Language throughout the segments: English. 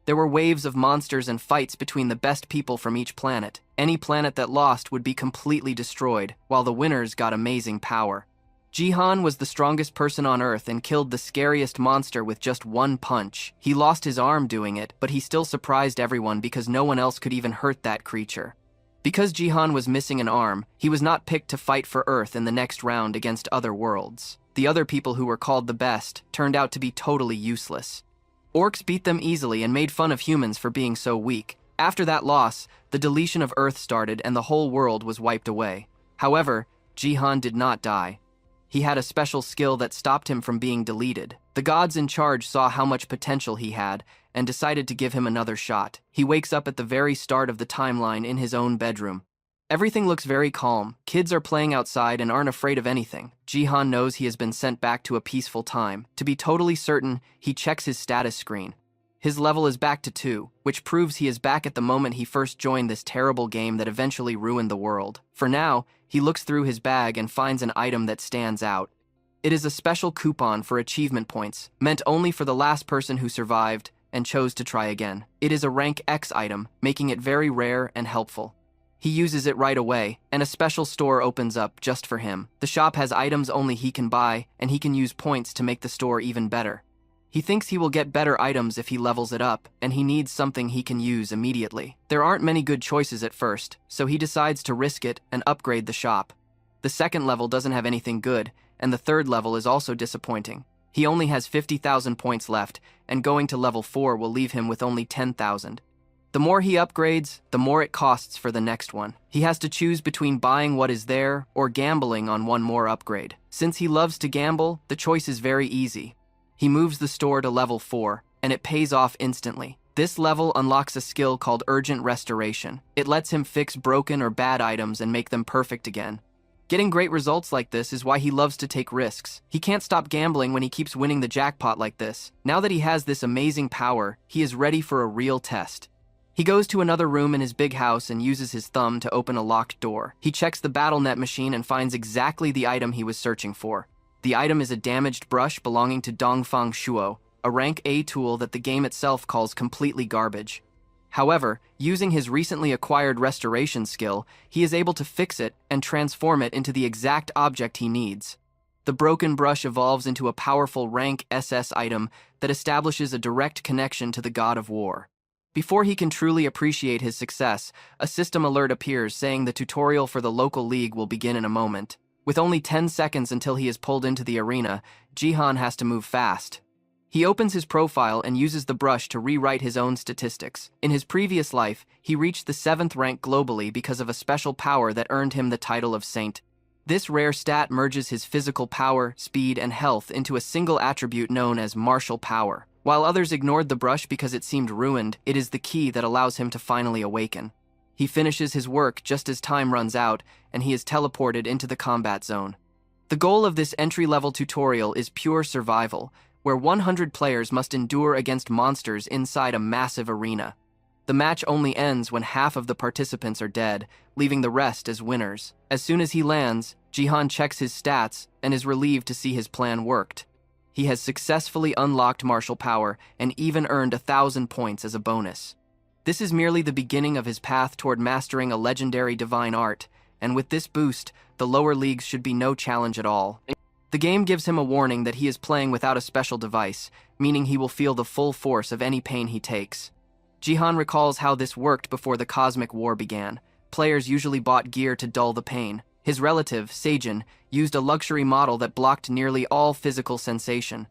There were waves of monsters and fights between the best people from each planet. Any planet that lost would be completely destroyed, while the winners got amazing power. Jihan was the strongest person on Earth and killed the scariest monster with just one punch. He lost his arm doing it, but he still surprised everyone because no one else could even hurt that creature. Because Jihan was missing an arm, he was not picked to fight for Earth in the next round against other worlds. The other people who were called the best turned out to be totally useless. Orcs beat them easily and made fun of humans for being so weak. After that loss, the deletion of Earth started and the whole world was wiped away. However, Jihan did not die. He had a special skill that stopped him from being deleted. The gods in charge saw how much potential he had and decided to give him another shot. He wakes up at the very start of the timeline in his own bedroom. Everything looks very calm. Kids are playing outside and aren't afraid of anything. Jihan knows he has been sent back to a peaceful time. To be totally certain, he checks his status screen. His level is back to 2, which proves he is back at the moment he first joined this terrible game that eventually ruined the world. For now, he looks through his bag and finds an item that stands out. It is a special coupon for achievement points, meant only for the last person who survived and chose to try again. It is a rank X item, making it very rare and helpful. He uses it right away, and a special store opens up just for him. The shop has items only he can buy, and he can use points to make the store even better. He thinks he will get better items if he levels it up, and he needs something he can use immediately. There aren't many good choices at first, so he decides to risk it and upgrade the shop. The second level doesn't have anything good, and the third level is also disappointing. He only has 50,000 points left, and going to level 4 will leave him with only 10,000. The more he upgrades, the more it costs for the next one. He has to choose between buying what is there or gambling on one more upgrade. Since he loves to gamble, the choice is very easy. He moves the store to level 4, and it pays off instantly. This level unlocks a skill called Urgent Restoration. It lets him fix broken or bad items and make them perfect again. Getting great results like this is why he loves to take risks. He can't stop gambling when he keeps winning the jackpot like this. Now that he has this amazing power, he is ready for a real test. He goes to another room in his big house and uses his thumb to open a locked door. He checks the BattleNet machine and finds exactly the item he was searching for. The item is a damaged brush belonging to Dongfang Shuo, a rank A tool that the game itself calls completely garbage. However, using his recently acquired restoration skill, he is able to fix it and transform it into the exact object he needs. The broken brush evolves into a powerful rank SS item that establishes a direct connection to the god of war. Before he can truly appreciate his success, a system alert appears saying the tutorial for the local league will begin in a moment. With only 10 seconds until he is pulled into the arena, Jihan has to move fast. He opens his profile and uses the brush to rewrite his own statistics. In his previous life, he reached the 7th rank globally because of a special power that earned him the title of Saint. This rare stat merges his physical power, speed, and health into a single attribute known as martial power. While others ignored the brush because it seemed ruined, it is the key that allows him to finally awaken. He finishes his work just as time runs out, and he is teleported into the combat zone. The goal of this entry-level tutorial is pure survival, where 100 players must endure against monsters inside a massive arena. The match only ends when half of the participants are dead, leaving the rest as winners. As soon as he lands, Jihan checks his stats and is relieved to see his plan worked. He has successfully unlocked martial power and even earned 1,000 points as a bonus. This is merely the beginning of his path toward mastering a legendary divine art, and with this boost, the lower leagues should be no challenge at all. The game gives him a warning that he is playing without a special device, meaning he will feel the full force of any pain he takes. Jihan recalls how this worked before the Cosmic War began. Players usually bought gear to dull the pain. His relative, Seijin, used a luxury model that blocked nearly all physical sensation.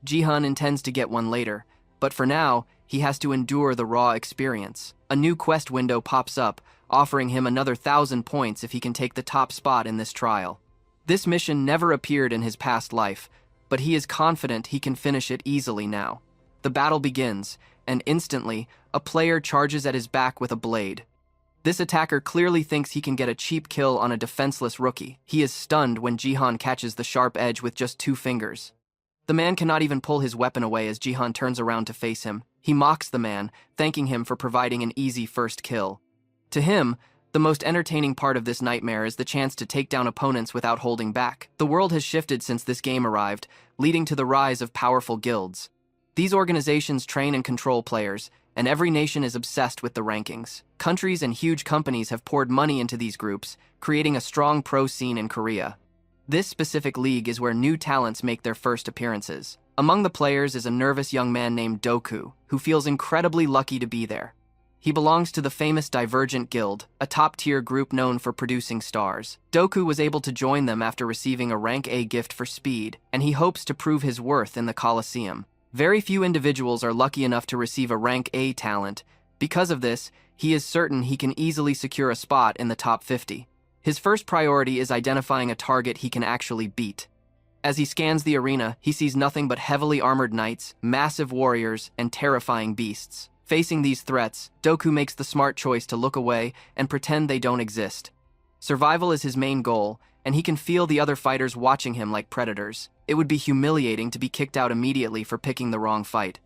Jihan intends to get one later, but for now, he has to endure the raw experience. A new quest window pops up, offering him another 1,000 points if he can take the top spot in this trial. This mission never appeared in his past life, but he is confident he can finish it easily now. The battle begins, and instantly, a player charges at his back with a blade. This attacker clearly thinks he can get a cheap kill on a defenseless rookie. He is stunned when Jihan catches the sharp edge with just 2 fingers. The man cannot even pull his weapon away as Jihan turns around to face him. He mocks the man, thanking him for providing an easy first kill. To him, the most entertaining part of this nightmare is the chance to take down opponents without holding back. The world has shifted since this game arrived, leading to the rise of powerful guilds. These organizations train and control players, and every nation is obsessed with the rankings. Countries and huge companies have poured money into these groups, creating a strong pro scene in Korea. This specific league is where new talents make their first appearances. Among the players is a nervous young man named Doku, who feels incredibly lucky to be there. He belongs to the famous Divergent Guild, a top-tier group known for producing stars. Doku was able to join them after receiving a rank A gift for speed, and he hopes to prove his worth in the Colosseum. Very few individuals are lucky enough to receive a rank A talent. Because of this, he is certain he can easily secure a spot in the top 50. His first priority is identifying a target he can actually beat. As he scans the arena, he sees nothing but heavily armored knights, massive warriors, and terrifying beasts. Facing these threats, Doku makes the smart choice to look away and pretend they don't exist. Survival is his main goal, and he can feel the other fighters watching him like predators. It would be humiliating to be kicked out immediately for picking the wrong fight.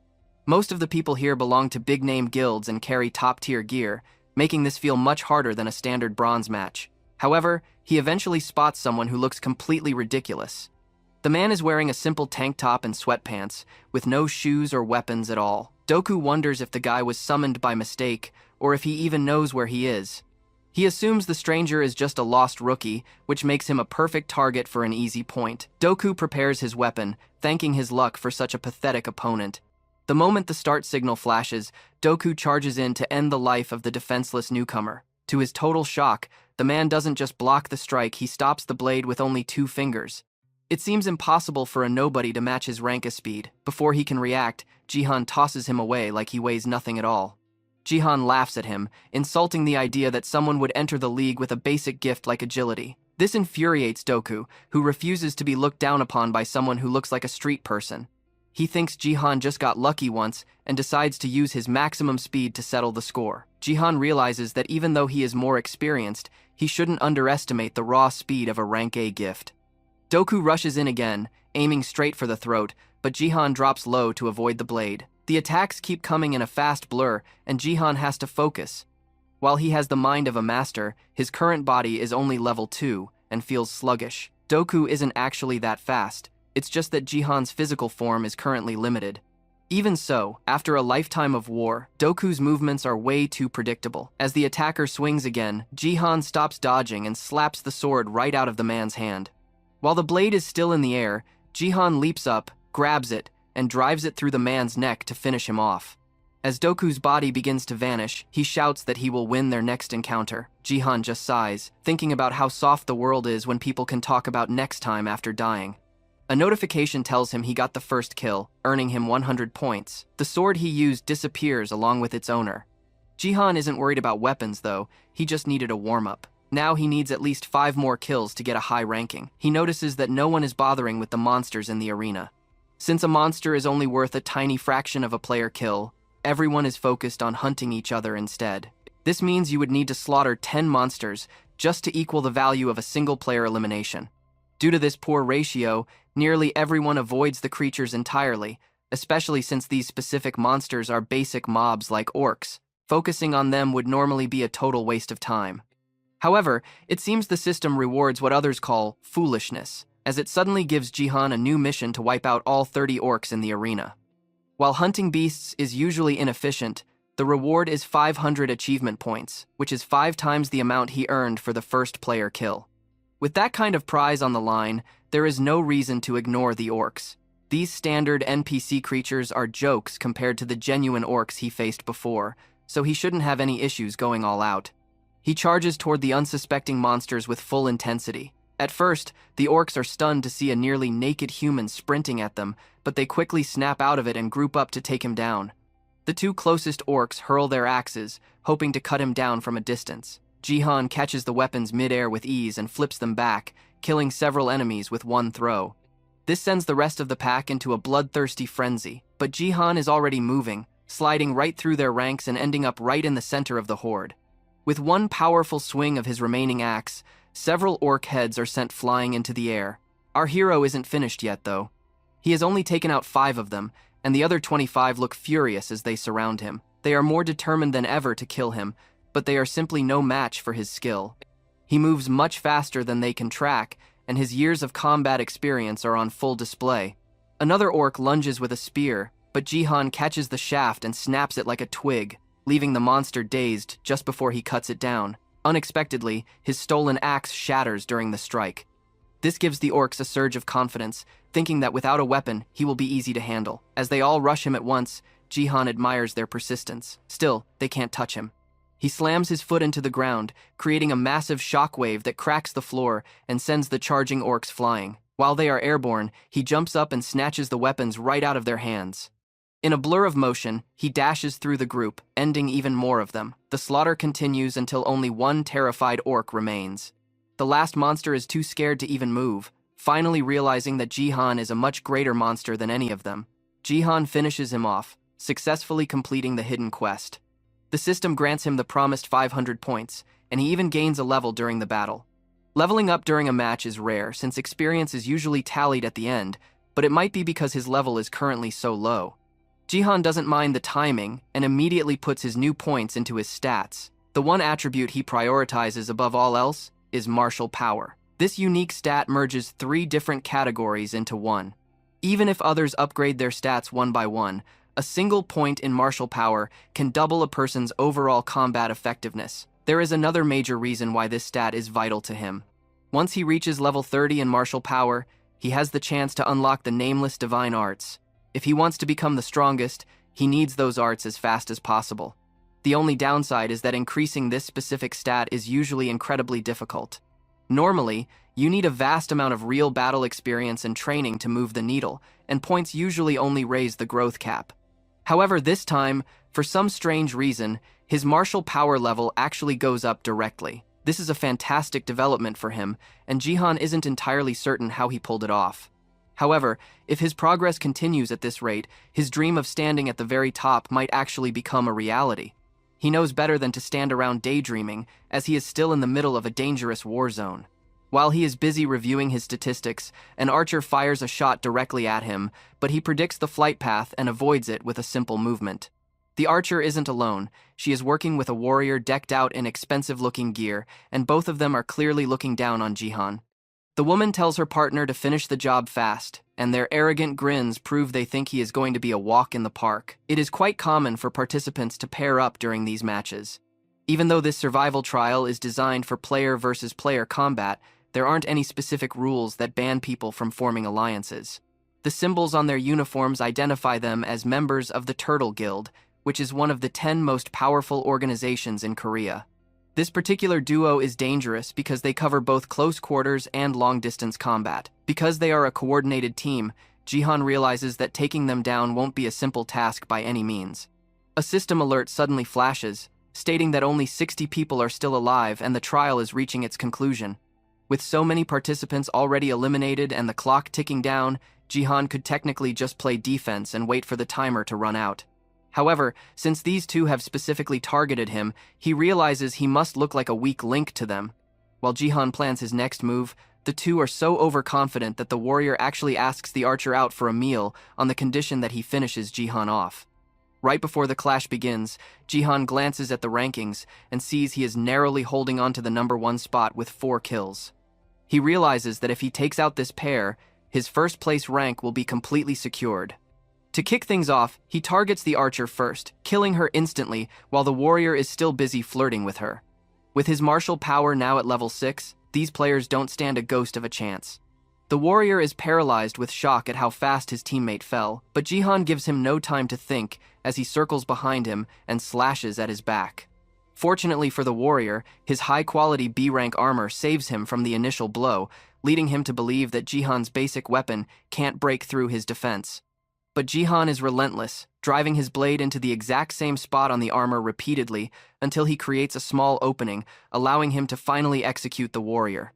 Most of the people here belong to big-name guilds and carry top-tier gear, making this feel much harder than a standard bronze match. However, he eventually spots someone who looks completely ridiculous. The man is wearing a simple tank top and sweatpants, with no shoes or weapons at all. Doku wonders if the guy was summoned by mistake, or if he even knows where he is. He assumes the stranger is just a lost rookie, which makes him a perfect target for an easy point. Doku prepares his weapon, thanking his luck for such a pathetic opponent. The moment the start signal flashes, Doku charges in to end the life of the defenseless newcomer. To his total shock, the man doesn't just block the strike, he stops the blade with only 2 fingers. It seems impossible for a nobody to match his rank speed. Before he can react, Jihan tosses him away like he weighs nothing at all. Jihan laughs at him, insulting the idea that someone would enter the league with a basic gift like agility. This infuriates Doku, who refuses to be looked down upon by someone who looks like a street person. He thinks Jihan just got lucky once and decides to use his maximum speed to settle the score. Jihan realizes that even though he is more experienced, he shouldn't underestimate the raw speed of a rank A gift. Doku rushes in again, aiming straight for the throat, but Jihan drops low to avoid the blade. The attacks keep coming in a fast blur, and Jihan has to focus. While he has the mind of a master, his current body is only level 2 and feels sluggish. Doku isn't actually that fast, it's just that Jihan's physical form is currently limited. Even so, after a lifetime of war, Doku's movements are way too predictable. As the attacker swings again, Jihan stops dodging and slaps the sword right out of the man's hand. While the blade is still in the air, Jihan leaps up, grabs it, and drives it through the man's neck to finish him off. As Doku's body begins to vanish, he shouts that he will win their next encounter. Jihan just sighs, thinking about how soft the world is when people can talk about next time after dying. A notification tells him he got the first kill, earning him 100 points. The sword he used disappears along with its owner. Jihan isn't worried about weapons though, he just needed a warm-up. Now he needs at least 5 more kills to get a high ranking. He notices that no one is bothering with the monsters in the arena. Since a monster is only worth a tiny fraction of a player kill, everyone is focused on hunting each other instead. This means you would need to slaughter 10 monsters just to equal the value of a single player elimination. Due to this poor ratio, nearly everyone avoids the creatures entirely, especially since these specific monsters are basic mobs like orcs. Focusing on them would normally be a total waste of time. However, it seems the system rewards what others call foolishness, as it suddenly gives Jihan a new mission to wipe out all 30 orcs in the arena. While hunting beasts is usually inefficient, the reward is 500 achievement points, which is 5 times the amount he earned for the first player kill. With that kind of prize on the line, there is no reason to ignore the orcs. These standard NPC creatures are jokes compared to the genuine orcs he faced before, so he shouldn't have any issues going all out. He charges toward the unsuspecting monsters with full intensity. At first, the orcs are stunned to see a nearly naked human sprinting at them, but they quickly snap out of it and group up to take him down. The 2 closest orcs hurl their axes, hoping to cut him down from a distance. Jihan catches the weapons mid-air with ease and flips them back, killing several enemies with 1 throw. This sends the rest of the pack into a bloodthirsty frenzy, but Jihan is already moving, sliding right through their ranks and ending up right in the center of the horde. With 1 powerful swing of his remaining axe, several orc heads are sent flying into the air. Our hero isn't finished yet, though. He has only taken out 5 of them, and the other 25 look furious as they surround him. They are more determined than ever to kill him, but they are simply no match for his skill. He moves much faster than they can track, and his years of combat experience are on full display. Another orc lunges with a spear, but Jihan catches the shaft and snaps it like a twig, leaving the monster dazed just before he cuts it down. Unexpectedly, his stolen axe shatters during the strike. This gives the orcs a surge of confidence, thinking that without a weapon, he will be easy to handle. As they all rush him at once, Jihan admires their persistence. Still, they can't touch him. He slams his foot into the ground, creating a massive shockwave that cracks the floor and sends the charging orcs flying. While they are airborne, he jumps up and snatches the weapons right out of their hands. In a blur of motion, he dashes through the group, ending even more of them. The slaughter continues until only one terrified orc remains. The last monster is too scared to even move, finally realizing that Jihan is a much greater monster than any of them. Jihan finishes him off, successfully completing the hidden quest. The system grants him the promised 500 points, and he even gains a level during the battle. Leveling up during a match is rare since experience is usually tallied at the end, but it might be because his level is currently so low. Jihan doesn't mind the timing and immediately puts his new points into his stats. The one attribute he prioritizes above all else is martial power. This unique stat merges 3 different categories into one. Even if others upgrade their stats one by one, a single point in martial power can double a person's overall combat effectiveness. There is another major reason why this stat is vital to him. Once he reaches level 30 in martial power, he has the chance to unlock the nameless divine arts. If he wants to become the strongest, he needs those arts as fast as possible. The only downside is that increasing this specific stat is usually incredibly difficult. Normally, you need a vast amount of real battle experience and training to move the needle, and points usually only raise the growth cap. However, this time, for some strange reason, his martial power level actually goes up directly. This is a fantastic development for him, and Jihan isn't entirely certain how he pulled it off. However, if his progress continues at this rate, his dream of standing at the very top might actually become a reality. He knows better than to stand around daydreaming, as he is still in the middle of a dangerous war zone. While he is busy reviewing his statistics, an archer fires a shot directly at him, but he predicts the flight path and avoids it with a simple movement. The archer isn't alone. She is working with a warrior decked out in expensive-looking gear, and both of them are clearly looking down on Jihan. The woman tells her partner to finish the job fast, and their arrogant grins prove they think he is going to be a walk in the park. It is quite common for participants to pair up during these matches. Even though this survival trial is designed for player versus player combat, there aren't any specific rules that ban people from forming alliances. The symbols on their uniforms identify them as members of the Turtle Guild, which is one of the 10 most powerful organizations in Korea. This particular duo is dangerous because they cover both close quarters and long-distance combat. Because they are a coordinated team, Jihan realizes that taking them down won't be a simple task by any means. A system alert suddenly flashes, stating that only 60 people are still alive and the trial is reaching its conclusion. With so many participants already eliminated and the clock ticking down, Jihan could technically just play defense and wait for the timer to run out. However, since these two have specifically targeted him, he realizes he must look like a weak link to them. While Jihan plans his next move, the two are so overconfident that the warrior actually asks the archer out for a meal on the condition that he finishes Jihan off. Right before the clash begins, Jihan glances at the rankings and sees he is narrowly holding on to the number 1 spot with 4 kills. He realizes that if he takes out this pair, his first place rank will be completely secured. To kick things off, he targets the archer first, killing her instantly while the warrior is still busy flirting with her. With his martial power now at level 6, these players don't stand a ghost of a chance. The warrior is paralyzed with shock at how fast his teammate fell, but Jihan gives him no time to think as he circles behind him and slashes at his back. Fortunately for the warrior, his high-quality B-rank armor saves him from the initial blow, leading him to believe that Jihan's basic weapon can't break through his defense. But Jihan is relentless, driving his blade into the exact same spot on the armor repeatedly until he creates a small opening, allowing him to finally execute the warrior.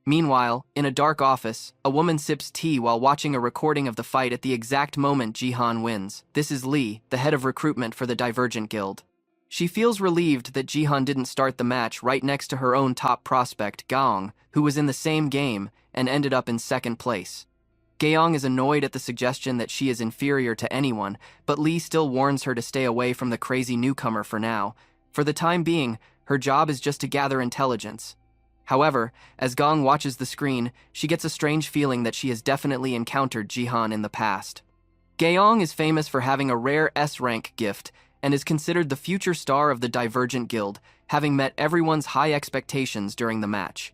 Meanwhile, in a dark office, a woman sips tea while watching a recording of the fight at the exact moment Jihan wins. This is Lee, the head of recruitment for the Divergent Guild. She feels relieved that Jihan didn't start the match right next to her own top prospect, Gaong, who was in the same game and ended up in second place. Gaong is annoyed at the suggestion that she is inferior to anyone, but Lee still warns her to stay away from the crazy newcomer for now. For the time being, her job is just to gather intelligence. However, as Gaong watches the screen, she gets a strange feeling that she has definitely encountered Jihan in the past. Gaeong is famous for having a rare S-rank gift and is considered the future star of the Divergent Guild, having met everyone's high expectations during the match.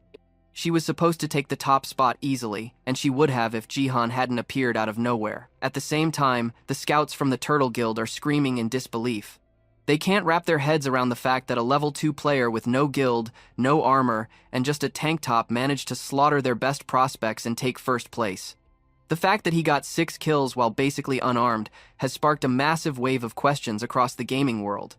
She was supposed to take the top spot easily, and she would have if Jihan hadn't appeared out of nowhere. At the same time, the scouts from the Turtle Guild are screaming in disbelief. They can't wrap their heads around the fact that a level 2 player with no guild, no armor, and just a tank top managed to slaughter their best prospects and take first place. The fact that he got 6 kills while basically unarmed has sparked a massive wave of questions across the gaming world.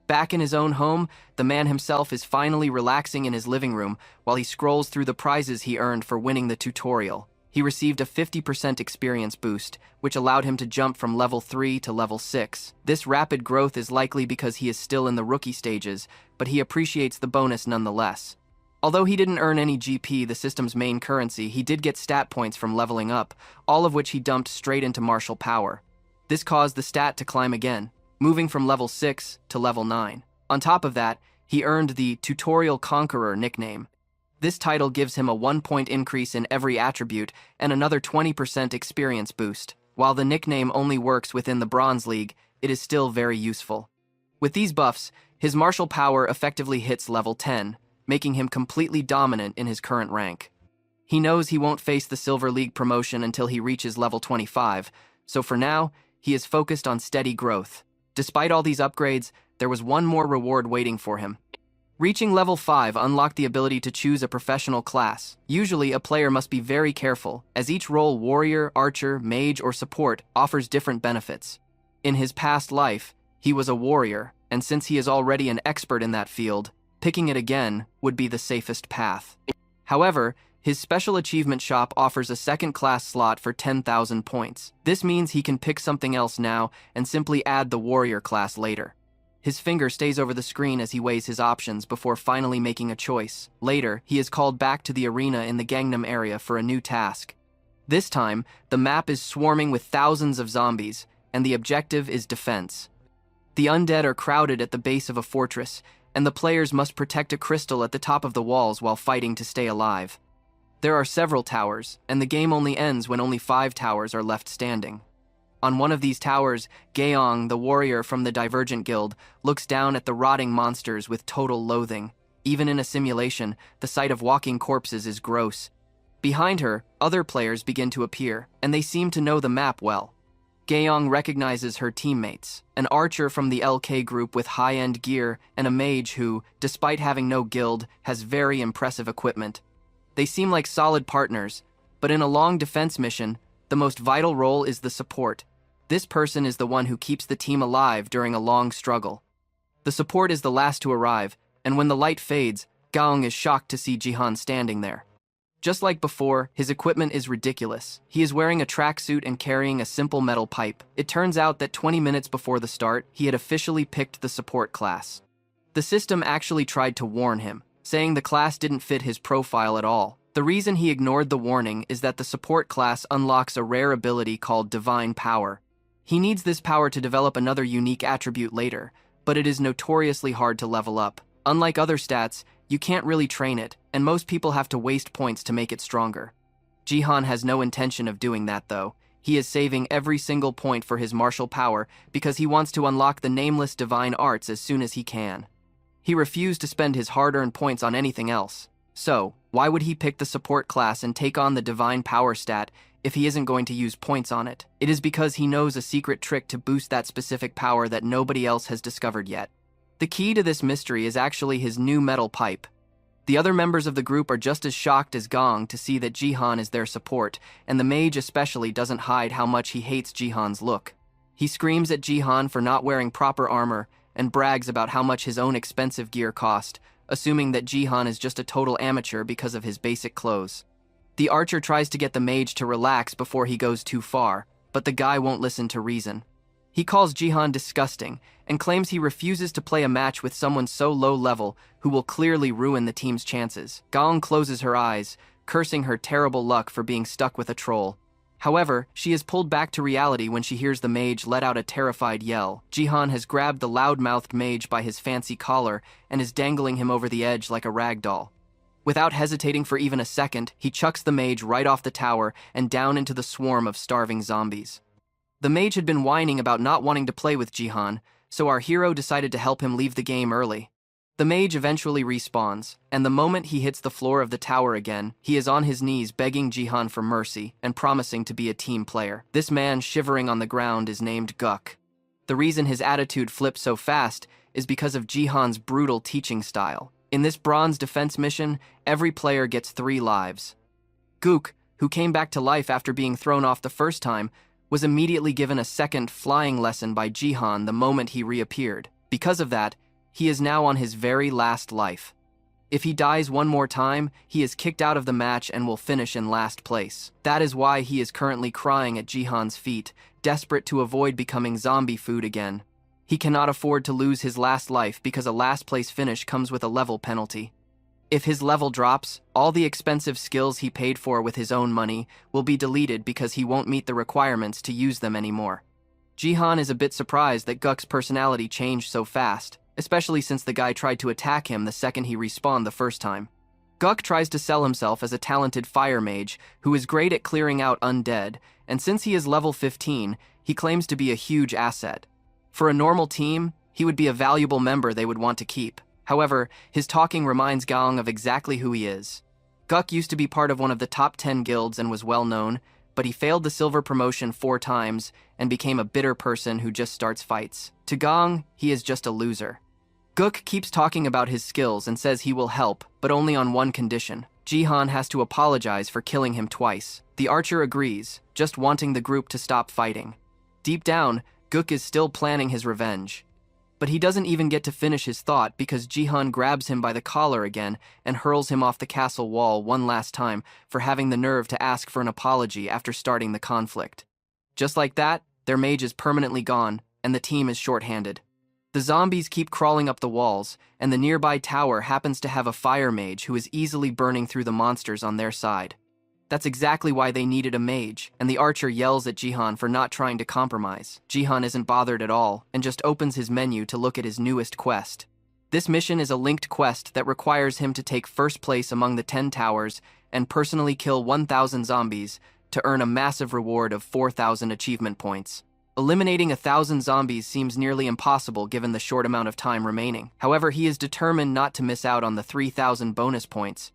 Back in his own home, the man himself is finally relaxing in his living room while he scrolls through the prizes he earned for winning the tutorial. He received a 50% experience boost, which allowed him to jump from level 3 to level 6. This rapid growth is likely because he is still in the rookie stages, but he appreciates the bonus nonetheless. Although he didn't earn any GP, the system's main currency, he did get stat points from leveling up, all of which he dumped straight into martial power. This caused the stat to climb again, moving from level 6 to level 9. On top of that, he earned the Tutorial Conqueror nickname. This title gives him a 1-point increase in every attribute and another 20% experience boost. While the nickname only works within the Bronze League, it is still very useful. With these buffs, his martial power effectively hits level 10, making him completely dominant in his current rank. He knows he won't face the Silver League promotion until he reaches level 25, so for now, he is focused on steady growth. Despite all these upgrades, there was one more reward waiting for him. Reaching level 5 unlocked the ability to choose a professional class. Usually, a player must be very careful, as each role, warrior, archer, mage, or support, offers different benefits. In his past life, he was a warrior, and since he is already an expert in that field, picking it again would be the safest path. However, his special achievement shop offers a second-class slot for 10,000 points. This means he can pick something else now and simply add the warrior class later. His finger stays over the screen as he weighs his options before finally making a choice. Later, he is called back to the arena in the Gangnam area for a new task. This time, the map is swarming with thousands of zombies, and the objective is defense. The undead are crowded at the base of a fortress, and the players must protect a crystal at the top of the walls while fighting to stay alive. There are several towers, and the game only ends when only 5 towers are left standing. On one of these towers, Gaeong, the warrior from the Divergent Guild, looks down at the rotting monsters with total loathing. Even in a simulation, the sight of walking corpses is gross. Behind her, other players begin to appear, and they seem to know the map well. Gaeong recognizes her teammates, an archer from the LK group with high-end gear and a mage who, despite having no guild, has very impressive equipment. They seem like solid partners, but in a long defense mission, the most vital role is the support. This person is the one who keeps the team alive during a long struggle. The support is the last to arrive, and when the light fades, Gaeong is shocked to see Jihan standing there. Just like before, his equipment is ridiculous. He is wearing a tracksuit and carrying a simple metal pipe. It turns out that 20 minutes before the start, he had officially picked the support class. The system actually tried to warn him, saying the class didn't fit his profile at all. The reason he ignored the warning is that the support class unlocks a rare ability called Divine Power. He needs this power to develop another unique attribute later, but it is notoriously hard to level up. Unlike other stats, you can't really train it, and most people have to waste points to make it stronger. Jihan has no intention of doing that though. He is saving every single point for his martial power because he wants to unlock the nameless divine arts as soon as he can. He refused to spend his hard-earned points on anything else. So, why would he pick the support class and take on the divine power stat if he isn't going to use points on it? It is because he knows a secret trick to boost that specific power that nobody else has discovered yet. The key to this mystery is actually his new metal pipe. The other members of the group are just as shocked as Gaeong to see that Jihan is their support, and the mage especially doesn't hide how much he hates Jihan's look. He screams at Jihan for not wearing proper armor and brags about how much his own expensive gear cost, assuming that Jihan is just a total amateur because of his basic clothes. The archer tries to get the mage to relax before he goes too far, but the guy won't listen to reason. He calls Jihan disgusting and claims he refuses to play a match with someone so low level who will clearly ruin the team's chances. Gaeong closes her eyes, cursing her terrible luck for being stuck with a troll. However, she is pulled back to reality when she hears the mage let out a terrified yell. Jihan has grabbed the loud-mouthed mage by his fancy collar and is dangling him over the edge like a rag doll. Without hesitating for even a second, he chucks the mage right off the tower and down into the swarm of starving zombies. The mage had been whining about not wanting to play with Jihan, so our hero decided to help him leave the game early. The mage eventually respawns, and the moment he hits the floor of the tower again, he is on his knees begging Jihan for mercy and promising to be a team player. This man shivering on the ground is named Guk. The reason his attitude flips so fast is because of Jihan's brutal teaching style. In this bronze defense mission, every player gets 3 lives. Guk, who came back to life after being thrown off the first time, was immediately given a second flying lesson by Jihan the moment he reappeared. Because of that, he is now on his very last life. If he dies one more time, he is kicked out of the match and will finish in last place. That is why he is currently crying at Jihan's feet, desperate to avoid becoming zombie food again. He cannot afford to lose his last life because a last place finish comes with a level penalty. If his level drops, all the expensive skills he paid for with his own money will be deleted because he won't meet the requirements to use them anymore. Jihan is a bit surprised that Guk's personality changed so fast, especially since the guy tried to attack him the second he respawned the first time. Guk tries to sell himself as a talented fire mage who is great at clearing out undead, and since he is level 15, he claims to be a huge asset. For a normal team, he would be a valuable member they would want to keep. However, his talking reminds Gong of exactly who he is. Guk used to be part of one of the top 10 guilds and was well known, but he failed the silver promotion 4 times and became a bitter person who just starts fights. To Gong, he is just a loser. Guk keeps talking about his skills and says he will help, but only on one condition. Jihan has to apologize for killing him twice. The archer agrees, just wanting the group to stop fighting. Deep down, Guk is still planning his revenge. But he doesn't even get to finish his thought because Jihan grabs him by the collar again and hurls him off the castle wall one last time for having the nerve to ask for an apology after starting the conflict. Just like that, their mage is permanently gone, and the team is short-handed. The zombies keep crawling up the walls, and the nearby tower happens to have a fire mage who is easily burning through the monsters on their side. That's exactly why they needed a mage, and the archer yells at Jihan for not trying to compromise. Jihan isn't bothered at all, and just opens his menu to look at his newest quest. This mission is a linked quest that requires him to take first place among the 10 towers and personally kill 1,000 zombies to earn a massive reward of 4,000 achievement points. Eliminating 1,000 zombies seems nearly impossible given the short amount of time remaining. However, he is determined not to miss out on the 3,000 bonus points.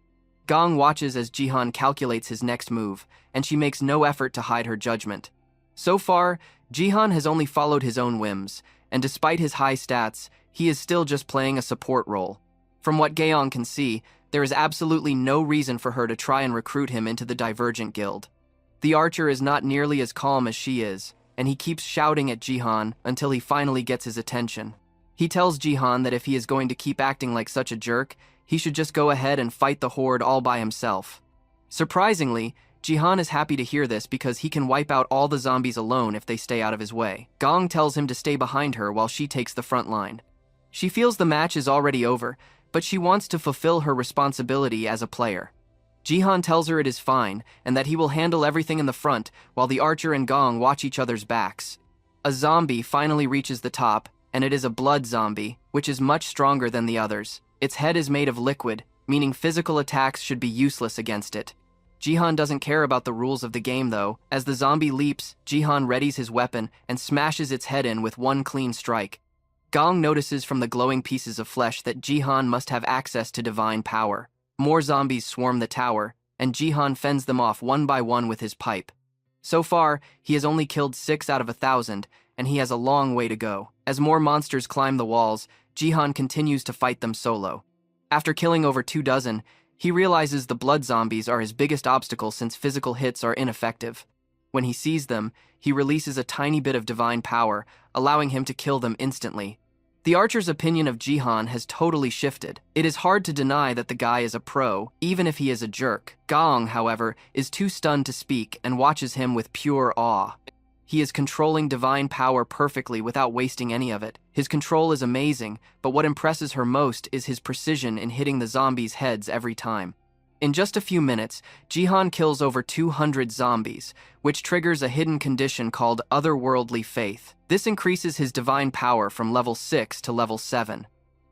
Gong watches as Jihan calculates his next move, and she makes no effort to hide her judgment. So far, Jihan has only followed his own whims, and despite his high stats, he is still just playing a support role. From what Gaeong can see, there is absolutely no reason for her to try and recruit him into the Divergent Guild. The archer is not nearly as calm as she is, and he keeps shouting at Jihan until he finally gets his attention. He tells Jihan that if he is going to keep acting like such a jerk, he should just go ahead and fight the horde all by himself. Surprisingly, Jihan is happy to hear this because he can wipe out all the zombies alone if they stay out of his way. Gong tells him to stay behind her while she takes the front line. She feels the match is already over, but she wants to fulfill her responsibility as a player. Jihan tells her it is fine, and that he will handle everything in the front while the archer and Gong watch each other's backs. A zombie finally reaches the top, and it is a blood zombie, which is much stronger than the others. Its head is made of liquid, meaning physical attacks should be useless against it. Jihan doesn't care about the rules of the game though. As the zombie leaps, Jihan readies his weapon and smashes its head in with one clean strike. Gong notices from the glowing pieces of flesh that Jihan must have access to divine power. More zombies swarm the tower, and Jihan fends them off one by one with his pipe. So far, he has only killed 6 out of 1,000, and he has a long way to go. As more monsters climb the walls, Jihan continues to fight them solo. After killing over 2 dozen, he realizes the blood zombies are his biggest obstacle since physical hits are ineffective. When he sees them, he releases a tiny bit of divine power, allowing him to kill them instantly. The archer's opinion of Jihan has totally shifted. It is hard to deny that the guy is a pro, even if he is a jerk. Gong, however, is too stunned to speak and watches him with pure awe. He is controlling divine power perfectly without wasting any of it. His control is amazing, but what impresses her most is his precision in hitting the zombies' heads every time. In just a few minutes, Jihan kills over 200 zombies, which triggers a hidden condition called otherworldly faith. This increases his divine power from level 6 to level 7.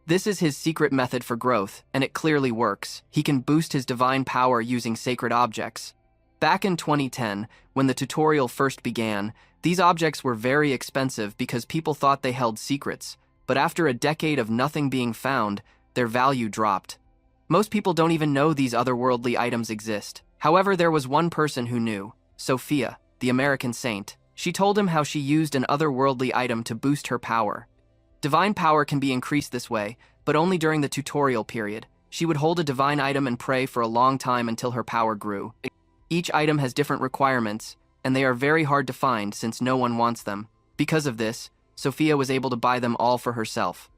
This is his secret method for growth, and it clearly works. He can boost his divine power using sacred objects. Back in 2010, when the tutorial first began, these objects were very expensive because people thought they held secrets, but after a decade of nothing being found, their value dropped. Most people don't even know these otherworldly items exist. However, there was one person who knew, Sophia, the American saint. She told him how she used an otherworldly item to boost her power. Divine power can be increased this way, but only during the tutorial period. She would hold a divine item and pray for a long time until her power grew. Each item has different requirements, and they are very hard to find since no one wants them. Because of this, Sophia was able to buy them all for herself.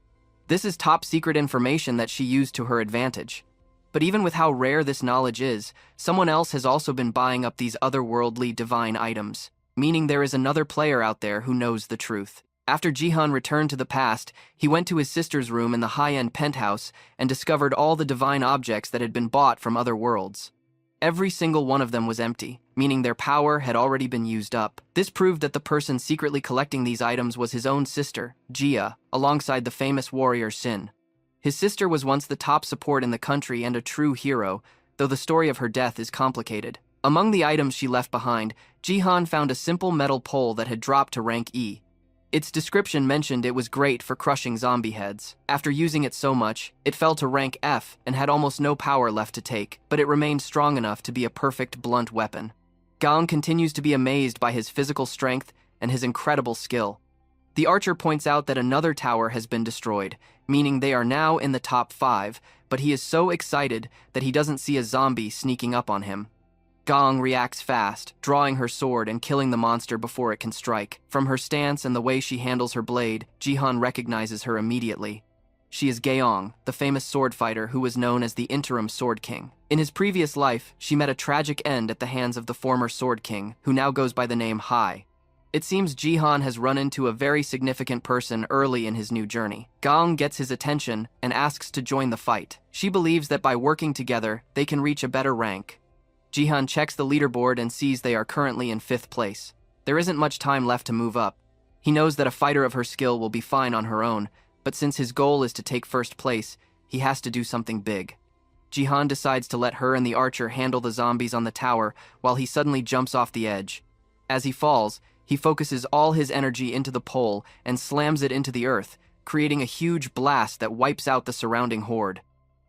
This is top secret information that she used to her advantage. But even with how rare this knowledge is, someone else has also been buying up these otherworldly divine items, meaning there is another player out there who knows the truth. After Jihan returned to the past, he went to his sister's room in the high-end penthouse and discovered all the divine objects that had been bought from other worlds. Every single one of them was empty, meaning their power had already been used up. This proved that the person secretly collecting these items was his own sister, Jia, alongside the famous warrior Sin. His sister was once the top support in the country and a true hero, though the story of her death is complicated. Among the items she left behind, Jihan found a simple metal pole that had dropped to rank E. Its description mentioned it was great for crushing zombie heads. After using it so much, it fell to rank F and had almost no power left to take, but it remained strong enough to be a perfect blunt weapon. Gang continues to be amazed by his physical strength and his incredible skill. The archer points out that another tower has been destroyed, meaning they are now in the top 5, but he is so excited that he doesn't see a zombie sneaking up on him. Gang reacts fast, drawing her sword and killing the monster before it can strike. From her stance and the way she handles her blade, Jihan recognizes her immediately. She is Gaeong, the famous sword fighter who was known as the interim Sword King. In his previous life, she met a tragic end at the hands of the former Sword King, who now goes by the name Hai. It seems Jihan has run into a very significant person early in his new journey. Gang gets his attention and asks to join the fight. She believes that by working together, they can reach a better rank. Jihan checks the leaderboard and sees they are currently in 5th place. There isn't much time left to move up. He knows that a fighter of her skill will be fine on her own, but since his goal is to take 1st place, he has to do something big. Jihan decides to let her and the archer handle the zombies on the tower while he suddenly jumps off the edge. As he falls, he focuses all his energy into the pole and slams it into the earth, creating a huge blast that wipes out the surrounding horde.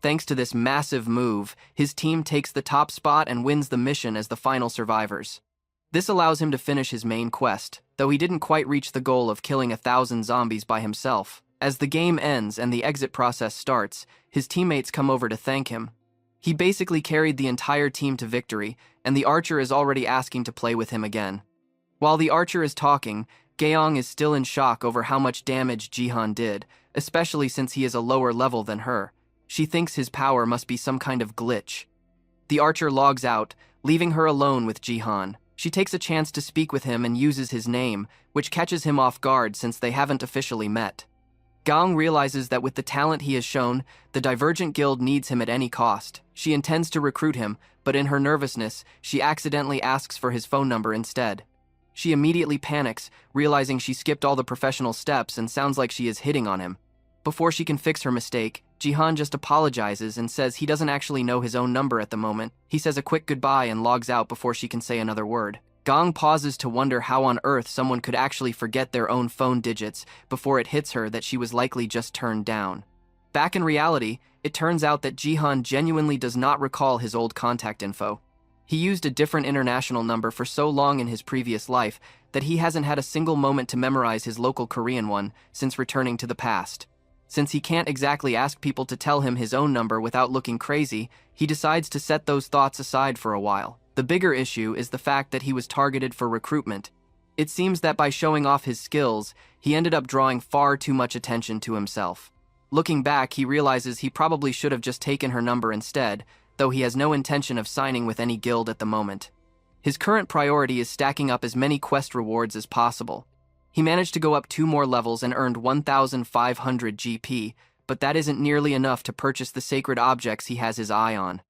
Thanks to this massive move, his team takes the top spot and wins the mission as the final survivors. This allows him to finish his main quest, though he didn't quite reach the goal of killing 1,000 zombies by himself. As the game ends and the exit process starts, his teammates come over to thank him. He basically carried the entire team to victory, and the archer is already asking to play with him again. While the archer is talking, Gaeong is still in shock over how much damage Jihan did, especially since he is a lower level than her. She thinks his power must be some kind of glitch. The archer logs out, leaving her alone with Jihan. She takes a chance to speak with him and uses his name, which catches him off guard since they haven't officially met. Gang realizes that with the talent he has shown, the Divergent Guild needs him at any cost. She intends to recruit him, but in her nervousness, she accidentally asks for his phone number instead. She immediately panics, realizing she skipped all the professional steps and sounds like she is hitting on him. Before she can fix her mistake, Jihan just apologizes and says he doesn't actually know his own number at the moment. He says a quick goodbye and logs out before she can say another word. Gang pauses to wonder how on earth someone could actually forget their own phone digits before it hits her that she was likely just turned down. Back in reality, it turns out that Jihan genuinely does not recall his old contact info. He used a different international number for so long in his previous life that he hasn't had a single moment to memorize his local Korean one since returning to the past. Since he can't exactly ask people to tell him his own number without looking crazy, he decides to set those thoughts aside for a while. The bigger issue is the fact that he was targeted for recruitment. It seems that by showing off his skills, he ended up drawing far too much attention to himself. Looking back, he realizes he probably should have just taken her number instead, though he has no intention of signing with any guild at the moment. His current priority is stacking up as many quest rewards as possible. He managed to go up 2 more levels and earned 1,500 GP, but that isn't nearly enough to purchase the sacred objects he has his eye on.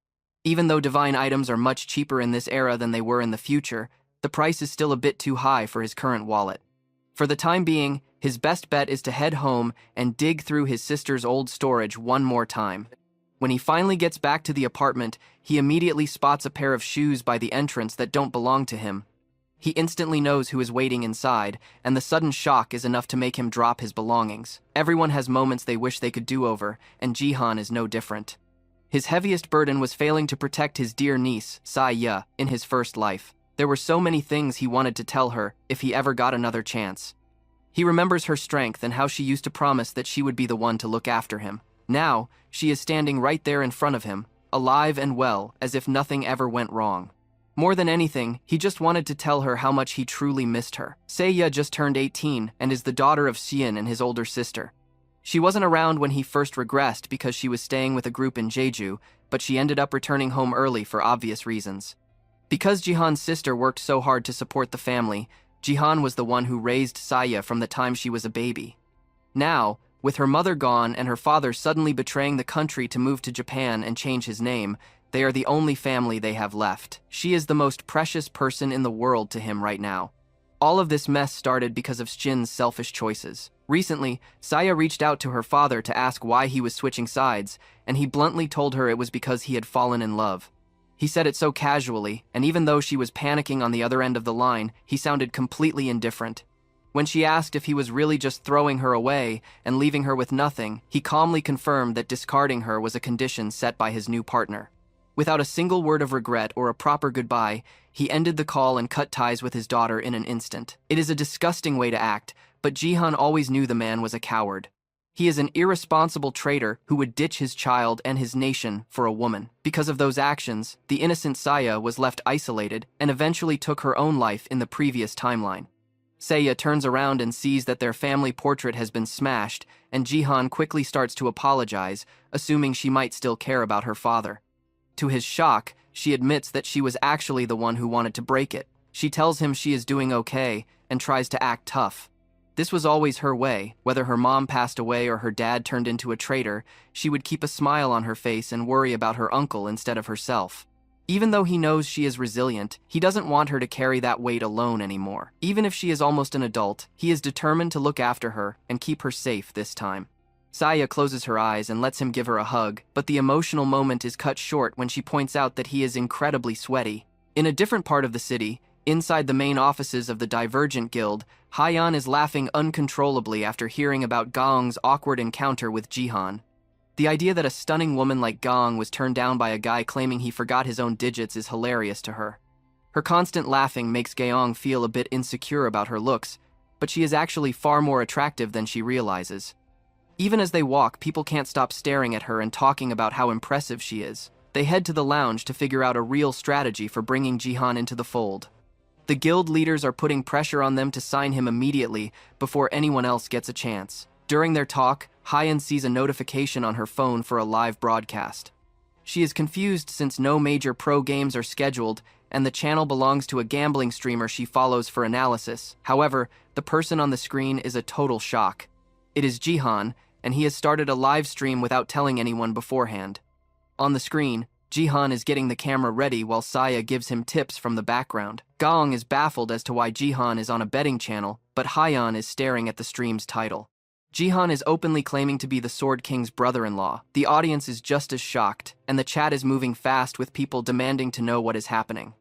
Even though divine items are much cheaper in this era than they were in the future, the price is still a bit too high for his current wallet. For the time being, his best bet is to head home and dig through his sister's old storage one more time. When he finally gets back to the apartment, he immediately spots a pair of shoes by the entrance that don't belong to him. He instantly knows who is waiting inside, and the sudden shock is enough to make him drop his belongings. Everyone has moments they wish they could do over, and Jihan is no different. His heaviest burden was failing to protect his dear niece, Saya, in his first life. There were so many things he wanted to tell her if he ever got another chance. He remembers her strength and how she used to promise that she would be the one to look after him. Now, she is standing right there in front of him, alive and well, as if nothing ever went wrong. More than anything, he just wanted to tell her how much he truly missed her. Saya just turned 18 and is the daughter of Xian and his older sister. She wasn't around when he first regressed because she was staying with a group in Jeju, but she ended up returning home early for obvious reasons. Because Jihan's sister worked so hard to support the family, Jihan was the one who raised Saya from the time she was a baby. Now, with her mother gone and her father suddenly betraying the country to move to Japan and change his name, they are the only family they have left. She is the most precious person in the world to him right now. All of this mess started because of Shin's selfish choices. Recently, Saya reached out to her father to ask why he was switching sides, and he bluntly told her it was because he had fallen in love. He said it so casually, and even though she was panicking on the other end of the line, he sounded completely indifferent. When she asked if he was really just throwing her away and leaving her with nothing, he calmly confirmed that discarding her was a condition set by his new partner. Without a single word of regret or a proper goodbye, he ended the call and cut ties with his daughter in an instant. It is a disgusting way to act, but Jihan always knew the man was a coward. He is an irresponsible traitor who would ditch his child and his nation for a woman. Because of those actions, the innocent Saya was left isolated and eventually took her own life in the previous timeline. Saya turns around and sees that their family portrait has been smashed, and Jihan quickly starts to apologize, assuming she might still care about her father. To his shock, she admits that she was actually the one who wanted to break it. She tells him she is doing okay and tries to act tough. This was always her way. Whether her mom passed away or her dad turned into a traitor, she would keep a smile on her face and worry about her uncle instead of herself. Even though he knows she is resilient, he doesn't want her to carry that weight alone anymore. Even if she is almost an adult, he is determined to look after her and keep her safe this time. Saya closes her eyes and lets him give her a hug, but the emotional moment is cut short when she points out that he is incredibly sweaty. In a different part of the city, inside the main offices of the Divergent Guild, Hyeon is laughing uncontrollably after hearing about Gong's awkward encounter with Jihan. The idea that a stunning woman like Gong was turned down by a guy claiming he forgot his own digits is hilarious to her. Her constant laughing makes Gaeong feel a bit insecure about her looks, but she is actually far more attractive than she realizes. Even as they walk, people can't stop staring at her and talking about how impressive she is. They head to the lounge to figure out a real strategy for bringing Jihan into the fold. The guild leaders are putting pressure on them to sign him immediately before anyone else gets a chance. During their talk, Hyeon sees a notification on her phone for a live broadcast. She is confused since no major pro games are scheduled, and the channel belongs to a gambling streamer she follows for analysis. However, the person on the screen is a total shock. It is Jihan, and he has started a live stream without telling anyone beforehand. On the screen, Jihan is getting the camera ready while Saya gives him tips from the background. Gong is baffled as to why Jihan is on a betting channel, but Hyeon is staring at the stream's title. Jihan is openly claiming to be the Sword King's brother-in-law. The audience is just as shocked, and the chat is moving fast with people demanding to know what is happening.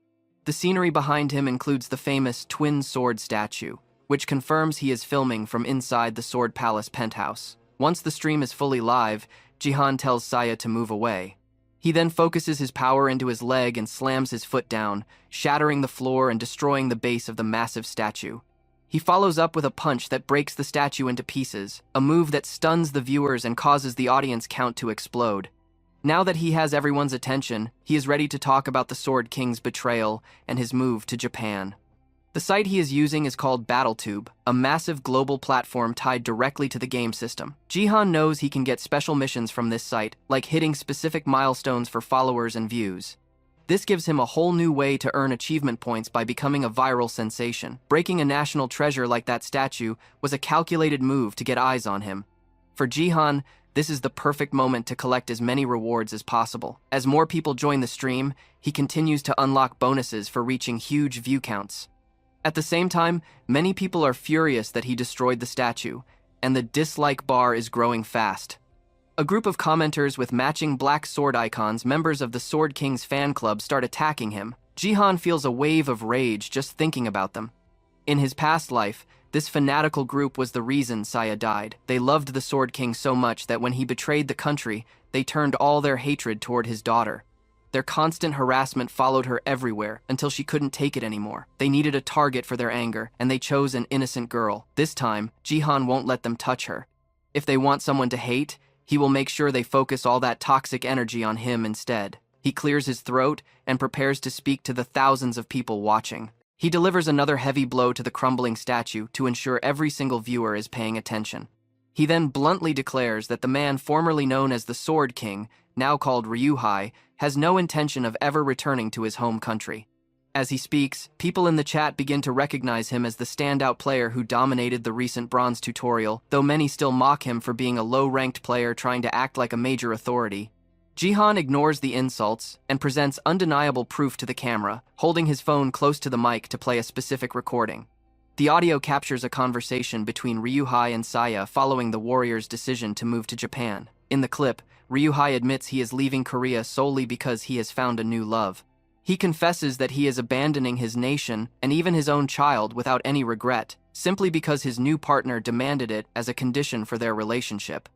The scenery behind him includes the famous twin sword statue, which confirms he is filming from inside the Sword Palace penthouse. Once the stream is fully live, Jihan tells Saya to move away. He then focuses his power into his leg and slams his foot down, shattering the floor and destroying the base of the massive statue. He follows up with a punch that breaks the statue into pieces, a move that stuns the viewers and causes the audience count to explode. Now that he has everyone's attention, he is ready to talk about the Sword King's betrayal and his move to Japan. The site he is using is called BattleTube, a massive global platform tied directly to the game system. Jihan knows he can get special missions from this site, like hitting specific milestones for followers and views. This gives him a whole new way to earn achievement points by becoming a viral sensation. Breaking a national treasure like that statue was a calculated move to get eyes on him. For Jihan, this is the perfect moment to collect as many rewards as possible. As more people join the stream, he continues to unlock bonuses for reaching huge view counts. At the same time, many people are furious that he destroyed the statue, and the dislike bar is growing fast. A group of commenters with matching black sword icons, members of the Sword King's fan club, start attacking him. Jihan feels a wave of rage just thinking about them. In his past life, this fanatical group was the reason Saya died. They loved the Sword King so much that when he betrayed the country, they turned all their hatred toward his daughter. Their constant harassment followed her everywhere until she couldn't take it anymore. They needed a target for their anger, and they chose an innocent girl. This time, Jihan won't let them touch her. If they want someone to hate, he will make sure they focus all that toxic energy on him instead. He clears his throat and prepares to speak to the thousands of people watching. He delivers another heavy blow to the crumbling statue to ensure every single viewer is paying attention. He then bluntly declares that the man formerly known as the Sword King, now called Ryuhei, has no intention of ever returning to his home country. As he speaks, people in the chat begin to recognize him as the standout player who dominated the recent bronze tutorial, though many still mock him for being a low-ranked player trying to act like a major authority. Jihan ignores the insults and presents undeniable proof to the camera, holding his phone close to the mic to play a specific recording. The audio captures a conversation between Ryuhei and Saya following the warrior's decision to move to Japan. In the clip, Ryuhei admits he is leaving Korea solely because he has found a new love. He confesses that he is abandoning his nation and even his own child without any regret, simply because his new partner demanded it as a condition for their relationship.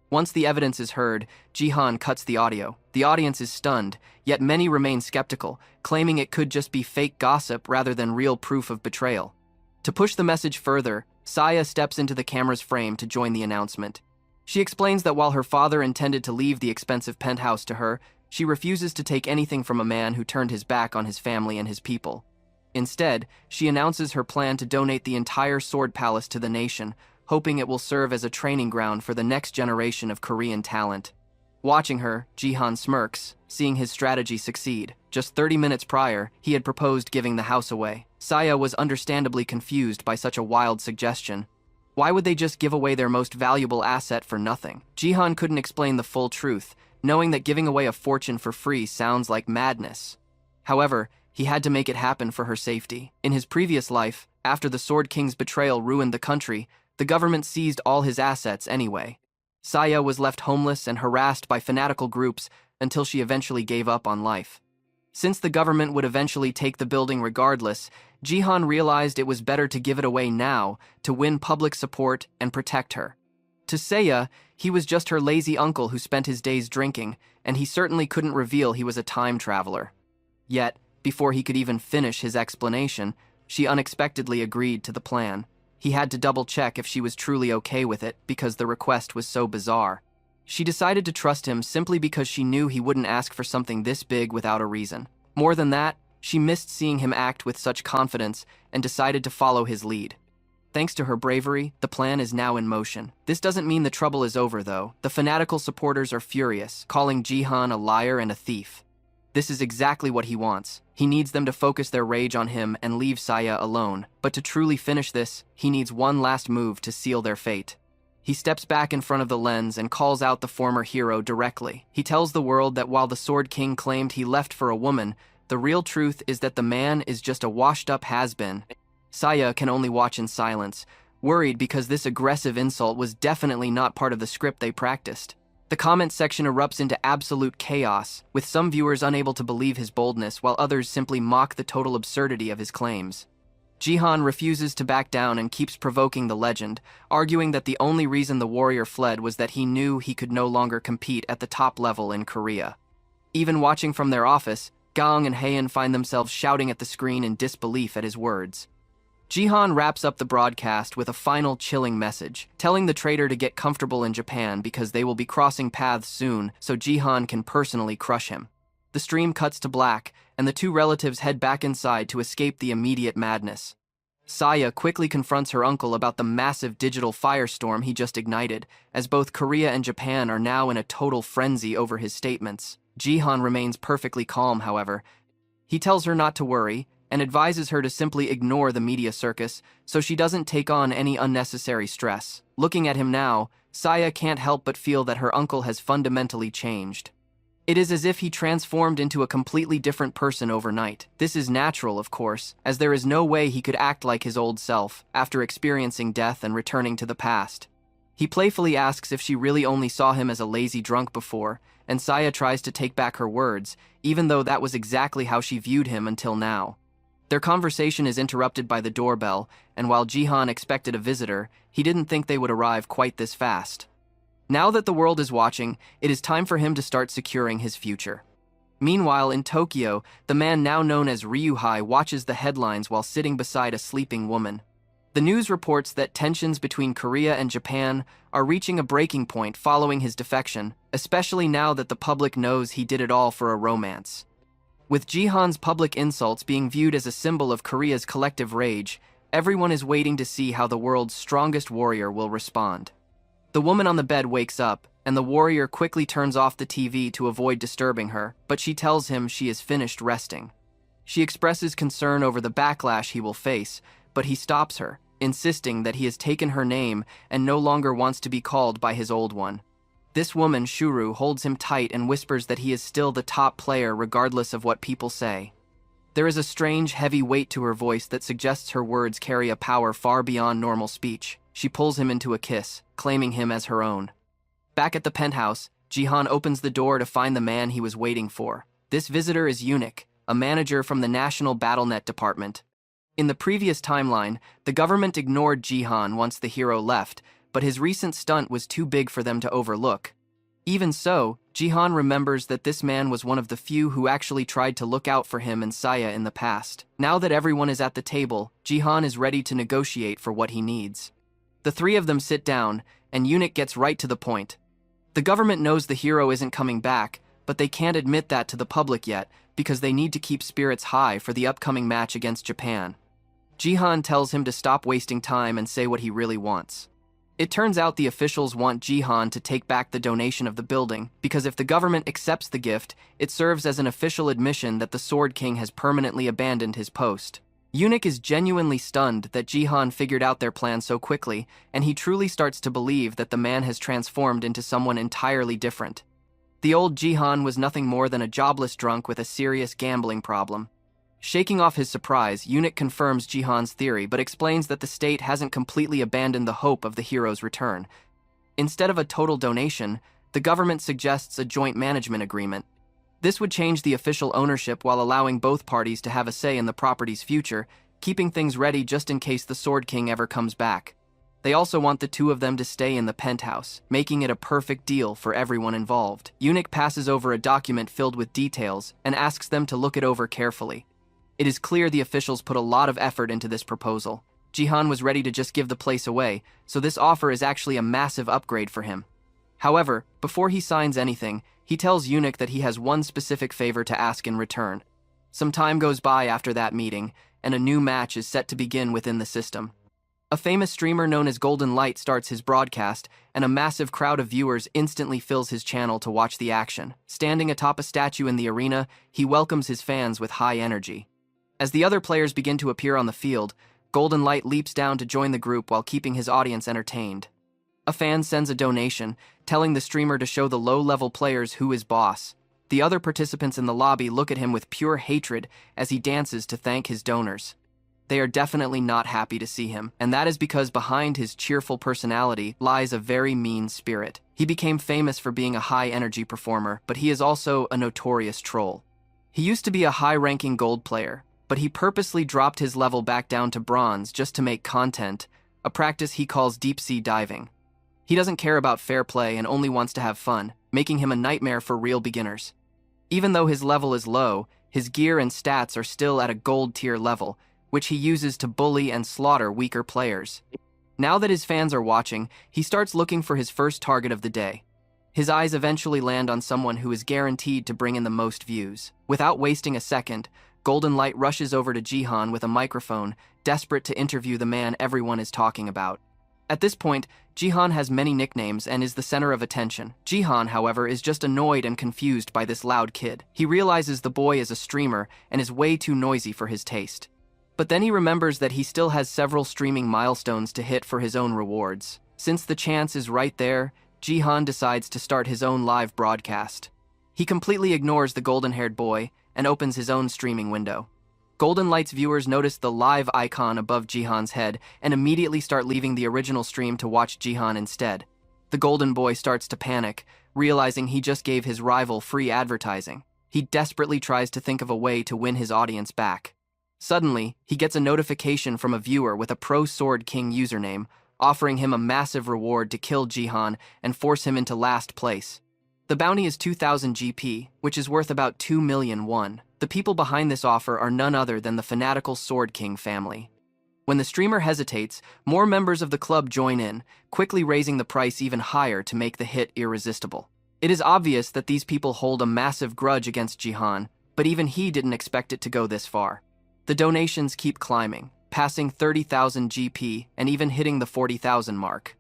Once the evidence is heard, Jihan cuts the audio. The audience is stunned, yet many remain skeptical, claiming it could just be fake gossip rather than real proof of betrayal. To push the message further, Saya steps into the camera's frame to join the announcement. She explains that while her father intended to leave the expensive penthouse to her, she refuses to take anything from a man who turned his back on his family and his people. Instead, she announces her plan to donate the entire Sword Palace to the nation, hoping it will serve as a training ground for the next generation of Korean talent. Watching her, Jihan smirks, seeing his strategy succeed. Just 30 minutes prior, he had proposed giving the house away. Saya was understandably confused by such a wild suggestion. Why would they just give away their most valuable asset for nothing? Jihan couldn't explain the full truth, knowing that giving away a fortune for free sounds like madness. However, he had to make it happen for her safety. In his previous life, after the Sword King's betrayal ruined the country, the government seized all his assets anyway. Saya was left homeless and harassed by fanatical groups until she eventually gave up on life. Since the government would eventually take the building regardless, Jihan realized it was better to give it away now to win public support and protect her. To Saya, he was just her lazy uncle who spent his days drinking, and he certainly couldn't reveal he was a time traveler. Yet, before he could even finish his explanation, she unexpectedly agreed to the plan. He had to double-check if she was truly okay with it because the request was so bizarre. She decided to trust him simply because she knew he wouldn't ask for something this big without a reason. More than that, she missed seeing him act with such confidence and decided to follow his lead. Thanks to her bravery, the plan is now in motion. This doesn't mean the trouble is over, though. The fanatical supporters are furious, calling Jihan a liar and a thief. This is exactly what he wants. He needs them to focus their rage on him and leave Saya alone. But to truly finish this, he needs one last move to seal their fate. He steps back in front of the lens and calls out the former hero directly. He tells the world that while the Sword King claimed he left for a woman, the real truth is that the man is just a washed-up has-been. Saya can only watch in silence, worried because this aggressive insult was definitely not part of the script they practiced. The comment section erupts into absolute chaos, with some viewers unable to believe his boldness while others simply mock the total absurdity of his claims. Jihan refuses to back down and keeps provoking the legend, arguing that the only reason the warrior fled was that he knew he could no longer compete at the top level in Korea. Even watching from their office, Gang and Haein find themselves shouting at the screen in disbelief at his words. Jihan wraps up the broadcast with a final chilling message, telling the traitor to get comfortable in Japan because they will be crossing paths soon so Jihan can personally crush him. The stream cuts to black, and the two relatives head back inside to escape the immediate madness. Saya quickly confronts her uncle about the massive digital firestorm he just ignited, as both Korea and Japan are now in a total frenzy over his statements. Jihan remains perfectly calm, however. He tells her not to worry, and advises her to simply ignore the media circus so she doesn't take on any unnecessary stress. Looking at him now, Saya can't help but feel that her uncle has fundamentally changed. It is as if he transformed into a completely different person overnight. This is natural, of course, as there is no way he could act like his old self after experiencing death and returning to the past. He playfully asks if she really only saw him as a lazy drunk before, and Saya tries to take back her words, even though that was exactly how she viewed him until now. Their conversation is interrupted by the doorbell, and while Jihan expected a visitor, he didn't think they would arrive quite this fast. Now that the world is watching, it is time for him to start securing his future. Meanwhile, in Tokyo, the man now known as Ryuhei watches the headlines while sitting beside a sleeping woman. The news reports that tensions between Korea and Japan are reaching a breaking point following his defection, especially now that the public knows he did it all for a romance. With Jihan's public insults being viewed as a symbol of Korea's collective rage, everyone is waiting to see how the world's strongest warrior will respond. The woman on the bed wakes up, and the warrior quickly turns off the TV to avoid disturbing her, but she tells him she is finished resting. She expresses concern over the backlash he will face, but he stops her, insisting that he has taken her name and no longer wants to be called by his old one. This woman, Shuru, holds him tight and whispers that he is still the top player regardless of what people say. There is a strange, heavy weight to her voice that suggests her words carry a power far beyond normal speech. She pulls him into a kiss, claiming him as her own. Back at the penthouse, Jihan opens the door to find the man he was waiting for. This visitor is Eunuch, a manager from the National BattleNet Department. In the previous timeline, the government ignored Jihan once the hero left, but his recent stunt was too big for them to overlook. Even so, Jihan remembers that this man was one of the few who actually tried to look out for him and Saya in the past. Now that everyone is at the table, Jihan is ready to negotiate for what he needs. The three of them sit down, and Eunuch gets right to the point. The government knows the hero isn't coming back, but they can't admit that to the public yet, because they need to keep spirits high for the upcoming match against Japan. Jihan tells him to stop wasting time and say what he really wants. It turns out the officials want Jihan to take back the donation of the building, because if the government accepts the gift, it serves as an official admission that the Sword King has permanently abandoned his post. Eunuch is genuinely stunned that Jihan figured out their plan so quickly, and he truly starts to believe that the man has transformed into someone entirely different. The old Jihan was nothing more than a jobless drunk with a serious gambling problem. Shaking off his surprise, Eunuch confirms Jihan's theory but explains that the state hasn't completely abandoned the hope of the hero's return. Instead of a total donation, the government suggests a joint management agreement. This would change the official ownership while allowing both parties to have a say in the property's future, keeping things ready just in case the Sword King ever comes back. They also want the two of them to stay in the penthouse, making it a perfect deal for everyone involved. Eunuch passes over a document filled with details and asks them to look it over carefully. It is clear the officials put a lot of effort into this proposal. Jihan was ready to just give the place away, so this offer is actually a massive upgrade for him. However, before he signs anything, he tells Eunuch that he has one specific favor to ask in return. Some time goes by after that meeting, and a new match is set to begin within the system. A famous streamer known as Golden Light starts his broadcast, and a massive crowd of viewers instantly fills his channel to watch the action. Standing atop a statue in the arena, he welcomes his fans with high energy. As the other players begin to appear on the field, Golden Light leaps down to join the group while keeping his audience entertained. A fan sends a donation, telling the streamer to show the low-level players who is boss. The other participants in the lobby look at him with pure hatred as he dances to thank his donors. They are definitely not happy to see him, and that is because behind his cheerful personality lies a very mean spirit. He became famous for being a high-energy performer, but he is also a notorious troll. He used to be a high-ranking gold player, but he purposely dropped his level back down to bronze just to make content, a practice he calls deep-sea diving. He doesn't care about fair play and only wants to have fun, making him a nightmare for real beginners. Even though his level is low, his gear and stats are still at a gold tier level, which he uses to bully and slaughter weaker players. Now that his fans are watching, he starts looking for his first target of the day. His eyes eventually land on someone who is guaranteed to bring in the most views. Without wasting a second, Golden Light rushes over to Jihan with a microphone, desperate to interview the man everyone is talking about. At this point, Jihan has many nicknames and is the center of attention. Jihan, however, is just annoyed and confused by this loud kid. He realizes the boy is a streamer and is way too noisy for his taste. But then he remembers that he still has several streaming milestones to hit for his own rewards. Since the chance is right there, Jihan decides to start his own live broadcast. He completely ignores the golden-haired boy and opens his own streaming window. Golden Light's viewers notice the live icon above Jihan's head and immediately start leaving the original stream to watch Jihan instead. The Golden Boy starts to panic, realizing he just gave his rival free advertising. He desperately tries to think of a way to win his audience back. Suddenly, he gets a notification from a viewer with a Pro Sword King username, offering him a massive reward to kill Jihan and force him into last place. The bounty is 2,000 GP, which is worth about 2 million won. The people behind this offer are none other than the fanatical Sword King family. When the streamer hesitates, more members of the club join in, quickly raising the price even higher to make the hit irresistible. It is obvious that these people hold a massive grudge against Jihan, but even he didn't expect it to go this far. The donations keep climbing, passing 30,000 GP and even hitting the 40,000 mark.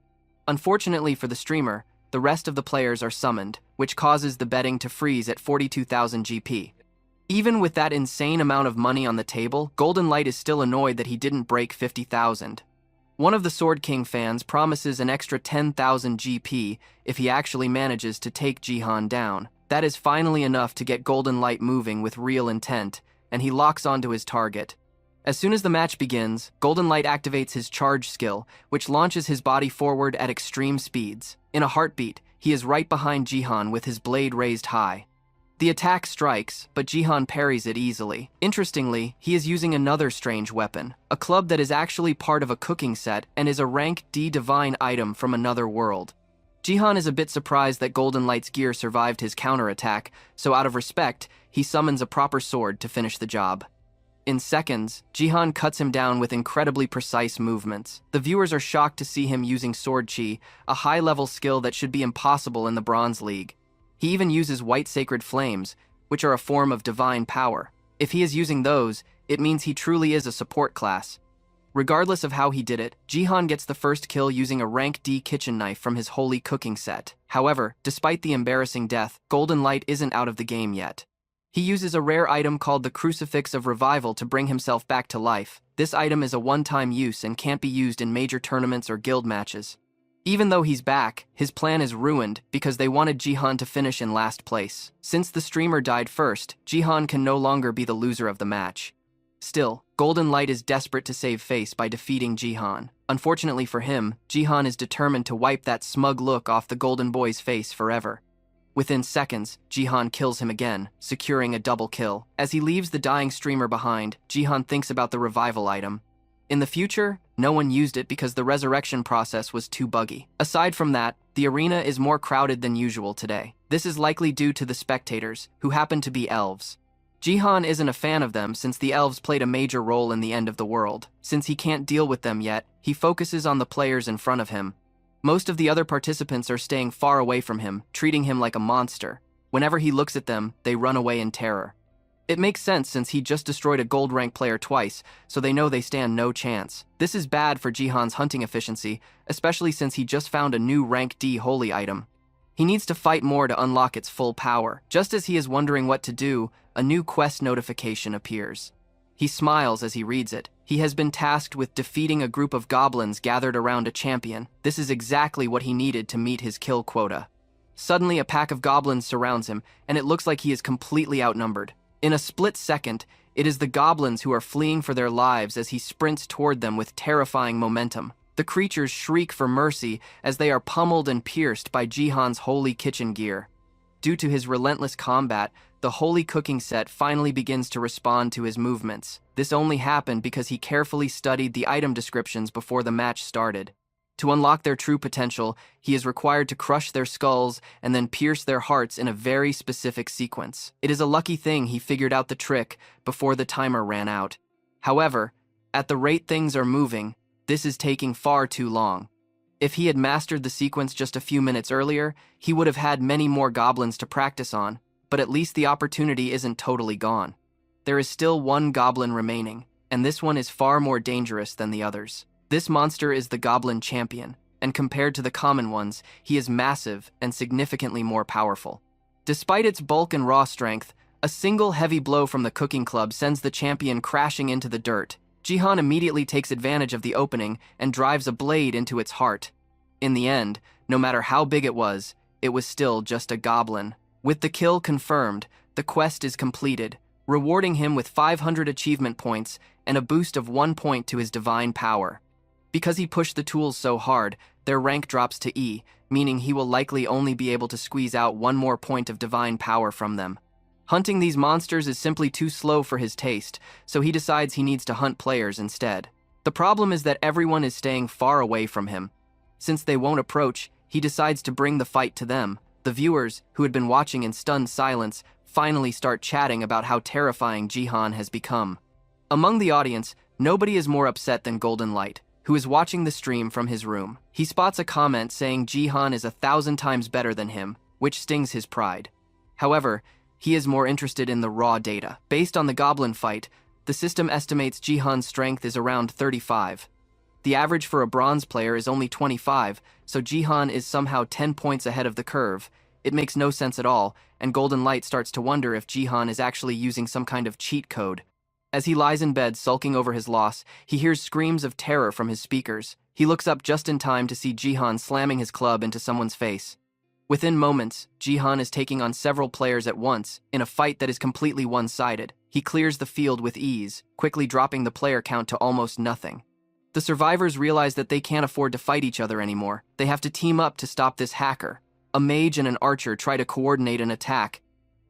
Unfortunately for the streamer, the rest of the players are summoned, which causes the betting to freeze at 42,000 GP. Even with that insane amount of money on the table, Golden Light is still annoyed that he didn't break 50,000. One of the Sword King fans promises an extra 10,000 GP if he actually manages to take Jihan down. That is finally enough to get Golden Light moving with real intent, and he locks onto his target. As soon as the match begins, Golden Light activates his charge skill, which launches his body forward at extreme speeds. In a heartbeat, he is right behind Jihan with his blade raised high. The attack strikes, but Jihan parries it easily. Interestingly, he is using another strange weapon, a club that is actually part of a cooking set and is a rank D divine item from another world. Jihan is a bit surprised that Golden Light's gear survived his counterattack, so out of respect, he summons a proper sword to finish the job. In seconds, Jihan cuts him down with incredibly precise movements. The viewers are shocked to see him using Sword Chi, a high-level skill that should be impossible in the Bronze League. He even uses White Sacred Flames, which are a form of divine power. If he is using those, it means he truly is a support class. Regardless of how he did it, Jihan gets the first kill using a rank D kitchen knife from his holy cooking set. However, despite the embarrassing death, Golden Light isn't out of the game yet. He uses a rare item called the Crucifix of Revival to bring himself back to life. This item is a one-time use and can't be used in major tournaments or guild matches. Even though he's back, his plan is ruined because they wanted Jihan to finish in last place. Since the streamer died first, Jihan can no longer be the loser of the match. Still, Golden Light is desperate to save face by defeating Jihan. Unfortunately for him, Jihan is determined to wipe that smug look off the Golden Boy's face forever. Within seconds, Jihan kills him again, securing a double kill. As he leaves the dying streamer behind, Jihan thinks about the revival item. In the future, no one used it because the resurrection process was too buggy. Aside from that, the arena is more crowded than usual today. This is likely due to the spectators, who happen to be elves. Jihan isn't a fan of them since the elves played a major role in the end of the world. Since he can't deal with them yet, he focuses on the players in front of him. Most of the other participants are staying far away from him, treating him like a monster. Whenever he looks at them, they run away in terror. It makes sense since he just destroyed a gold rank player twice, so they know they stand no chance. This is bad for Jihan's hunting efficiency, especially since he just found a new rank D holy item. He needs to fight more to unlock its full power. Just as he is wondering what to do, a new quest notification appears. He smiles as he reads it. He has been tasked with defeating a group of goblins gathered around a champion. This is exactly what he needed to meet his kill quota. Suddenly, a pack of goblins surrounds him, and it looks like he is completely outnumbered. In a split second, it is the goblins who are fleeing for their lives as he sprints toward them with terrifying momentum. The creatures shriek for mercy as they are pummeled and pierced by Jihan's holy kitchen gear. Due to his relentless combat, the holy cooking set finally begins to respond to his movements. This only happened because he carefully studied the item descriptions before the match started. To unlock their true potential, he is required to crush their skulls and then pierce their hearts in a very specific sequence. It is a lucky thing he figured out the trick before the timer ran out. However, at the rate things are moving, this is taking far too long. If he had mastered the sequence just a few minutes earlier, he would have had many more goblins to practice on, but at least the opportunity isn't totally gone. There is still one goblin remaining, and this one is far more dangerous than the others. This monster is the Goblin Champion, and compared to the common ones, he is massive and significantly more powerful. Despite its bulk and raw strength, a single heavy blow from the cooking club sends the champion crashing into the dirt. Jihan immediately takes advantage of the opening and drives a blade into its heart. In the end, no matter how big it was still just a goblin. With the kill confirmed, the quest is completed. rewarding him with 500 achievement points and a boost of 1 point to his divine power. Because he pushed the tools so hard, their rank drops to E, meaning he will likely only be able to squeeze out 1 more point of divine power from them. Hunting these monsters is simply too slow for his taste, so he decides he needs to hunt players instead. The problem is that everyone is staying far away from him. Since they won't approach, he decides to bring the fight to them. The viewers, who had been watching in stunned silence, finally start chatting about how terrifying Jihan has become. Among the audience, nobody is more upset than Golden Light, who is watching the stream from his room. He spots a comment saying Jihan is 1,000 times better than him, which stings his pride. However, he is more interested in the raw data. Based on the goblin fight, the system estimates Jihan's strength is around 35. The average for a bronze player is only 25, so Jihan is somehow 10 points ahead of the curve. It makes no sense at all, and Golden Light starts to wonder if Jihan is actually using some kind of cheat code. As he lies in bed sulking over his loss, he hears screams of terror from his speakers. He looks up just in time to see Jihan slamming his club into someone's face. Within moments, Jihan is taking on several players at once, in a fight that is completely one-sided. He clears the field with ease, quickly dropping the player count to almost nothing. The survivors realize that they can't afford to fight each other anymore. They have to team up to stop this hacker. A mage and an archer try to coordinate an attack,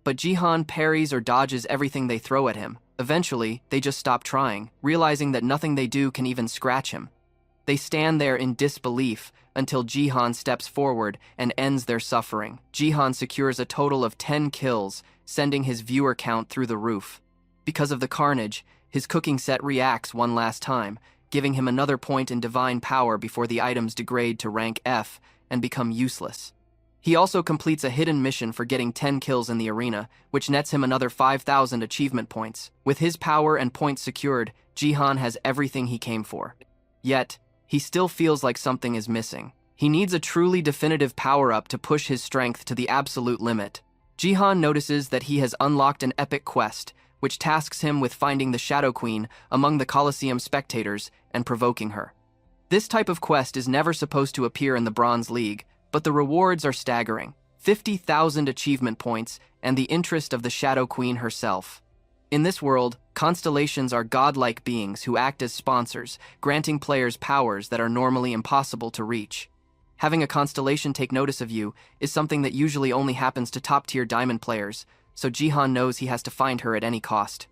but Jihan parries or dodges everything they throw at him. Eventually, they just stop trying, realizing that nothing they do can even scratch him. They stand there in disbelief until Jihan steps forward and ends their suffering. Jihan secures a total of 10 kills, sending his viewer count through the roof. Because of the carnage, his cooking set reacts one last time, giving him another point in divine power before the items degrade to rank F and become useless. He also completes a hidden mission for getting 10 kills in the arena, which nets him another 5,000 achievement points. With his power and points secured, Jihan has everything he came for. Yet, he still feels like something is missing. He needs a truly definitive power-up to push his strength to the absolute limit. Jihan notices that he has unlocked an epic quest, which tasks him with finding the Shadow Queen among the Colosseum spectators and provoking her. This type of quest is never supposed to appear in the Bronze League, but the rewards are staggering. 50,000 achievement points and the interest of the Shadow Queen herself. In this world, constellations are godlike beings who act as sponsors, granting players powers that are normally impossible to reach. Having a constellation take notice of you is something that usually only happens to top-tier diamond players, so Jihan knows he has to find her at any cost.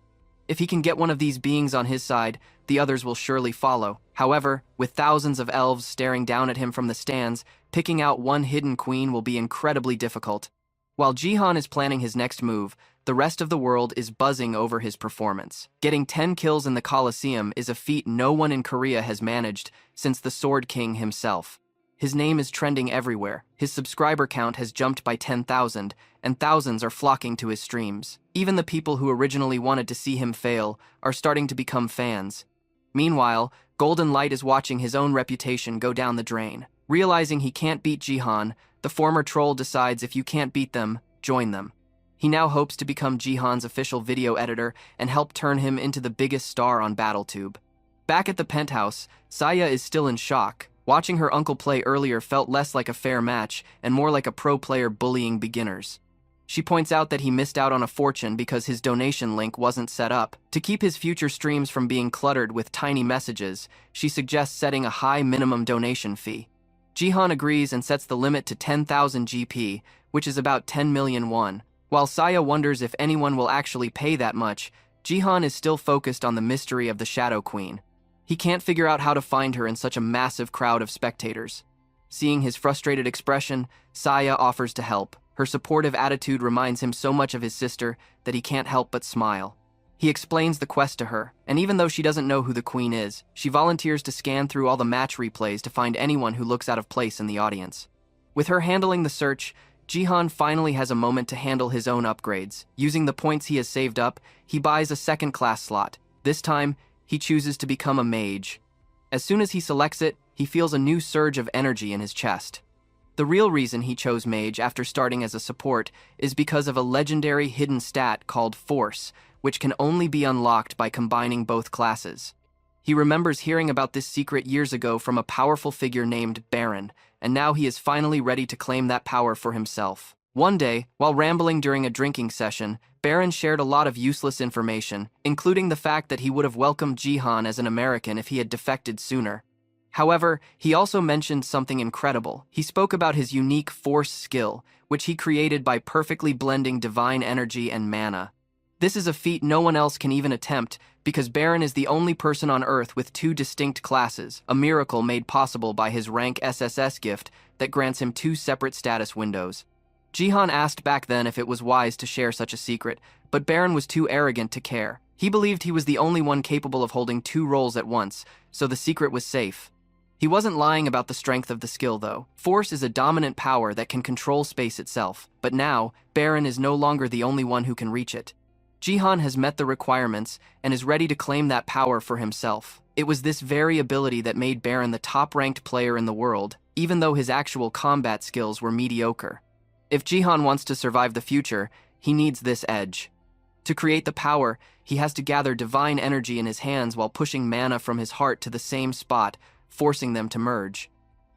If he can get one of these beings on his side, the others will surely follow. However, with thousands of elves staring down at him from the stands, picking out one hidden queen will be incredibly difficult. While Jihan is planning his next move, the rest of the world is buzzing over his performance. Getting 10 kills in the Colosseum is a feat no one in Korea has managed since the Sword King himself. His name is trending everywhere. His subscriber count has jumped by 10,000, and thousands are flocking to his streams. Even the people who originally wanted to see him fail are starting to become fans. Meanwhile, Golden Light is watching his own reputation go down the drain. Realizing he can't beat Jihan, the former troll decides if you can't beat them, join them. He now hopes to become Jihan's official video editor and help turn him into the biggest star on BattleTube. Back at the penthouse, Saya is still in shock. Watching her uncle play earlier felt less like a fair match and more like a pro player bullying beginners. She points out that he missed out on a fortune because his donation link wasn't set up. To keep his future streams from being cluttered with tiny messages, she suggests setting a high minimum donation fee. Jihan agrees and sets the limit to 10,000 GP, which is about 10 million won. While Saya wonders if anyone will actually pay that much, Jihan is still focused on the mystery of the Shadow Queen. He can't figure out how to find her in such a massive crowd of spectators. Seeing his frustrated expression, Saya offers to help. Her supportive attitude reminds him so much of his sister that he can't help but smile. He explains the quest to her, and even though she doesn't know who the queen is, she volunteers to scan through all the match replays to find anyone who looks out of place in the audience. With her handling the search, Jihan finally has a moment to handle his own upgrades. Using the points he has saved up, he buys a second-class slot. This time, he chooses to become a mage. As soon as he selects it, he feels a new surge of energy in his chest. The real reason he chose mage after starting as a support is because of a legendary hidden stat called Force, which can only be unlocked by combining both classes. He remembers hearing about this secret years ago from a powerful figure named Baron, and now he is finally ready to claim that power for himself. One day, while rambling during a drinking session, Baron shared a lot of useless information, including the fact that he would have welcomed Jihan as an American if he had defected sooner. However, he also mentioned something incredible. He spoke about his unique force skill, which he created by perfectly blending divine energy and mana. This is a feat no one else can even attempt, because Baron is the only person on Earth with two distinct classes, a miracle made possible by his rank SSS gift that grants him two separate status windows. Jihan asked back then if it was wise to share such a secret, but Baron was too arrogant to care. He believed he was the only one capable of holding two roles at once, so the secret was safe. He wasn't lying about the strength of the skill, though. Force is a dominant power that can control space itself, but now, Baron is no longer the only one who can reach it. Jihan has met the requirements and is ready to claim that power for himself. It was this very ability that made Baron the top-ranked player in the world, even though his actual combat skills were mediocre. If Jihan wants to survive the future, he needs this edge. To create the power, he has to gather divine energy in his hands while pushing mana from his heart to the same spot, forcing them to merge.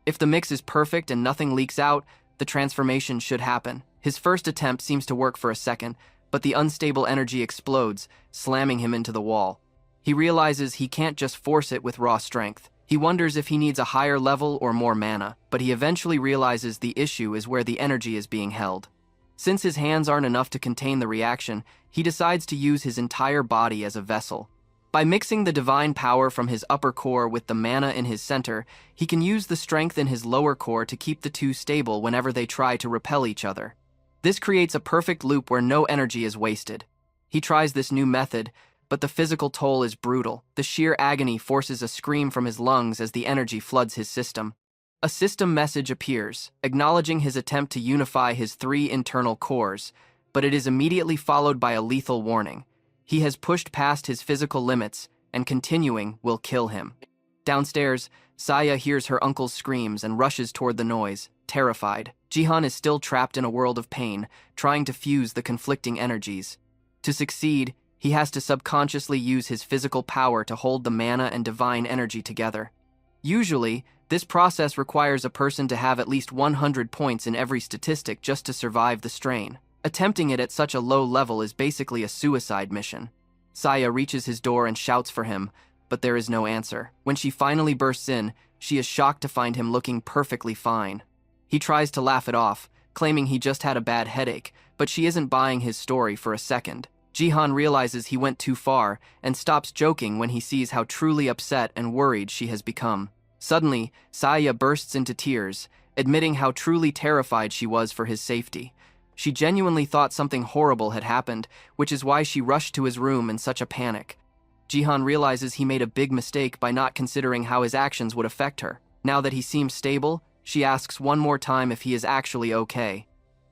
If the mix is perfect and nothing leaks out, the transformation should happen. His first attempt seems to work for a second, but the unstable energy explodes, slamming him into the wall. He realizes he can't just force it with raw strength. He wonders if he needs a higher level or more mana, but he eventually realizes the issue is where the energy is being held. Since his hands aren't enough to contain the reaction, he decides to use his entire body as a vessel. By mixing the divine power from his upper core with the mana in his center, he can use the strength in his lower core to keep the two stable whenever they try to repel each other. This creates a perfect loop where no energy is wasted. He tries this new method, but the physical toll is brutal. The sheer agony forces a scream from his lungs as the energy floods his system. A system message appears, acknowledging his attempt to unify his three internal cores, but it is immediately followed by a lethal warning. He has pushed past his physical limits, and continuing will kill him. Downstairs, Saya hears her uncle's screams and rushes toward the noise, terrified. Jihan is still trapped in a world of pain, trying to fuse the conflicting energies. To succeed, he has to subconsciously use his physical power to hold the mana and divine energy together. Usually, this process requires a person to have at least 100 points in every statistic just to survive the strain. Attempting it at such a low level is basically a suicide mission. Saya reaches his door and shouts for him, but there is no answer. When she finally bursts in, she is shocked to find him looking perfectly fine. He tries to laugh it off, claiming he just had a bad headache, but she isn't buying his story for a second. Jihan realizes he went too far and stops joking when he sees how truly upset and worried she has become. Suddenly, Saya bursts into tears, admitting how truly terrified she was for his safety. She genuinely thought something horrible had happened, which is why she rushed to his room in such a panic. Jihan realizes he made a big mistake by not considering how his actions would affect her. Now that he seems stable, she asks one more time if he is actually okay.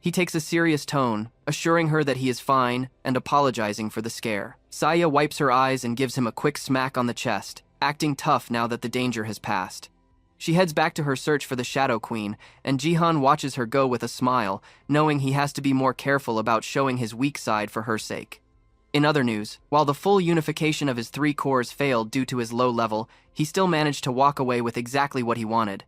He takes a serious tone, assuring her that he is fine and apologizing for the scare. Saya wipes her eyes and gives him a quick smack on the chest, acting tough now that the danger has passed. She heads back to her search for the Shadow Queen, and Jihan watches her go with a smile, knowing he has to be more careful about showing his weak side for her sake. In other news, while the full unification of his three cores failed due to his low level, he still managed to walk away with exactly what he wanted.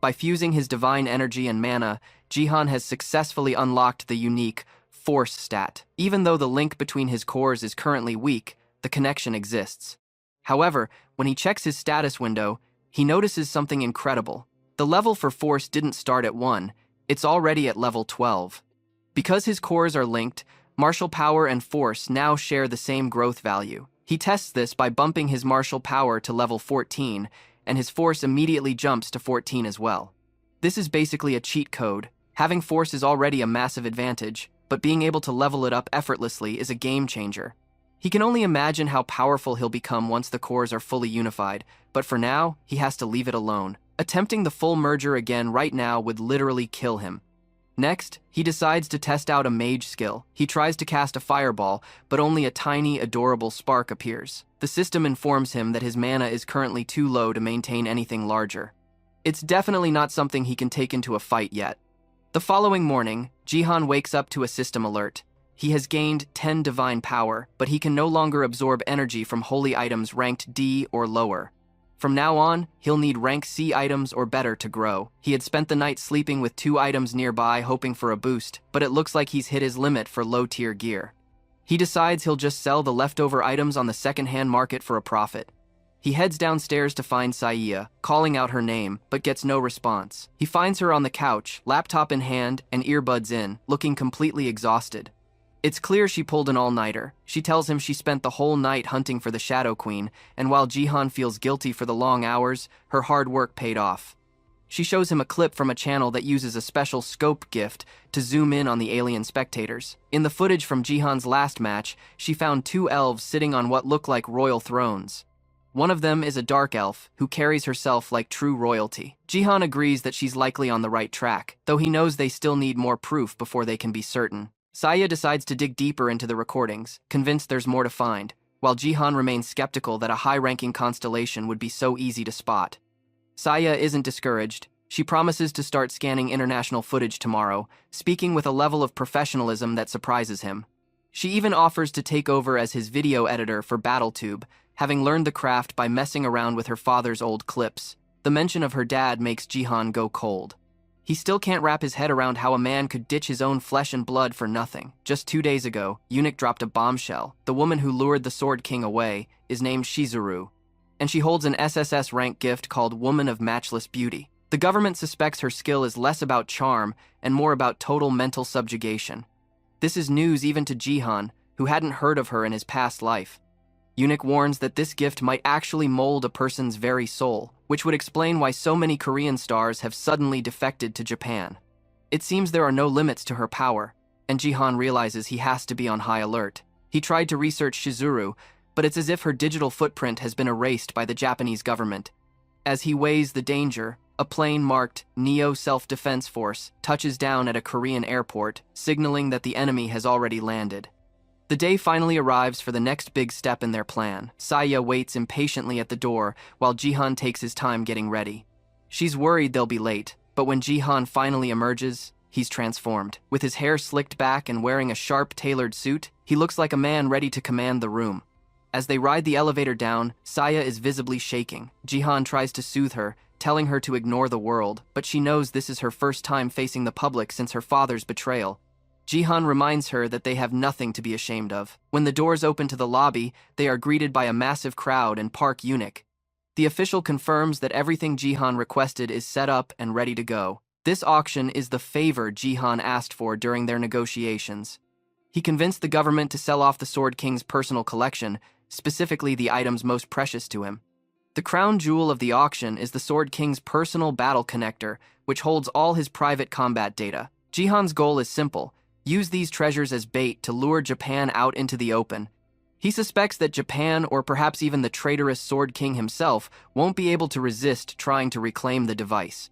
By fusing his divine energy and mana, Jihan has successfully unlocked the unique Force stat. Even though the link between his cores is currently weak, the connection exists. However, when he checks his status window, he notices something incredible. The level for Force didn't start at 1, it's already at level 12. Because his cores are linked, martial power and Force now share the same growth value. He tests this by bumping his martial power to level 14, and his Force immediately jumps to 14 as well. This is basically a cheat code. Having Force is already a massive advantage, but being able to level it up effortlessly is a game changer. He can only imagine how powerful he'll become once the cores are fully unified, but for now, he has to leave it alone. Attempting the full merger again right now would literally kill him. Next, he decides to test out a mage skill. He tries to cast a fireball, but only a tiny, adorable spark appears. The system informs him that his mana is currently too low to maintain anything larger. It's definitely not something he can take into a fight yet. The following morning, Jihan wakes up to a system alert. He has gained 10 divine power, but he can no longer absorb energy from holy items ranked D or lower. From now on, he'll need rank C items or better to grow. He had spent the night sleeping with 2 items nearby hoping for a boost, but it looks like he's hit his limit for low-tier gear. He decides he'll just sell the leftover items on the second-hand market for a profit. He heads downstairs to find Saya, calling out her name, but gets no response. He finds her on the couch, laptop in hand and earbuds in, looking completely exhausted. It's clear she pulled an all-nighter. She tells him she spent the whole night hunting for the Shadow Queen, and while Jihan feels guilty for the long hours, her hard work paid off. She shows him a clip from a channel that uses a special scope gift to zoom in on the alien spectators. In the footage from Jihan's last match, she found 2 elves sitting on what look like royal thrones. One of them is a dark elf, who carries herself like true royalty. Jihan agrees that she's likely on the right track, though he knows they still need more proof before they can be certain. Saya decides to dig deeper into the recordings, convinced there's more to find, while Jihan remains skeptical that a high-ranking constellation would be so easy to spot. Saya isn't discouraged. She promises to start scanning international footage tomorrow, speaking with a level of professionalism that surprises him. She even offers to take over as his video editor for BattleTube, having learned the craft by messing around with her father's old clips. The mention of her dad makes Jihan go cold. He still can't wrap his head around how a man could ditch his own flesh and blood for nothing. Just 2 days ago, Eunuch dropped a bombshell. The woman who lured the Sword King away is named Shizuru, and she holds an SSS rank gift called Woman of Matchless Beauty. The government suspects her skill is less about charm and more about total mental subjugation. This is news even to Jihan, who hadn't heard of her in his past life. Eunuch warns that this gift might actually mold a person's very soul, which would explain why so many Korean stars have suddenly defected to Japan. It seems there are no limits to her power, and Jihan realizes he has to be on high alert. He tried to research Shizuru, but it's as if her digital footprint has been erased by the Japanese government. As he weighs the danger, a plane marked Neo Self-Defense Force touches down at a Korean airport, signaling that the enemy has already landed. The day finally arrives for the next big step in their plan. Saya waits impatiently at the door while Jihan takes his time getting ready. She's worried they'll be late, but when Jihan finally emerges, he's transformed. With his hair slicked back and wearing a sharp, tailored suit, he looks like a man ready to command the room. As they ride the elevator down, Saya is visibly shaking. Jihan tries to soothe her, telling her to ignore the world, but she knows this is her first time facing the public since her father's betrayal. Jihan reminds her that they have nothing to be ashamed of. When the doors open to the lobby, they are greeted by a massive crowd and Park Eunuch. The official confirms that everything Jihan requested is set up and ready to go. This auction is the favor Jihan asked for during their negotiations. He convinced the government to sell off the Sword King's personal collection, specifically the items most precious to him. The crown jewel of the auction is the Sword King's personal battle connector, which holds all his private combat data. Jihan's goal is simple: use these treasures as bait to lure Japan out into the open. He suspects that Japan, or perhaps even the traitorous Sword King himself, won't be able to resist trying to reclaim the device.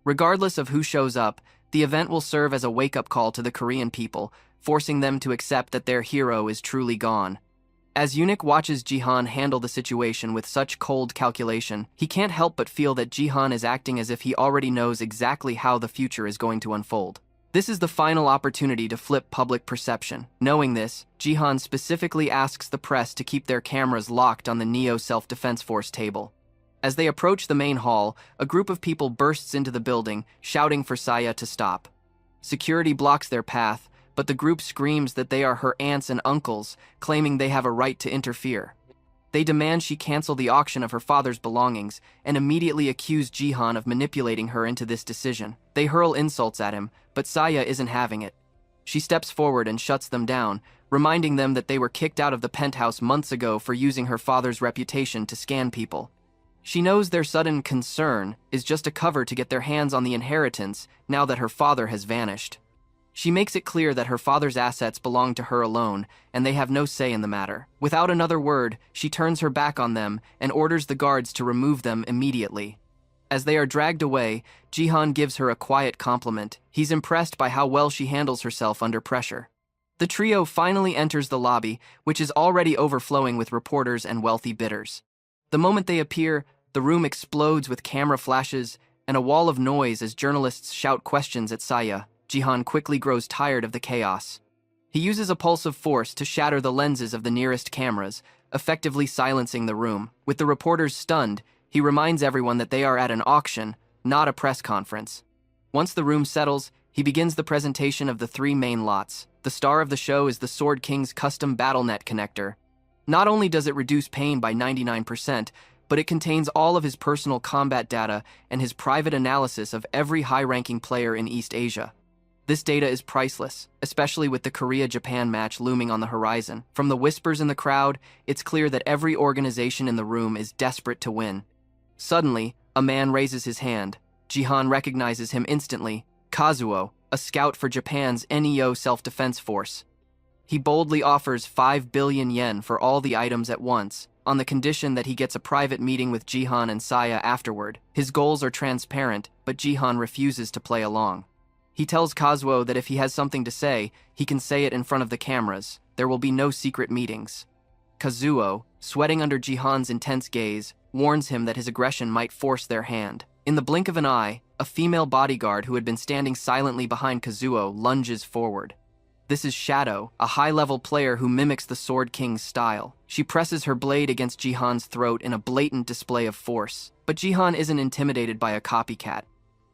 Regardless of who shows up, the event will serve as a wake-up call to the Korean people, forcing them to accept that their hero is truly gone. As Eunuch watches Jihan handle the situation with such cold calculation, he can't help but feel that Jihan is acting as if he already knows exactly how the future is going to unfold. This is the final opportunity to flip public perception. Knowing this, Jihan specifically asks the press to keep their cameras locked on the Neo Self-Defense Force table. As they approach the main hall, a group of people bursts into the building, shouting for Saya to stop. Security blocks their path, but the group screams that they are her aunts and uncles, claiming they have a right to interfere. They demand she cancel the auction of her father's belongings and immediately accuse Jihan of manipulating her into this decision. They hurl insults at him, but Saya isn't having it. She steps forward and shuts them down, reminding them that they were kicked out of the penthouse months ago for using her father's reputation to scan people. She knows their sudden concern is just a cover to get their hands on the inheritance now that her father has vanished. She makes it clear that her father's assets belong to her alone, and they have no say in the matter. Without another word, she turns her back on them and orders the guards to remove them immediately. As they are dragged away, Jihan gives her a quiet compliment. He's impressed by how well she handles herself under pressure. The trio finally enters the lobby, which is already overflowing with reporters and wealthy bidders. The moment they appear, the room explodes with camera flashes and a wall of noise as journalists shout questions at Saya. Jihan quickly grows tired of the chaos. He uses a pulse of force to shatter the lenses of the nearest cameras, effectively silencing the room. With the reporters stunned, He reminds everyone that they are at an auction, not a press conference. Once the room settles, he begins the presentation of the 3 main lots. The star of the show is the Sword King's custom BattleNet connector. Not only does it reduce pain by 99%, but it contains all of his personal combat data and his private analysis of every high-ranking player in East Asia. This data is priceless, especially with the Korea-Japan match looming on the horizon. From the whispers in the crowd, it's clear that every organization in the room is desperate to win. Suddenly, a man raises his hand. Jihan recognizes him instantly, Kazuo, a scout for Japan's NEO self-defense force. He boldly offers 5 billion yen for all the items at once, on the condition that he gets a private meeting with Jihan and Saya afterward. His goals are transparent, but Jihan refuses to play along. He tells Kazuo that if he has something to say, he can say it in front of the cameras. There will be no secret meetings. Kazuo, sweating under Jihan's intense gaze, warns him that his aggression might force their hand. In the blink of an eye, a female bodyguard who had been standing silently behind Kazuo lunges forward. This is Shadow, a high-level player who mimics the Sword King's style. She presses her blade against Jihan's throat in a blatant display of force. But Jihan isn't intimidated by a copycat.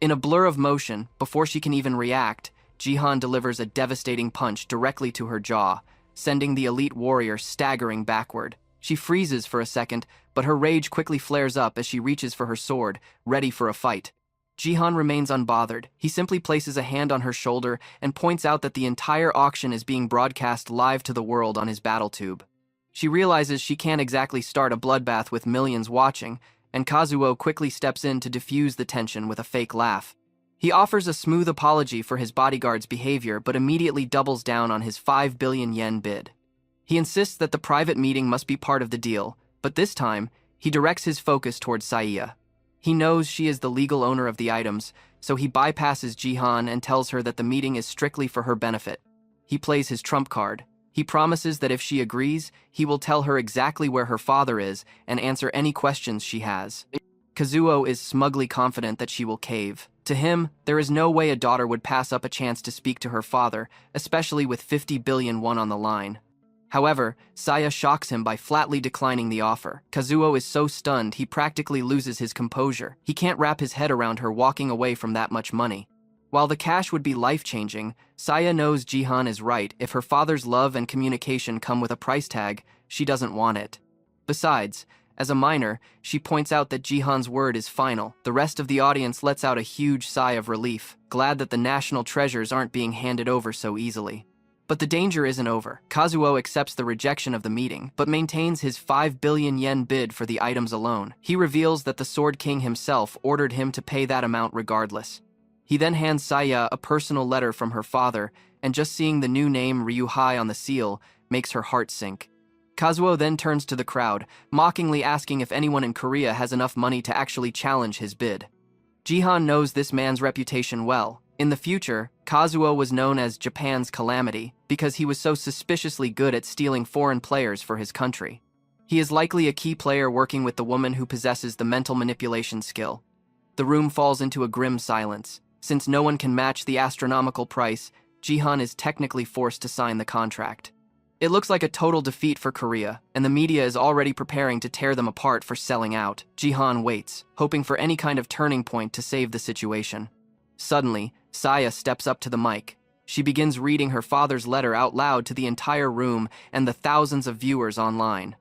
In a blur of motion, before she can even react, Jihan delivers a devastating punch directly to her jaw, sending the elite warrior staggering backward. She freezes for a second, but her rage quickly flares up as she reaches for her sword, ready for a fight. Jihan remains unbothered. He simply places a hand on her shoulder and points out that the entire auction is being broadcast live to the world on his battle tube. She realizes she can't exactly start a bloodbath with millions watching, and Kazuo quickly steps in to diffuse the tension with a fake laugh. He offers a smooth apology for his bodyguard's behavior but immediately doubles down on his 5 billion yen bid. He insists that the private meeting must be part of the deal, but this time, he directs his focus towards Saya. He knows she is the legal owner of the items, so he bypasses Jihan and tells her that the meeting is strictly for her benefit. He plays his trump card. He promises that if she agrees, he will tell her exactly where her father is and answer any questions she has. Kazuo is smugly confident that she will cave. To him, there is no way a daughter would pass up a chance to speak to her father, especially with 50 billion won on the line. However, Saya shocks him by flatly declining the offer. Kazuo is so stunned he practically loses his composure. He can't wrap his head around her walking away from that much money. While the cash would be life-changing, Saya knows Jihan is right. If her father's love and communication come with a price tag, she doesn't want it. Besides, as a minor, she points out that Jihan's word is final. The rest of the audience lets out a huge sigh of relief, glad that the national treasures aren't being handed over so easily. But the danger isn't over. Kazuo accepts the rejection of the meeting, but maintains his 5 billion yen bid for the items alone. He reveals that the Sword King himself ordered him to pay that amount regardless. He then hands Saya a personal letter from her father, and just seeing the new name Ryuhei on the seal makes her heart sink. Kazuo then turns to the crowd, mockingly asking if anyone in Korea has enough money to actually challenge his bid. Jihan knows this man's reputation well. In the future, Kazuo was known as Japan's calamity because he was so suspiciously good at stealing foreign players for his country. He is likely a key player working with the woman who possesses the mental manipulation skill. The room falls into a grim silence. Since no one can match the astronomical price, Jihan is technically forced to sign the contract. It looks like a total defeat for Korea, and the media is already preparing to tear them apart for selling out. Jihan waits, hoping for any kind of turning point to save the situation. Suddenly, Saya steps up to the mic. She begins reading her father's letter out loud to the entire room and the thousands of viewers online.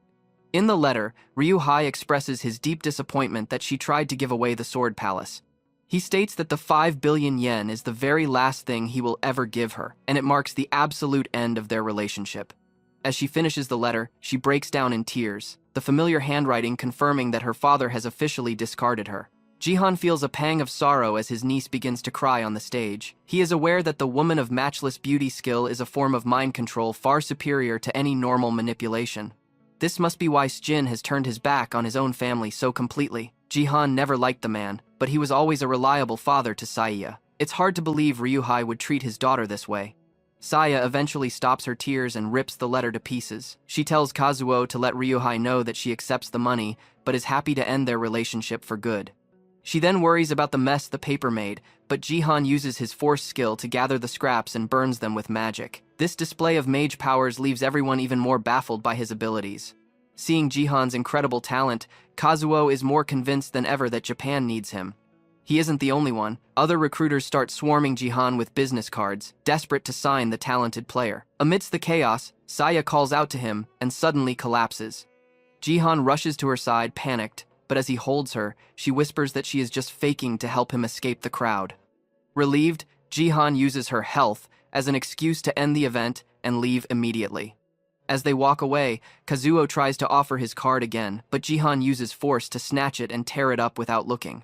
In the letter, Ryuhei expresses his deep disappointment that she tried to give away the Sword Palace. He states that the 5 billion yen is the very last thing he will ever give her, and it marks the absolute end of their relationship. As she finishes the letter, she breaks down in tears, the familiar handwriting confirming that her father has officially discarded her. Jihan feels a pang of sorrow as his niece begins to cry on the stage. He is aware that the woman of matchless beauty skill is a form of mind control far superior to any normal manipulation. This must be why Sjin has turned his back on his own family so completely. Jihan never liked the man, but he was always a reliable father to Saya. It's hard to believe Ryuhei would treat his daughter this way. Saya eventually stops her tears and rips the letter to pieces. She tells Kazuo to let Ryuhei know that she accepts the money, but is happy to end their relationship for good. She then worries about the mess the paper made, but Jihan uses his force skill to gather the scraps and burns them with magic. This display of mage powers leaves everyone even more baffled by his abilities. Seeing Jihan's incredible talent, Kazuo is more convinced than ever that Japan needs him. He isn't the only one. Other recruiters start swarming Jihan with business cards, desperate to sign the talented player. Amidst the chaos, Saya calls out to him and suddenly collapses. Jihan rushes to her side, panicked, but as he holds her, she whispers that she is just faking to help him escape the crowd. Relieved, Jihan uses her health as an excuse to end the event and leave immediately. As they walk away, Kazuo tries to offer his card again, but Jihan uses force to snatch it and tear it up without looking.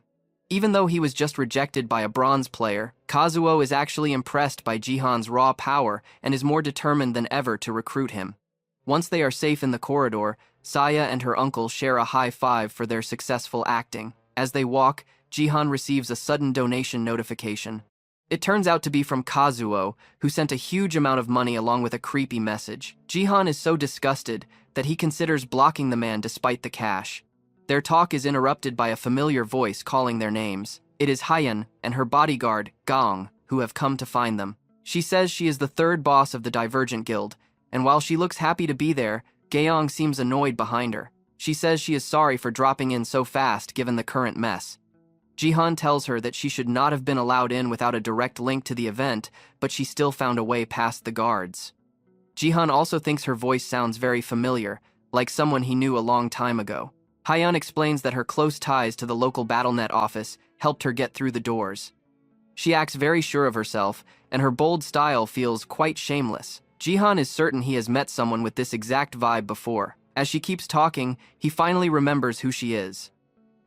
Even though he was just rejected by a bronze player, Kazuo is actually impressed by Jihan's raw power and is more determined than ever to recruit him. Once they are safe in the corridor, Saya and her uncle share a high five for their successful acting. As they walk, Jihan receives a sudden donation notification. It turns out to be from Kazuo, who sent a huge amount of money along with a creepy message. Jihan is so disgusted that he considers blocking the man despite the cash. Their talk is interrupted by a familiar voice calling their names. It is Hyeon and her bodyguard, Gong, who have come to find them. She says she is the third boss of the Divergent Guild, and while she looks happy to be there, Gaeong seems annoyed behind her. She says she is sorry for dropping in so fast given the current mess. Jihan tells her that she should not have been allowed in without a direct link to the event, but she still found a way past the guards. Jihan also thinks her voice sounds very familiar, like someone he knew a long time ago. Hyeon explains that her close ties to the local BattleNet office helped her get through the doors. She acts very sure of herself, and her bold style feels quite shameless. Jihan is certain he has met someone with this exact vibe before. As she keeps talking, he finally remembers who she is.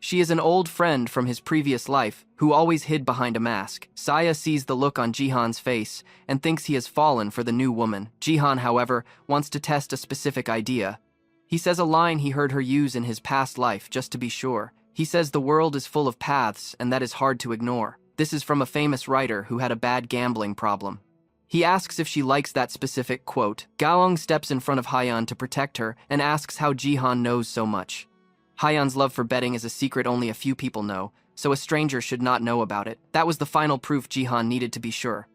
She is an old friend from his previous life, who always hid behind a mask. Saya sees the look on Jihan's face and thinks he has fallen for the new woman. Jihan, however, wants to test a specific idea. He says a line he heard her use in his past life, just to be sure. He says the world is full of paths, and that is hard to ignore. This is from a famous writer who had a bad gambling problem. He asks if she likes that specific quote. Gaong steps in front of Hyeon to protect her and asks how Jihan knows so much. Hyeon's love for betting is a secret only a few people know, so a stranger should not know about it. That was the final proof Jihan needed to be sure.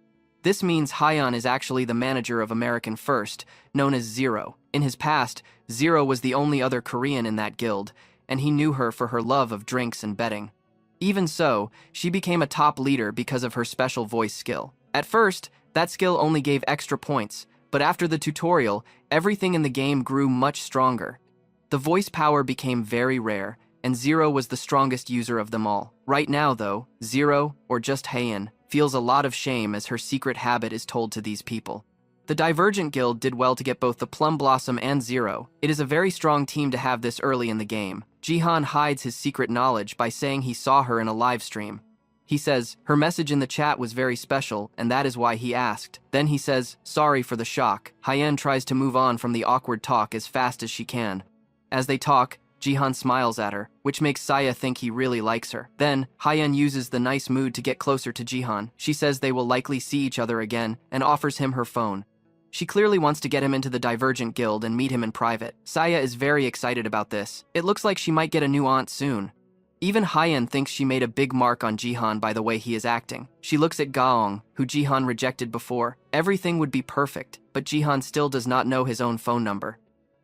This means Hyeon is actually the manager of American First, known as Zero. In his past, Zero was the only other Korean in that guild, and he knew her for her love of drinks and betting. Even so, she became a top leader because of her special voice skill. At first, that skill only gave extra points, but after the tutorial, everything in the game grew much stronger. The voice power became very rare, and Zero was the strongest user of them all. Right now, though, Zero, or just Hyeon, feels a lot of shame as her secret habit is told to these people. The Divergent Guild did well to get both the Plum Blossom and Zero. It is a very strong team to have this early in the game. Jihan hides his secret knowledge by saying he saw her in a live stream. He says, her message in the chat was very special, and that is why he asked. Then he says, sorry for the shock. Hyeon tries to move on from the awkward talk as fast as she can. As they talk, Jihan smiles at her, which makes Saya think he really likes her. Then, Hyeon uses the nice mood to get closer to Jihan. She says they will likely see each other again, and offers him her phone. She clearly wants to get him into the Divergent Guild and meet him in private. Saya is very excited about this. It looks like she might get a new aunt soon. Even Hyeon thinks she made a big mark on Jihan by the way he is acting. She looks at Gaong, who Jihan rejected before. Everything would be perfect, but Jihan still does not know his own phone number.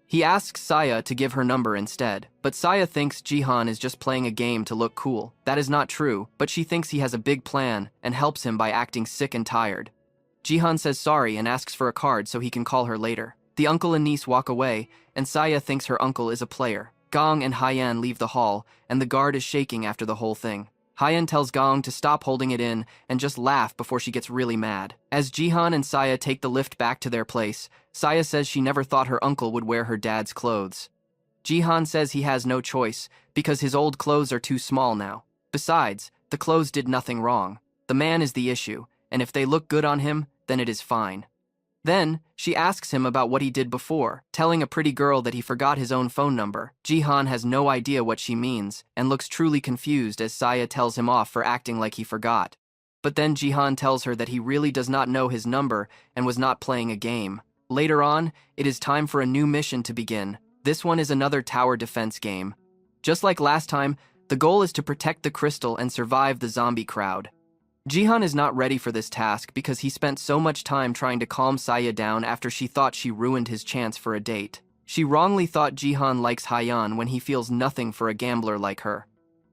He asks Saya to give her number instead, but Saya thinks Jihan is just playing a game to look cool. That is not true, but she thinks he has a big plan and helps him by acting sick and tired. Jihan says sorry and asks for a card so he can call her later. The uncle and niece walk away, and Saya thinks her uncle is a player. Gong and Hyeon leave the hall, and the guard is shaking after the whole thing. Hyeon tells Gong to stop holding it in and just laugh before she gets really mad. As Jihan and Saya take the lift back to their place, Saya says she never thought her uncle would wear her dad's clothes. Jihan says he has no choice, because his old clothes are too small now. Besides, the clothes did nothing wrong. The man is the issue, and if they look good on him, then it is fine. Then, she asks him about what he did before, telling a pretty girl that he forgot his own phone number. Jihan has no idea what she means, and looks truly confused as Saya tells him off for acting like he forgot. But then Jihan tells her that he really does not know his number and was not playing a game. Later on, it is time for a new mission to begin. This one is another tower defense game. Just like last time, the goal is to protect the crystal and survive the zombie crowd. Jihan is not ready for this task because he spent so much time trying to calm Saya down after she thought she ruined his chance for a date. She wrongly thought Jihan likes Haiyan when he feels nothing for a gambler like her.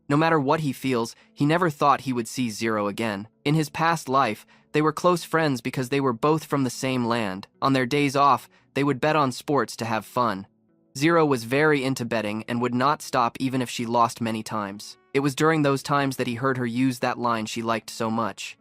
No matter what he feels, he never thought he would see Zero again. In his past life, they were close friends because they were both from the same land. On their days off, they would bet on sports to have fun. Zero was very into betting and would not stop even if she lost many times. It was during those times that he heard her use that line she liked so much.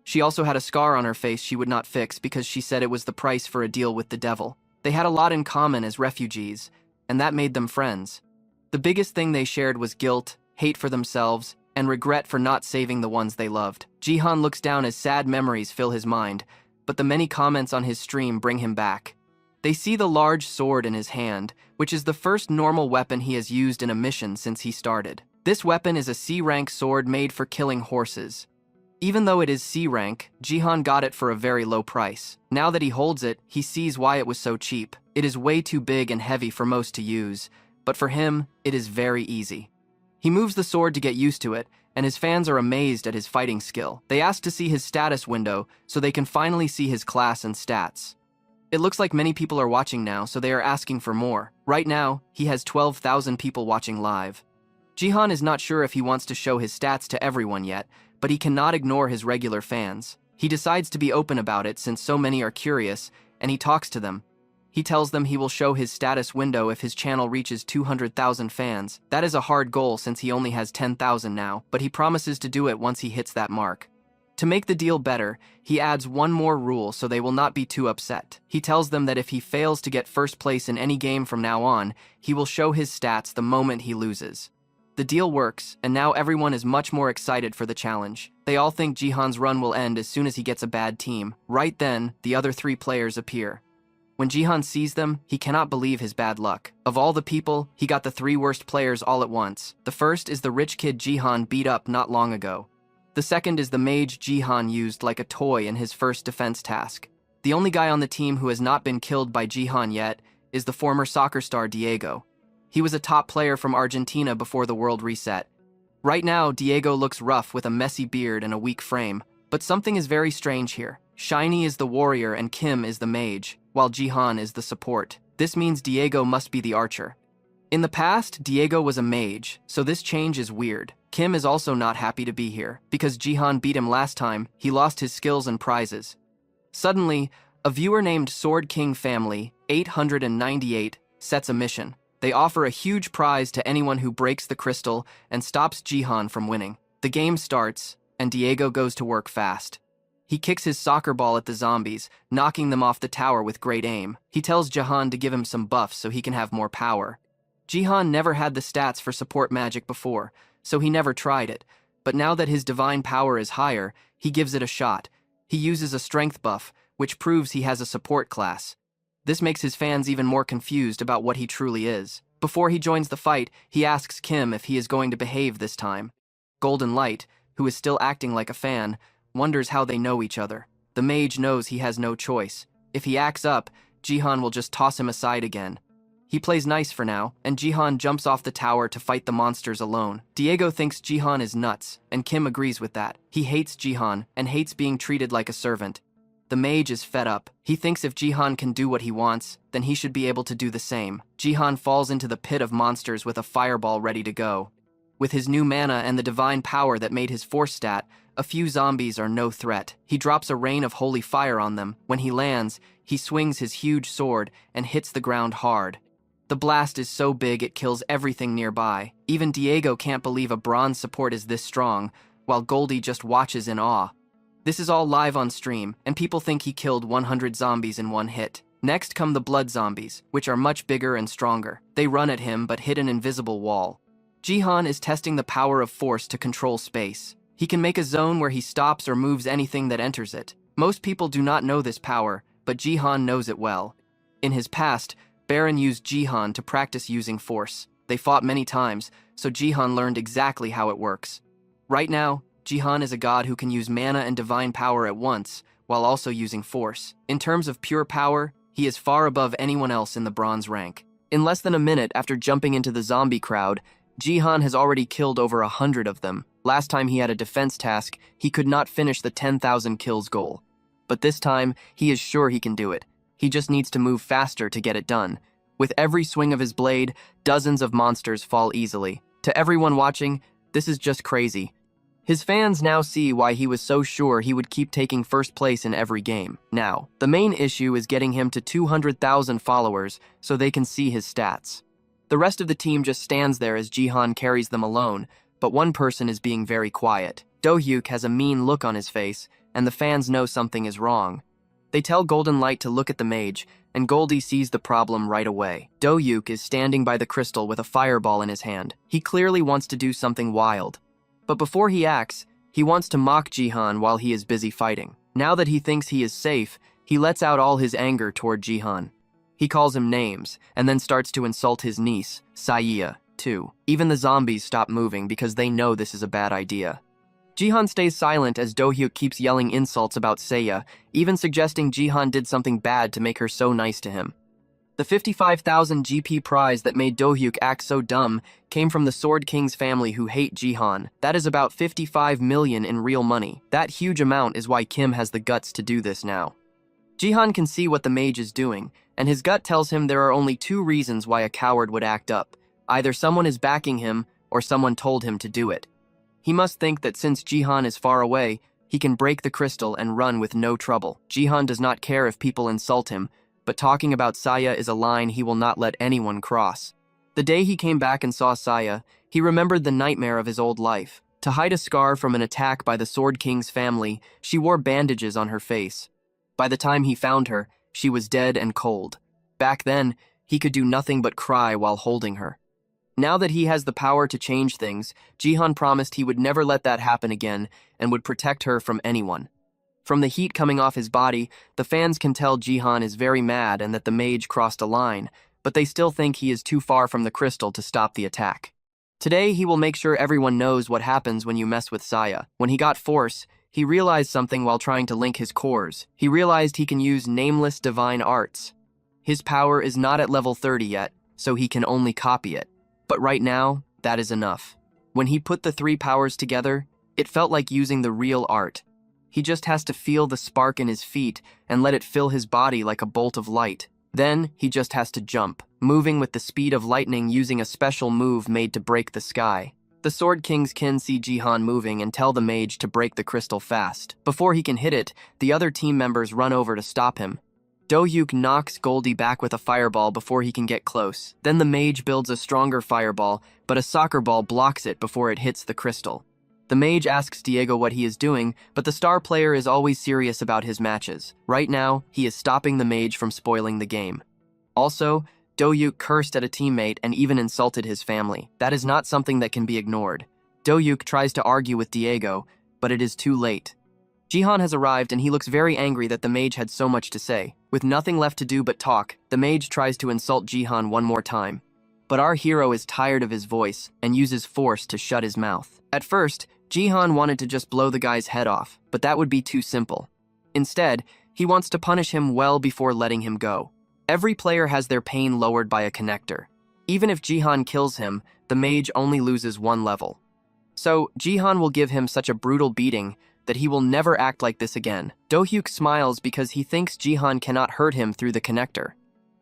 She also had a scar on her face she would not fix because she said it was the price for a deal with the devil. They had a lot in common as refugees, and that made them friends. The biggest thing they shared was guilt, hate for themselves, and regret for not saving the ones they loved. Jihan looks down as sad memories fill his mind, but the many comments on his stream bring him back. They see the large sword in his hand, which is the first normal weapon he has used in a mission since he started. This weapon is a C-rank sword made for killing horses. Even though it is C-rank, Jihan got it for a very low price. Now that he holds it, he sees why it was so cheap. It is way too big and heavy for most to use, but for him, it is very easy. He moves the sword to get used to it, and his fans are amazed at his fighting skill. They ask to see his status window so they can finally see his class and stats. It looks like many people are watching now, so they are asking for more. Right now, he has 12,000 people watching live. Jihan is not sure if he wants to show his stats to everyone yet, but he cannot ignore his regular fans. He decides to be open about it since so many are curious, and he talks to them. He tells them he will show his status window if his channel reaches 200,000 fans. That is a hard goal since he only has 10,000 now, but he promises to do it once he hits that mark. To make the deal better, he adds one more rule so they will not be too upset. He tells them that if he fails to get first place in any game from now on, he will show his stats the moment he loses. The deal works, and now everyone is much more excited for the challenge. They all think Jihan's run will end as soon as he gets a bad team. Right then, the other three players appear. When Jihan sees them, he cannot believe his bad luck. Of all the people, he got the three worst players all at once. The first is the rich kid Jihan beat up not long ago. The second is the mage Jihan used like a toy in his first defense task. The only guy on the team who has not been killed by Jihan yet is the former soccer star Diego. He was a top player from Argentina before the world reset. Right now, Diego looks rough with a messy beard and a weak frame. But something is very strange here. Shiny is the warrior and Kim is the mage, while Jihan is the support. This means Diego must be the archer. In the past, Diego was a mage, so this change is weird. Kim is also not happy to be here. Because Jihan beat him last time, he lost his skills and prizes. Suddenly, a viewer named Sword King Family 898 sets a mission. They offer a huge prize to anyone who breaks the crystal and stops Jihan from winning. The game starts, and Diego goes to work fast. He kicks his soccer ball at the zombies, knocking them off the tower with great aim. He tells Jihan to give him some buffs so he can have more power. Jihan never had the stats for support magic before, so he never tried it. But now that his divine power is higher, he gives it a shot. He uses a strength buff, which proves he has a support class. This makes his fans even more confused about what he truly is. Before he joins the fight, he asks Kim if he is going to behave this time. Golden Light, who is still acting like a fan, wonders how they know each other. The mage knows he has no choice. If he acts up, Jihan will just toss him aside again. He plays nice for now, and Jihan jumps off the tower to fight the monsters alone. Diego thinks Jihan is nuts, and Kim agrees with that. He hates Jihan, and hates being treated like a servant. The mage is fed up. He thinks if Jihan can do what he wants, then he should be able to do the same. Jihan falls into the pit of monsters with a fireball ready to go. With his new mana and the divine power that made his force stat, a few zombies are no threat. He drops a rain of holy fire on them. When he lands, he swings his huge sword and hits the ground hard. The blast is so big it kills everything nearby. Even Diego can't believe a bronze support is this strong, while Goldie just watches in awe. This is all live on stream, and people think he killed 100 zombies in one hit. Next come the blood zombies, which are much bigger and stronger. They run at him but hit an invisible wall. Jihan is testing the power of force to control space. He can make a zone where he stops or moves anything that enters it. Most people do not know this power, but Jihan knows it well. In his past, Baron used Jihan to practice using force. They fought many times, so Jihan learned exactly how it works. Right now, Jihan is a god who can use mana and divine power at once, while also using force. In terms of pure power, he is far above anyone else in the bronze rank. In less than a minute after jumping into the zombie crowd, Jihan has already killed over 100 of them. Last time he had a defense task, he could not finish the 10,000 kills goal. But this time, he is sure he can do it. He just needs to move faster to get it done. With every swing of his blade, dozens of monsters fall easily. To everyone watching, this is just crazy. His fans now see why he was so sure he would keep taking first place in every game. Now, the main issue is getting him to 200,000 followers so they can see his stats. The rest of the team just stands there as Jihan carries them alone, but one person is being very quiet. Do-hyuk has a mean look on his face, and the fans know something is wrong. They tell Golden Light to look at the mage, and Goldie sees the problem right away. Do-hyuk is standing by the crystal with a fireball in his hand. He clearly wants to do something wild. But before he acts, he wants to mock Jihan while he is busy fighting. Now that he thinks he is safe, he lets out all his anger toward Jihan. He calls him names, and then starts to insult his niece, Saya, too. Even the zombies stop moving because they know this is a bad idea. Jihan stays silent as Do-hyuk keeps yelling insults about Saya, even suggesting Jihan did something bad to make her so nice to him. The 55,000 GP prize that made Do-hyuk act so dumb came from the Sword King's family who hate Jihan. That is about 55 million in real money. That huge amount is why Kim has the guts to do this now. Jihan can see what the mage is doing, and his gut tells him there are only two reasons why a coward would act up. Either someone is backing him, or someone told him to do it. He must think that since Jihan is far away, he can break the crystal and run with no trouble. Jihan does not care if people insult him, but talking about Saya is a line he will not let anyone cross. The day he came back and saw Saya, he remembered the nightmare of his old life. To hide a scar from an attack by the Sword King's family, she wore bandages on her face. By the time he found her, she was dead and cold. Back then, he could do nothing but cry while holding her. Now that he has the power to change things, Jihan promised he would never let that happen again and would protect her from anyone. From the heat coming off his body, the fans can tell Jihan is very mad and that the mage crossed a line, but they still think he is too far from the crystal to stop the attack. Today, he will make sure everyone knows what happens when you mess with Saya. When he got force, he realized something while trying to link his cores. He realized he can use nameless divine arts. His power is not at level 30 yet, so he can only copy it. But right now, that is enough. When he put the three powers together, it felt like using the real art. He just has to feel the spark in his feet and let it fill his body like a bolt of light. Then, he just has to jump, moving with the speed of lightning using a special move made to break the sky. The Sword King's kin see Jihan moving and tell the mage to break the crystal fast. Before he can hit it, the other team members run over to stop him. Do-hyuk knocks Goldie back with a fireball before he can get close. Then the mage builds a stronger fireball, but a soccer ball blocks it before it hits the crystal. The mage asks Diego what he is doing, but the star player is always serious about his matches. Right now, he is stopping the mage from spoiling the game. Also, Do-hyuk cursed at a teammate and even insulted his family. That is not something that can be ignored. Do-hyuk tries to argue with Diego, but it is too late. Jihan has arrived and he looks very angry that the mage had so much to say. With nothing left to do but talk, the mage tries to insult Jihan one more time. But our hero is tired of his voice and uses force to shut his mouth. At first, Jihan wanted to just blow the guy's head off, but that would be too simple. Instead, he wants to punish him well before letting him go. Every player has their pain lowered by a connector. Even if Jihan kills him, the mage only loses one level. So, Jihan will give him such a brutal beating that he will never act like this again. Do-hyuk smiles because he thinks Jihan cannot hurt him through the connector.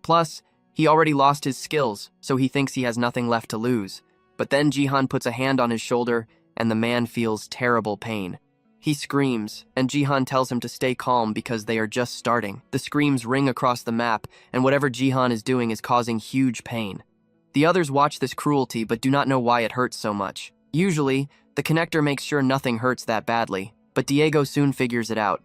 Plus, he already lost his skills, so he thinks he has nothing left to lose. But then Jihan puts a hand on his shoulder, and the man feels terrible pain. He screams, and Jihan tells him to stay calm because they are just starting. The screams ring across the map, and whatever Jihan is doing is causing huge pain. The others watch this cruelty but do not know why it hurts so much. Usually, the connector makes sure nothing hurts that badly, but Diego soon figures it out.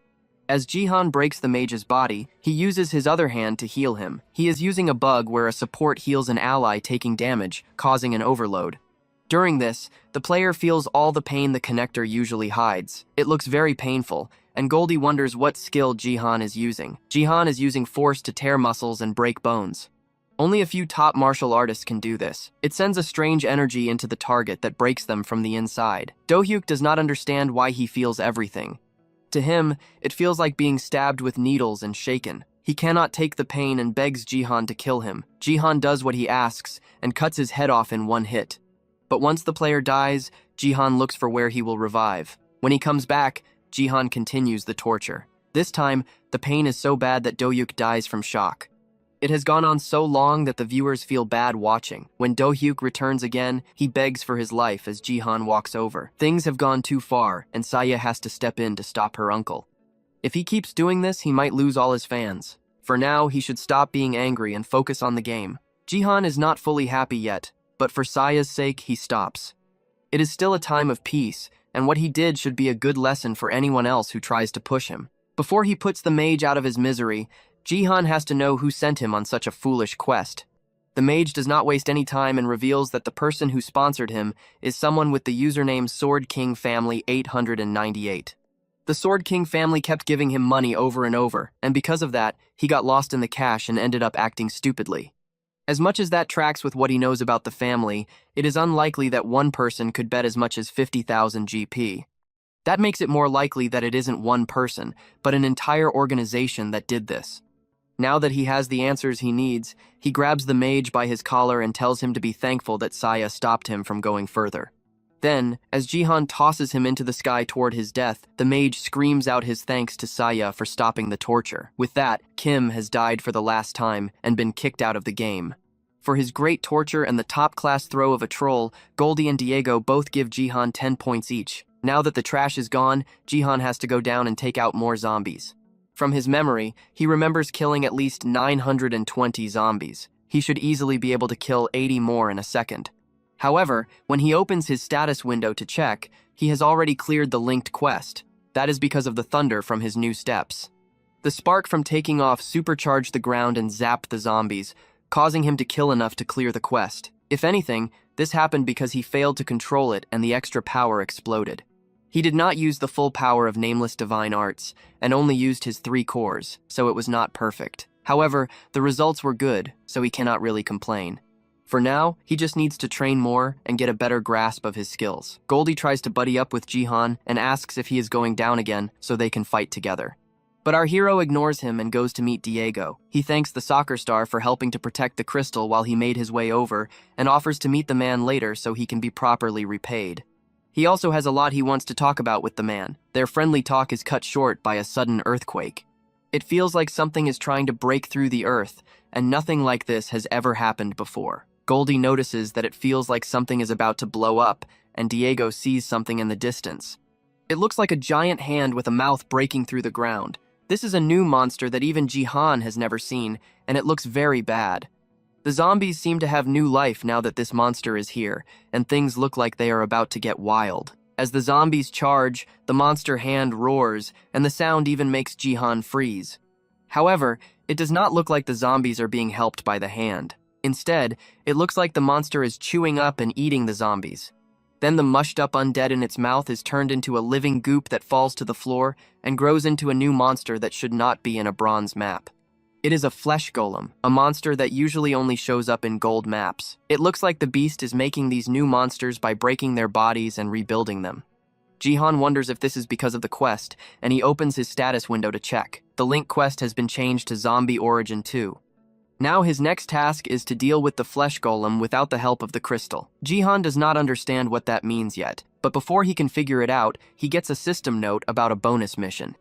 As Jihan breaks the mage's body, he uses his other hand to heal him. He is using a bug where a support heals an ally taking damage, causing an overload. During this, the player feels all the pain the connector usually hides. It looks very painful, and Goldie wonders what skill Jihan is using. Jihan is using force to tear muscles and break bones. Only a few top martial artists can do this. It sends a strange energy into the target that breaks them from the inside. Do-hyuk does not understand why he feels everything. To him, it feels like being stabbed with needles and shaken. He cannot take the pain and begs Jihan to kill him. Jihan does what he asks and cuts his head off in one hit. But once the player dies, Jihan looks for where he will revive. When he comes back, Jihan continues the torture. This time, the pain is so bad that Do-hyuk dies from shock. It has gone on so long that the viewers feel bad watching. When Do-hyuk returns again, he begs for his life as Jihan walks over. Things have gone too far, and Saya has to step in to stop her uncle. If he keeps doing this, he might lose all his fans. For now, he should stop being angry and focus on the game. Jihan is not fully happy yet, but for Saya's sake, he stops. It is still a time of peace, and what he did should be a good lesson for anyone else who tries to push him. Before he puts the mage out of his misery, Jihan has to know who sent him on such a foolish quest. The mage does not waste any time and reveals that the person who sponsored him is someone with the username Sword King Family 898. The Sword King family kept giving him money over and over, and because of that, he got lost in the cash and ended up acting stupidly. As much as that tracks with what he knows about the family, it is unlikely that one person could bet as much as 50,000 GP. That makes it more likely that it isn't one person, but an entire organization that did this. Now that he has the answers he needs, he grabs the mage by his collar and tells him to be thankful that Saya stopped him from going further. Then, as Jihan tosses him into the sky toward his death, the mage screams out his thanks to Saya for stopping the torture. With that, Kim has died for the last time and been kicked out of the game. For his great torture and the top-class throw of a troll, Goldie and Diego both give Jihan 10 points each. Now that the trash is gone, Jihan has to go down and take out more zombies. From his memory, he remembers killing at least 920 zombies. He should easily be able to kill 80 more in a second. However, when he opens his status window to check, he has already cleared the linked quest. That is because of the thunder from his new steps. The spark from taking off supercharged the ground and zapped the zombies, causing him to kill enough to clear the quest. If anything, this happened because he failed to control it and the extra power exploded. He did not use the full power of nameless divine arts, and only used his 3 cores, so it was not perfect. However, the results were good, so he cannot really complain. For now, he just needs to train more and get a better grasp of his skills. Goldie tries to buddy up with Jihan and asks if he is going down again so they can fight together. But our hero ignores him and goes to meet Diego. He thanks the soccer star for helping to protect the crystal while he made his way over, and offers to meet the man later so he can be properly repaid. He also has a lot he wants to talk about with the man. Their friendly talk is cut short by a sudden earthquake. It feels like something is trying to break through the earth, and nothing like this has ever happened before. Goldie notices that it feels like something is about to blow up, and Diego sees something in the distance. It looks like a giant hand with a mouth breaking through the ground. This is a new monster that even Jihan has never seen, and it looks very bad. The zombies seem to have new life now that this monster is here, and things look like they are about to get wild. As the zombies charge, the monster hand roars, and the sound even makes Jihan freeze. However, it does not look like the zombies are being helped by the hand. Instead, it looks like the monster is chewing up and eating the zombies. Then the mushed-up undead in its mouth is turned into a living goop that falls to the floor and grows into a new monster that should not be in a bronze map. It is a flesh golem, a monster that usually only shows up in gold maps. It looks like the beast is making these new monsters by breaking their bodies and rebuilding them. Jihan wonders if this is because of the quest, and he opens his status window to check. The link quest has been changed to Zombie Origin 2. Now his next task is to deal with the flesh golem without the help of the crystal. Jihan does not understand what that means yet, but before he can figure it out, he gets a system note about a bonus mission.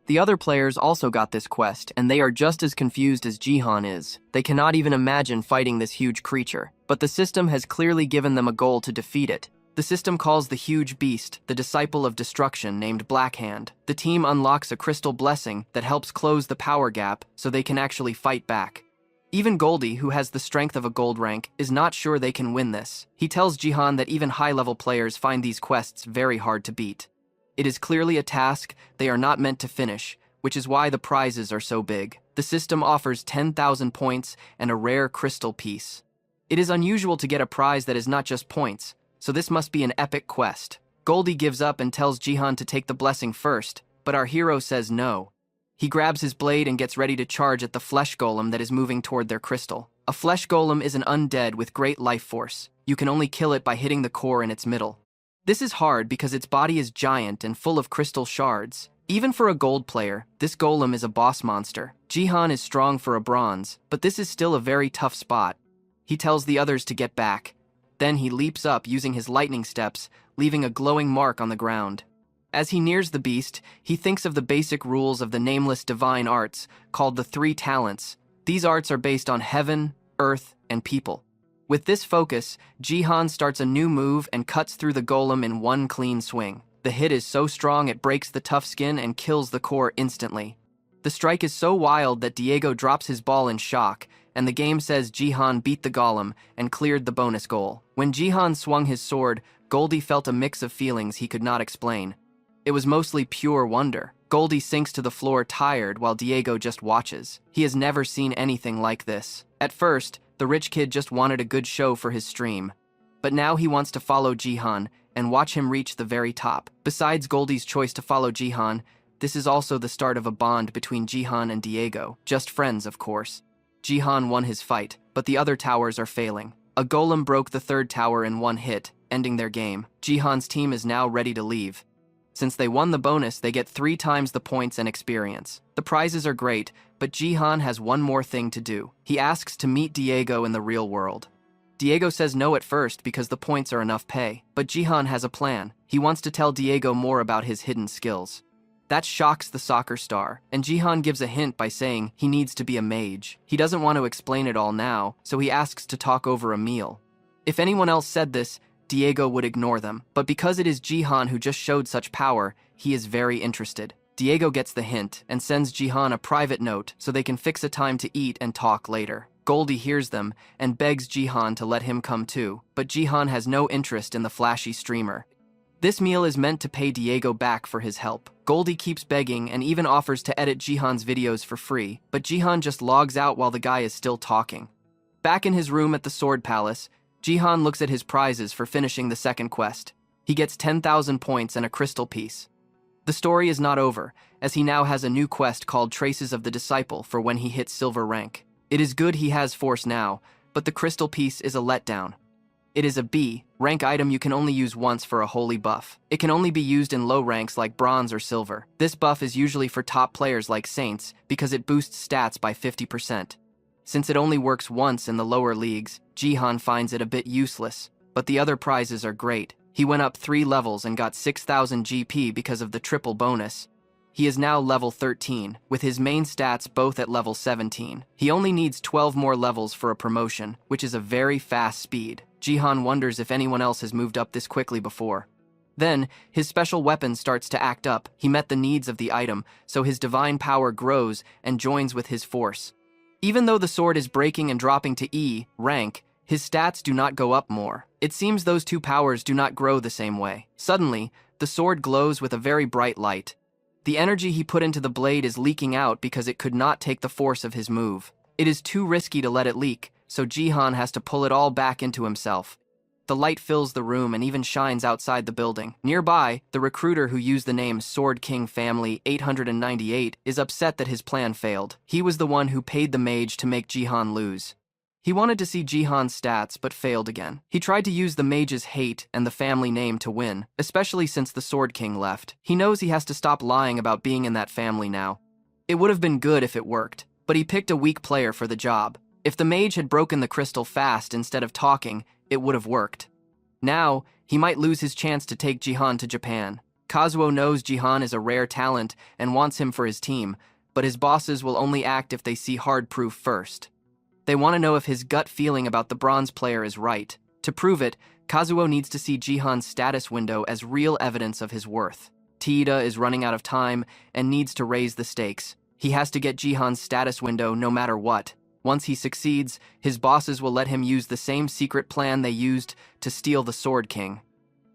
The other players also got this quest, and they are just as confused as Jihan is. They cannot even imagine fighting this huge creature, but the system has clearly given them a goal to defeat it. The system calls the huge beast the Disciple of Destruction named Blackhand. The team unlocks a crystal blessing that helps close the power gap so they can actually fight back. Even Goldie, who has the strength of a gold rank, is not sure they can win this. He tells Jihan that even high-level players find these quests very hard to beat. It is clearly a task they are not meant to finish, which is why the prizes are so big. The system offers 10,000 points and a rare crystal piece. It is unusual to get a prize that is not just points, so this must be an epic quest. Goldie gives up and tells Jihan to take the blessing first, but our hero says no. He grabs his blade and gets ready to charge at the flesh golem that is moving toward their crystal. A flesh golem is an undead with great life force. You can only kill it by hitting the core in its middle. This is hard because its body is giant and full of crystal shards. Even for a gold player, this golem is a boss monster. Jihan is strong for a bronze, but this is still a very tough spot. He tells the others to get back. Then he leaps up using his lightning steps, leaving a glowing mark on the ground. As he nears the beast, he thinks of the basic rules of the nameless divine arts, called the 3 talents. These arts are based on heaven, earth, and people. With this focus, Jihan starts a new move and cuts through the golem in one clean swing. The hit is so strong it breaks the tough skin and kills the core instantly. The strike is so wild that Diego drops his ball in shock, and the game says Jihan beat the golem and cleared the bonus goal. When Jihan swung his sword, Goldie felt a mix of feelings he could not explain. It was mostly pure wonder. Goldie sinks to the floor tired while Diego just watches. He has never seen anything like this. At first, the rich kid just wanted a good show for his stream. But now he wants to follow Jihan and watch him reach the very top. Besides Goldie's choice to follow Jihan, this is also the start of a bond between Jihan and Diego. Just friends, of course. Jihan won his fight, but the other towers are failing. A golem broke the third tower in one hit, ending their game. Jihan's team is now ready to leave. Since they won the bonus, they get 3 times the points and experience. The prizes are great, but Jihan has one more thing to do. He asks to meet Diego in the real world. Diego says no at first because the points are enough pay, but Jihan has a plan. He wants to tell Diego more about his hidden skills. That shocks the soccer star, and Jihan gives a hint by saying he needs to be a mage. He doesn't want to explain it all now, so he asks to talk over a meal. If anyone else said this, Diego would ignore them, but because it is Jihan who just showed such power, he is very interested. Diego gets the hint and sends Jihan a private note so they can fix a time to eat and talk later. Goldie hears them and begs Jihan to let him come too, but Jihan has no interest in the flashy streamer. This meal is meant to pay Diego back for his help. Goldie keeps begging and even offers to edit Jihan's videos for free, but Jihan just logs out while the guy is still talking. Back in his room at the Sword Palace, Jihan looks at his prizes for finishing the second quest. He gets 10,000 points and a crystal piece. The story is not over, as he now has a new quest called Traces of the Disciple for when he hits silver rank. It is good he has force now, but the crystal piece is a letdown. It is a B rank item you can only use once for a holy buff. It can only be used in low ranks like bronze or silver. This buff is usually for top players like Saints because it boosts stats by 50%. Since it only works once in the lower leagues, Jihan finds it a bit useless, but the other prizes are great. He went up 3 levels and got 6,000 GP because of the triple bonus. He is now level 13, with his main stats both at level 17. He only needs 12 more levels for a promotion, which is a very fast speed. Jihan wonders if anyone else has moved up this quickly before. Then, his special weapon starts to act up. He met the needs of the item, so his divine power grows and joins with his force. Even though the sword is breaking and dropping to E rank, his stats do not go up more. It seems those two powers do not grow the same way. Suddenly, the sword glows with a very bright light. The energy he put into the blade is leaking out because it could not take the force of his move. It is too risky to let it leak, so Jihan has to pull it all back into himself. The light fills the room and even shines outside the building. Nearby, the recruiter who used the name Sword King Family 898 is upset that his plan failed. He was the one who paid the mage to make Jihan lose. He wanted to see Jihan's stats, but failed again. He tried to use the mage's hate and the family name to win, especially since the Sword King left. He knows he has to stop lying about being in that family now. It would have been good if it worked, but he picked a weak player for the job. If the mage had broken the crystal fast instead of talking, it would have worked. Now, he might lose his chance to take Jihan to Japan. Kazuo knows Jihan is a rare talent and wants him for his team, but his bosses will only act if they see hard proof first. They want to know if his gut feeling about the bronze player is right. To prove it, Kazuo needs to see Jihan's status window as real evidence of his worth. Tiida is running out of time and needs to raise the stakes. He has to get Jihan's status window no matter what. Once he succeeds, his bosses will let him use the same secret plan they used to steal the Sword King.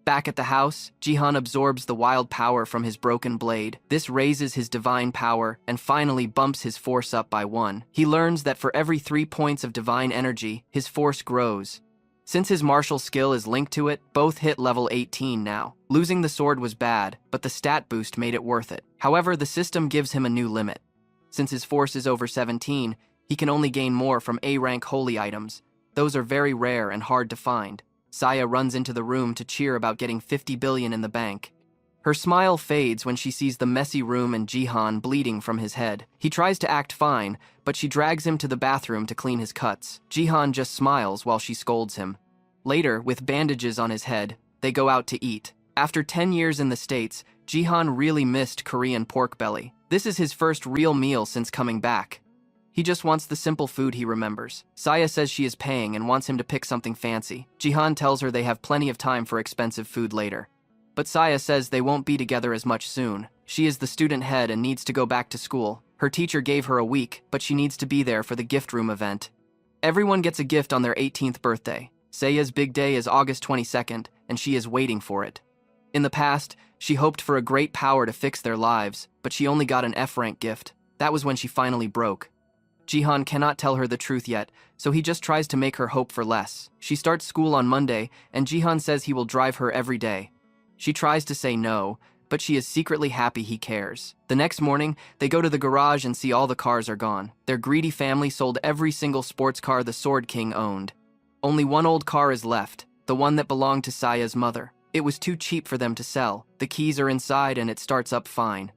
Back at the house, Jihan absorbs the wild power from his broken blade. This raises his divine power and finally bumps his force up by 1. He learns that for every 3 points of divine energy, his force grows. Since his martial skill is linked to it, both hit level 18 now. Losing the sword was bad, but the stat boost made it worth it. However, the system gives him a new limit. Since his force is over 17, he can only gain more from A-rank holy items. Those are very rare and hard to find. Saya runs into the room to cheer about getting 50 billion in the bank. Her smile fades when she sees the messy room and Jihan bleeding from his head. He tries to act fine, but she drags him to the bathroom to clean his cuts. Jihan just smiles while she scolds him. Later, with bandages on his head, they go out to eat. After 10 years in the States, Jihan really missed Korean pork belly. This is his first real meal since coming back. He just wants the simple food he remembers. Saya says she is paying and wants him to pick something fancy. Jihan tells her they have plenty of time for expensive food later. But Saya says they won't be together as much soon. She is the student head and needs to go back to school. Her teacher gave her a week, but she needs to be there for the gift room event. Everyone gets a gift on their 18th birthday. Saya's big day is August 22nd, and she is waiting for it. In the past, she hoped for a great power to fix their lives, but she only got an F-rank gift. That was when she finally broke. Jihan cannot tell her the truth yet, so he just tries to make her hope for less. She starts school on Monday, and Jihan says he will drive her every day. She tries to say no, but she is secretly happy he cares. The next morning, they go to the garage and see all the cars are gone. Their greedy family sold every single sports car the Sword King owned. Only one old car is left, the one that belonged to Saya's mother. It was too cheap for them to sell. The keys are inside and it starts up fine.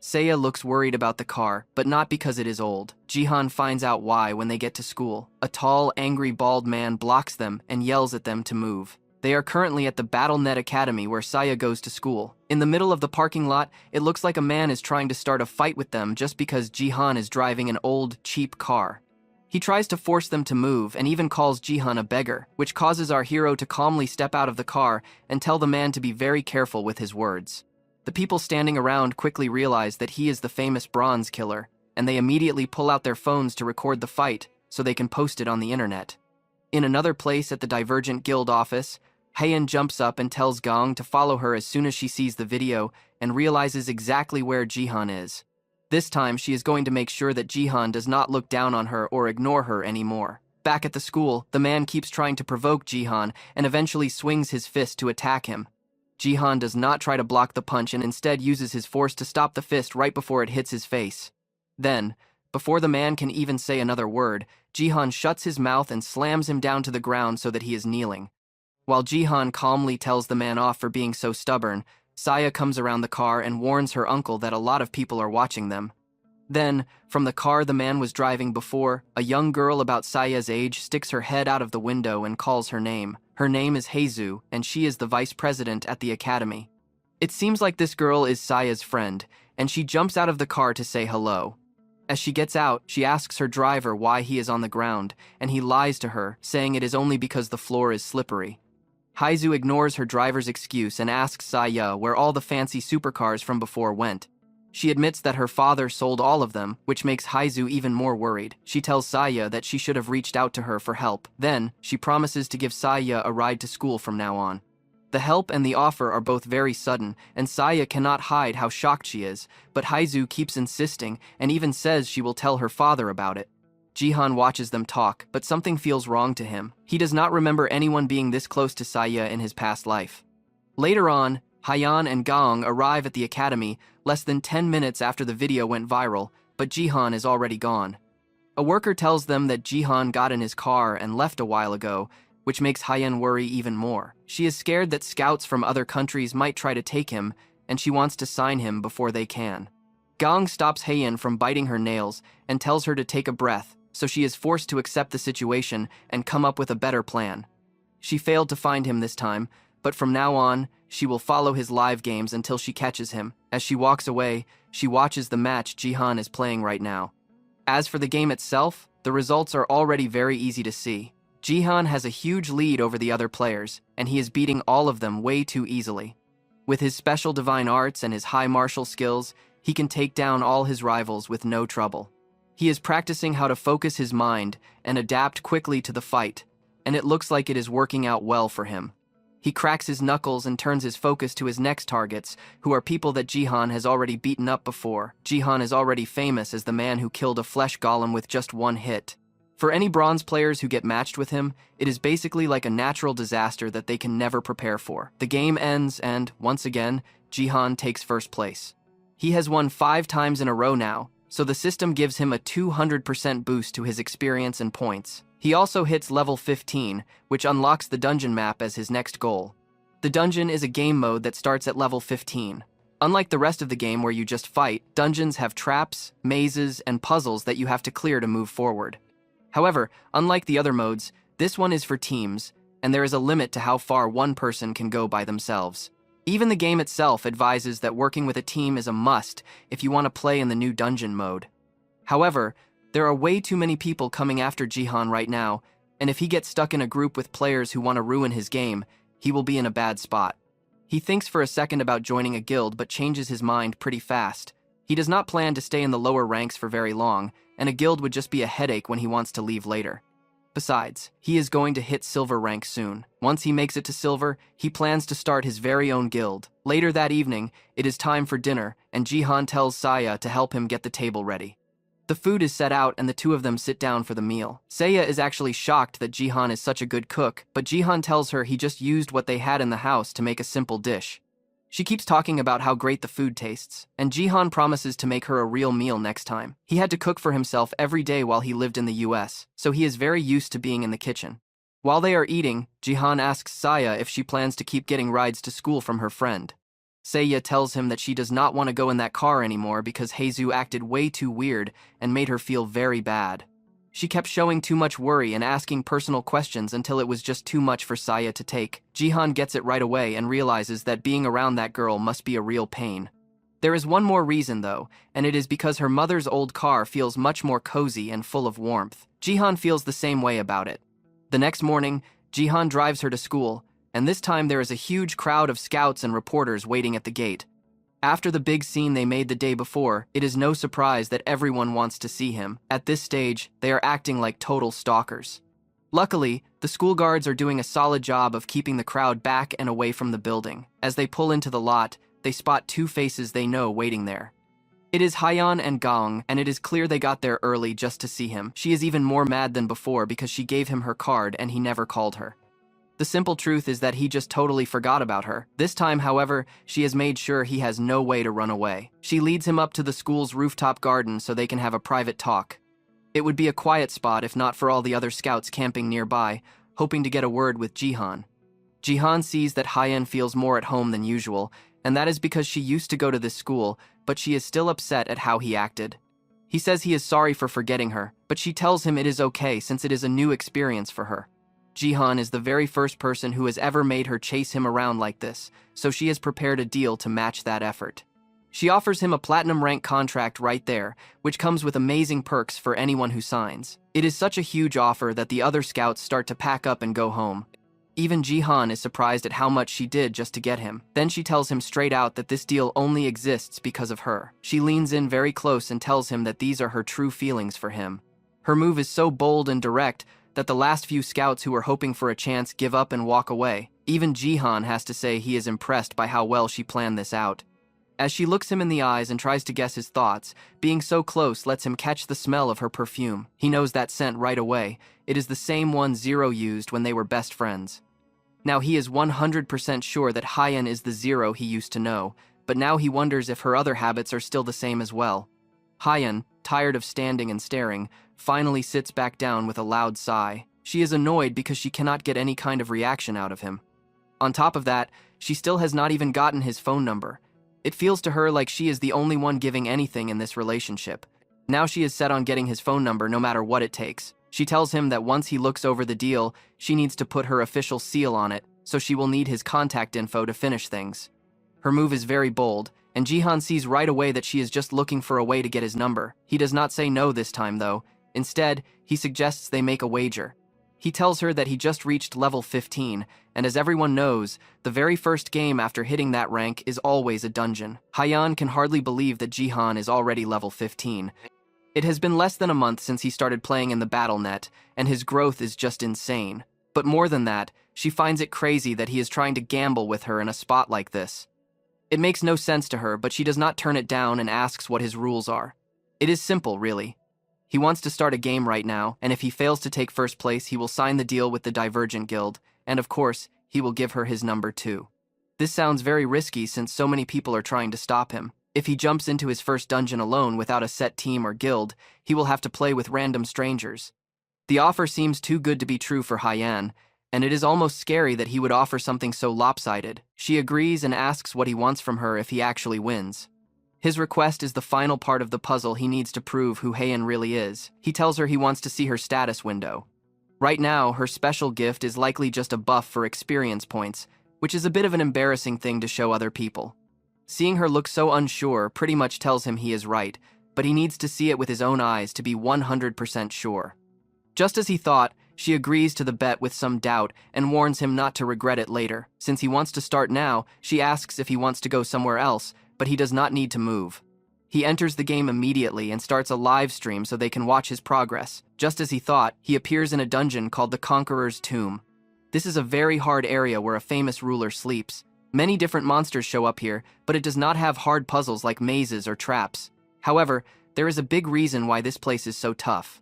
Saya looks worried about the car, but not because it is old. Jihan finds out why when they get to school. A tall, angry, bald man blocks them and yells at them to move. They are currently at the BattleNet Academy where Saya goes to school. In the middle of the parking lot, it looks like a man is trying to start a fight with them just because Jihan is driving an old, cheap car. He tries to force them to move and even calls Jihan a beggar, which causes our hero to calmly step out of the car and tell the man to be very careful with his words. The people standing around quickly realize that he is the famous bronze killer, and they immediately pull out their phones to record the fight so they can post it on the internet. In another place at the Divergent Guild office, Haein jumps up and tells Gong to follow her as soon as she sees the video and realizes exactly where Jihan is. This time, she is going to make sure that Jihan does not look down on her or ignore her anymore. Back at the school, the man keeps trying to provoke Jihan and eventually swings his fist to attack him. Jihan does not try to block the punch and instead uses his force to stop the fist right before it hits his face. Then, before the man can even say another word, Jihan shuts his mouth and slams him down to the ground so that he is kneeling. While Jihan calmly tells the man off for being so stubborn, Saya comes around the car and warns her uncle that a lot of people are watching them. Then, from the car the man was driving before, a young girl about Saya's age sticks her head out of the window and calls her name. Her name is Haezu, and she is the vice president at the academy. It seems like this girl is Saya's friend, and she jumps out of the car to say hello. As she gets out, she asks her driver why he is on the ground, and he lies to her, saying it is only because the floor is slippery. Haezu ignores her driver's excuse and asks Saya where all the fancy supercars from before went. She admits that her father sold all of them, which makes Haezu even more worried. She tells Saya that she should have reached out to her for help. Then, she promises to give Saya a ride to school from now on. The help and the offer are both very sudden, and Saya cannot hide how shocked she is, but Haezu keeps insisting and even says she will tell her father about it. Jihan watches them talk, but something feels wrong to him. He does not remember anyone being this close to Saya in his past life. Later on, Haein and Gong arrive at the academy less than 10 minutes after the video went viral, but Jihan is already gone. A worker tells them that Jihan got in his car and left a while ago, which makes Haein worry even more. She is scared that scouts from other countries might try to take him, and she wants to sign him before they can. Gong stops Haein from biting her nails and tells her to take a breath, so she is forced to accept the situation and come up with a better plan. She failed to find him this time, but from now on, she will follow his live games until she catches him. As she walks away, she watches the match Jihan is playing right now. As for the game itself, the results are already very easy to see. Jihan has a huge lead over the other players, and he is beating all of them way too easily. With his special divine arts and his high martial skills, he can take down all his rivals with no trouble. He is practicing how to focus his mind and adapt quickly to the fight, and it looks like it is working out well for him. He cracks his knuckles and turns his focus to his next targets, who are people that Jihan has already beaten up before. Jihan is already famous as the man who killed a flesh golem with just one hit. For any bronze players who get matched with him, it is basically like a natural disaster that they can never prepare for. The game ends and, once again, Jihan takes first place. He has won 5 times in a row now, so the system gives him a 200% boost to his experience and points. He also hits level 15, which unlocks the dungeon map as his next goal. The dungeon is a game mode that starts at level 15. Unlike the rest of the game where you just fight, dungeons have traps, mazes, and puzzles that you have to clear to move forward. However, unlike the other modes, this one is for teams, and there is a limit to how far one person can go by themselves. Even the game itself advises that working with a team is a must if you want to play in the new dungeon mode. However, There are way too many people coming after Jihan right now, and if he gets stuck in a group with players who want to ruin his game, he will be in a bad spot. He thinks for a second about joining a guild but changes his mind pretty fast. He does not plan to stay in the lower ranks for very long, and a guild would just be a headache when he wants to leave later. Besides, he is going to hit silver rank soon. Once he makes it to silver, he plans to start his very own guild. Later that evening, it is time for dinner, and Jihan tells Saya to help him get the table ready. The food is set out and the two of them sit down for the meal. Saya is actually shocked that Jihan is such a good cook, but Jihan tells her he just used what they had in the house to make a simple dish. She keeps talking about how great the food tastes, and Jihan promises to make her a real meal next time. He had to cook for himself every day while he lived in the US, so he is very used to being in the kitchen. While they are eating, Jihan asks Saya if she plans to keep getting rides to school from her friend. Saya tells him that she does not want to go in that car anymore because Haezu acted way too weird and made her feel very bad. She kept showing too much worry and asking personal questions until it was just too much for Saya to take. Jihan gets it right away and realizes that being around that girl must be a real pain. There is one more reason though, and it is because her mother's old car feels much more cozy and full of warmth. Jihan feels the same way about it. The next morning, Jihan drives her to school, and this time there is a huge crowd of scouts and reporters waiting at the gate. After the big scene they made the day before, it is no surprise that everyone wants to see him. At this stage, they are acting like total stalkers. Luckily, the school guards are doing a solid job of keeping the crowd back and away from the building. As they pull into the lot, they spot two faces they know waiting there. It is Hyeon and Gong, and it is clear they got there early just to see him. She is even more mad than before because she gave him her card and he never called her. The simple truth is that he just totally forgot about her. This time, however, she has made sure he has no way to run away. She leads him up to the school's rooftop garden so they can have a private talk. It would be a quiet spot if not for all the other scouts camping nearby, hoping to get a word with Jihan. Jihan sees that Hyeon feels more at home than usual, and that is because she used to go to this school, but she is still upset at how he acted. He says he is sorry for forgetting her, but she tells him it is okay since it is a new experience for her. Jihan is the very first person who has ever made her chase him around like this, so she has prepared a deal to match that effort. She offers him a platinum rank contract right there, which comes with amazing perks for anyone who signs. It is such a huge offer that the other scouts start to pack up and go home. Even Jihan is surprised at how much she did just to get him. Then she tells him straight out that this deal only exists because of her. She leans in very close and tells him that these are her true feelings for him. Her move is so bold and direct that the last few scouts who were hoping for a chance give up and walk away. Even Jihan has to say he is impressed by how well she planned this out. As she looks him in the eyes and tries to guess his thoughts, being so close lets him catch the smell of her perfume. He knows that scent right away. It is the same one Zero used when they were best friends. Now he is 100% sure that Hyeon is the Zero he used to know, but now he wonders if her other habits are still the same as well. Hyeon, tired of standing and staring, finally sits back down with a loud sigh. She is annoyed because she cannot get any kind of reaction out of him. On top of that, she still has not even gotten his phone number. It feels to her like she is the only one giving anything in this relationship. Now she is set on getting his phone number no matter what it takes. She tells him that once he looks over the deal, she needs to put her official seal on it, so she will need his contact info to finish things. Her move is very bold, and Jihan sees right away that she is just looking for a way to get his number. He does not say no this time though. Instead, he suggests they make a wager. He tells her that he just reached level 15, and as everyone knows, the very first game after hitting that rank is always a dungeon. Hyeon can hardly believe that Jihan is already level 15. It has been less than a month since he started playing in the BattleNet, and his growth is just insane. But more than that, she finds it crazy that he is trying to gamble with her in a spot like this. It makes no sense to her, but she does not turn it down and asks what his rules are. It is simple, really. He wants to start a game right now, and if he fails to take first place, he will sign the deal with the Divergent Guild, and of course, he will give her his number too. This sounds very risky since so many people are trying to stop him. If he jumps into his first dungeon alone without a set team or guild, he will have to play with random strangers. The offer seems too good to be true for Hyeon, and it is almost scary that he would offer something so lopsided. She agrees and asks what he wants from her if he actually wins. His request is the final part of the puzzle he needs to prove who Hyeon really is. He tells her he wants to see her status window. Right now, her special gift is likely just a buff for experience points, which is a bit of an embarrassing thing to show other people. Seeing her look so unsure pretty much tells him he is right, but he needs to see it with his own eyes to be 100% sure. Just as he thought, she agrees to the bet with some doubt and warns him not to regret it later. Since he wants to start now, she asks if he wants to go somewhere else, but he does not need to move. He enters the game immediately and starts a live stream so they can watch his progress. Just as he thought, he appears in a dungeon called the Conqueror's Tomb. This is a very hard area where a famous ruler sleeps. Many different monsters show up here, but it does not have hard puzzles like mazes or traps. However, there is a big reason why this place is so tough.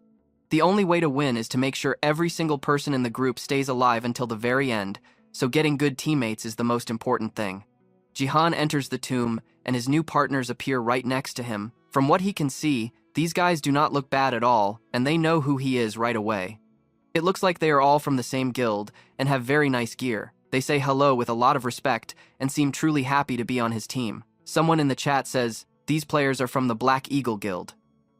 The only way to win is to make sure every single person in the group stays alive until the very end, so getting good teammates is the most important thing. Jihan enters the tomb, and his new partners appear right next to him. From what he can see, these guys do not look bad at all, and they know who he is right away. It looks like they are all from the same guild, and have very nice gear. They say hello with a lot of respect, and seem truly happy to be on his team. Someone in the chat says, these players are from the Black Eagle Guild.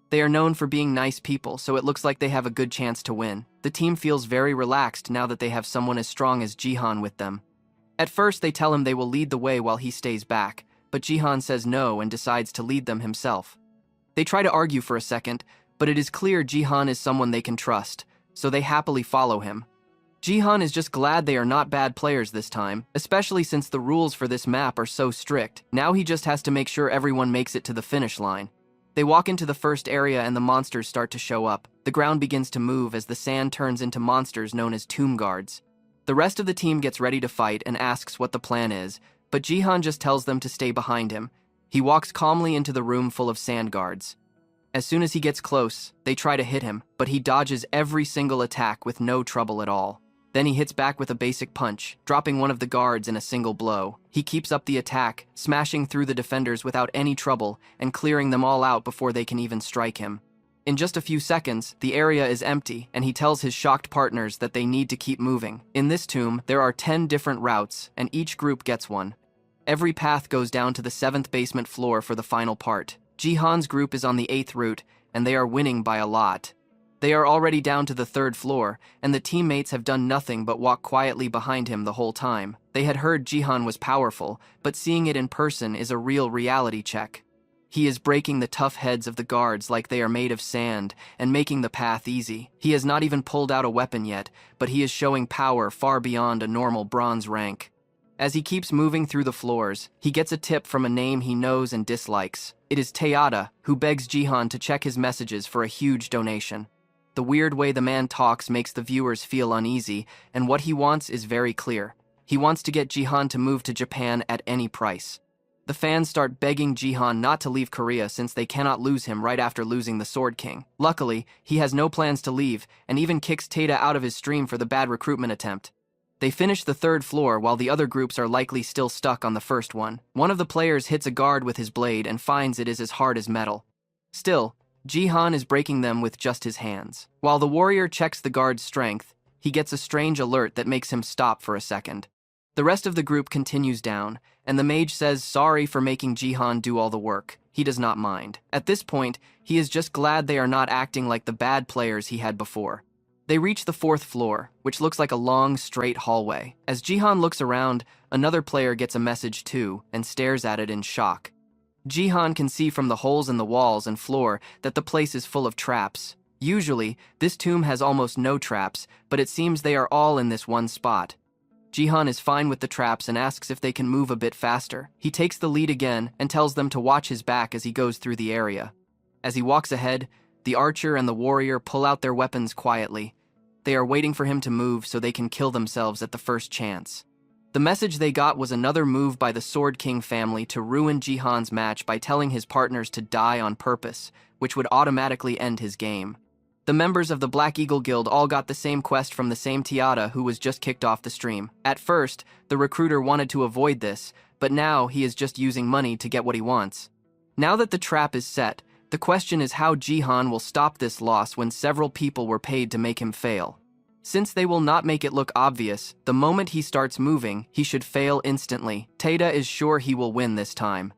They are known for being nice people, so it looks like they have a good chance to win. The team feels very relaxed now that they have someone as strong as Jihan with them. At first, they tell him they will lead the way while he stays back, but Jihan says no and decides to lead them himself. They try to argue for a second, but it is clear Jihan is someone they can trust, so they happily follow him. Jihan is just glad they are not bad players this time, especially since the rules for this map are so strict. Now he just has to make sure everyone makes it to the finish line. They walk into the first area and the monsters start to show up. The ground begins to move as the sand turns into monsters known as tomb guards. The rest of the team gets ready to fight and asks what the plan is, but Jihan just tells them to stay behind him. He walks calmly into the room full of sand guards. As soon as he gets close, they try to hit him, but he dodges every single attack with no trouble at all. Then he hits back with a basic punch, dropping one of the guards in a single blow. He keeps up the attack, smashing through the defenders without any trouble and clearing them all out before they can even strike him. In just a few seconds, the area is empty, and he tells his shocked partners that they need to keep moving. In this tomb, there are 10 different routes, and each group gets one. Every path goes down to the 7th basement floor for the final part. Jihan's group is on the 8th route, and they are winning by a lot. They are already down to the 3rd floor, and the teammates have done nothing but walk quietly behind him the whole time. They had heard Jihan was powerful, but seeing it in person is a real reality check. He is breaking the tough heads of the guards like they are made of sand and making the path easy. He has not even pulled out a weapon yet, but he is showing power far beyond a normal bronze rank. As he keeps moving through the floors, he gets a tip from a name he knows and dislikes. It is Teada, who begs Jihan to check his messages for a huge donation. The weird way the man talks makes the viewers feel uneasy, and what he wants is very clear. He wants to get Jihan to move to Japan at any price. The fans start begging Jihan not to leave Korea since they cannot lose him right after losing the Sword King. Luckily, he has no plans to leave, and even kicks Teada out of his stream for the bad recruitment attempt. They finish the 3rd floor while the other groups are likely still stuck on the first one. One of the players hits a guard with his blade and finds it is as hard as metal. Still, Jihan is breaking them with just his hands. While the warrior checks the guard's strength, he gets a strange alert that makes him stop for a second. The rest of the group continues down, and the mage says sorry for making Jihan do all the work. He does not mind. At this point, he is just glad they are not acting like the bad players he had before. They reach the 4th floor, which looks like a long, straight hallway. As Jihan looks around, another player gets a message too, and stares at it in shock. Jihan can see from the holes in the walls and floor that the place is full of traps. Usually, this tomb has almost no traps, but it seems they are all in this one spot. Jihan is fine with the traps and asks if they can move a bit faster. He takes the lead again and tells them to watch his back as he goes through the area. As he walks ahead, the archer and the warrior pull out their weapons quietly. They are waiting for him to move so they can kill themselves at the first chance. The message they got was another move by the Sword King family to ruin Jihan's match by telling his partners to die on purpose, which would automatically end his game. The members of the Black Eagle Guild all got the same quest from the same Teada who was just kicked off the stream. At first, the recruiter wanted to avoid this, but now he is just using money to get what he wants. Now that the trap is set, the question is how Jihan will stop this loss when several people were paid to make him fail. Since they will not make it look obvious, the moment he starts moving, he should fail instantly. Teada is sure he will win this time.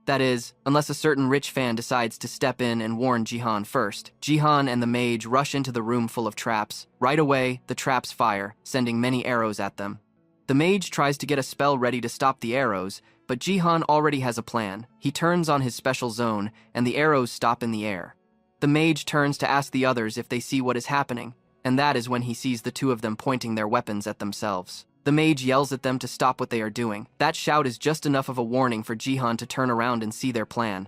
That is, unless a certain rich fan decides to step in and warn Jihan first. Jihan and the mage rush into the room full of traps. Right away, the traps fire, sending many arrows at them. The mage tries to get a spell ready to stop the arrows, but Jihan already has a plan. He turns on his special zone, and the arrows stop in the air. The mage turns to ask the others if they see what is happening, and that is when he sees the two of them pointing their weapons at themselves. The mage yells at them to stop what they are doing. That shout is just enough of a warning for Jihan to turn around and see their plan.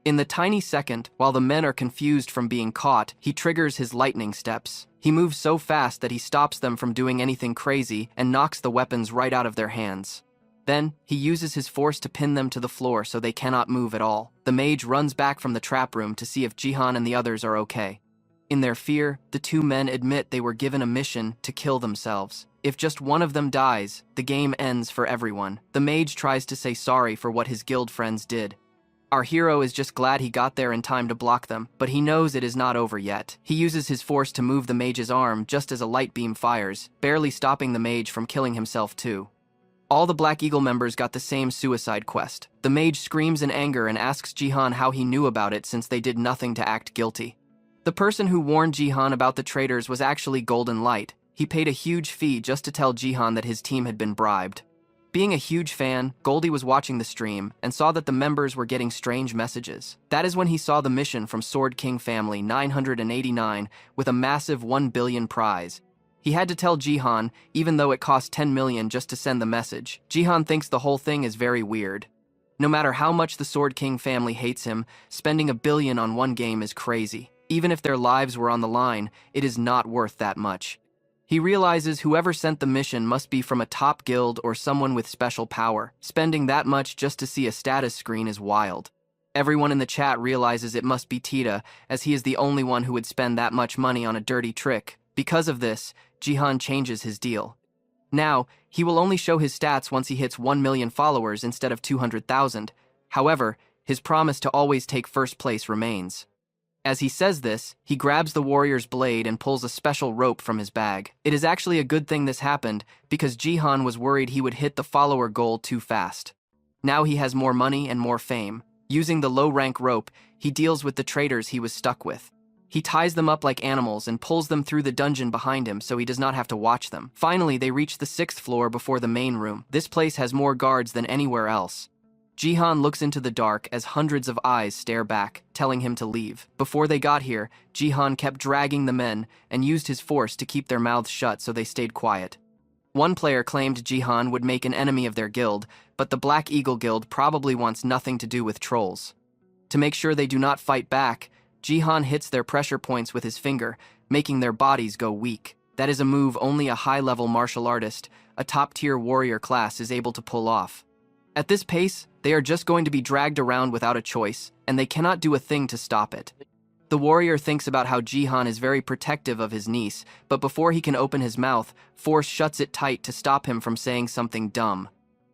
In the tiny second, while the men are confused from being caught, he triggers his lightning steps. He moves so fast that he stops them from doing anything crazy and knocks the weapons right out of their hands. Then, he uses his force to pin them to the floor so they cannot move at all. The mage runs back from the trap room to see if Jihan and the others are okay. In their fear, the two men admit they were given a mission to kill themselves. If just one of them dies, the game ends for everyone. The mage tries to say sorry for what his guild friends did. Our hero is just glad he got there in time to block them, but he knows it is not over yet. He uses his force to move the mage's arm just as a light beam fires, barely stopping the mage from killing himself too. All the Black Eagle members got the same suicide quest. The mage screams in anger and asks Jihan how he knew about it since they did nothing to act guilty. The person who warned Jihan about the traitors was actually Golden Light. He paid a huge fee just to tell Jihan that his team had been bribed. Being a huge fan, Goldie was watching the stream and saw that the members were getting strange messages. That is when he saw the mission from Sword King Family 989 with a massive 1 billion prize. He had to tell Jihan, even though it cost 10 million just to send the message. Jihan thinks the whole thing is very weird. No matter how much the Sword King family hates him, spending 1 billion on one game is crazy. Even if their lives were on the line, it is not worth that much. He realizes whoever sent the mission must be from a top guild or someone with special power. Spending that much just to see a status screen is wild. Everyone in the chat realizes it must be Tita, as he is the only one who would spend that much money on a dirty trick. Because of this, Jihan changes his deal. Now, he will only show his stats once he hits 1 million followers instead of 200,000. However, his promise to always take first place remains. As he says this, he grabs the warrior's blade and pulls a special rope from his bag. It is actually a good thing this happened, because Jihan was worried he would hit the follower goal too fast. Now he has more money and more fame. Using the low-rank rope, he deals with the traitors he was stuck with. He ties them up like animals and pulls them through the dungeon behind him so he does not have to watch them. Finally, they reach the 6th floor before the main room. This place has more guards than anywhere else. Jihan looks into the dark as hundreds of eyes stare back, telling him to leave. Before they got here, Jihan kept dragging the men and used his force to keep their mouths shut so they stayed quiet. One player claimed Jihan would make an enemy of their guild, but the Black Eagle Guild probably wants nothing to do with trolls. To make sure they do not fight back, Jihan hits their pressure points with his finger, making their bodies go weak. That is a move only a high-level martial artist, a top-tier warrior class, is able to pull off. At this pace, they are just going to be dragged around without a choice, and they cannot do a thing to stop it. The warrior thinks about how Jihan is very protective of his niece, but before he can open his mouth, force shuts it tight to stop him from saying something dumb.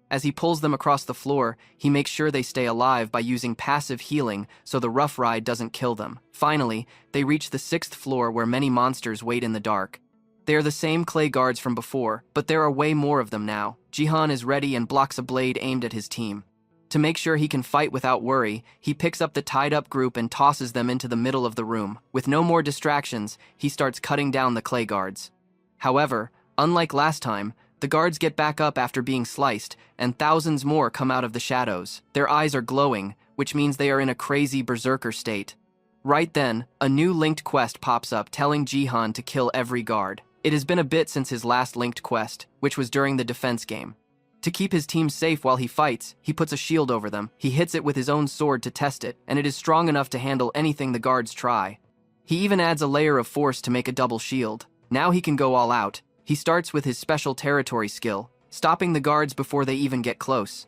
As he pulls them across the floor, he makes sure they stay alive by using passive healing so the rough ride doesn't kill them. Finally, they reach the 6th floor where many monsters wait in the dark. They are the same clay guards from before, but there are way more of them now. Jihan is ready and blocks a blade aimed at his team. To make sure he can fight without worry, he picks up the tied-up group and tosses them into the middle of the room. With no more distractions, he starts cutting down the clay guards. However, unlike last time, the guards get back up after being sliced, and thousands more come out of the shadows. Their eyes are glowing, which means they are in a crazy berserker state. Right then, a new linked quest pops up telling Jihan to kill every guard. It has been a bit since his last linked quest, which was during the defense game. To keep his team safe while he fights, he puts a shield over them. He hits it with his own sword to test it, and it is strong enough to handle anything the guards try. He even adds a layer of force to make a double shield. Now he can go all out. He starts with his special territory skill, stopping the guards before they even get close.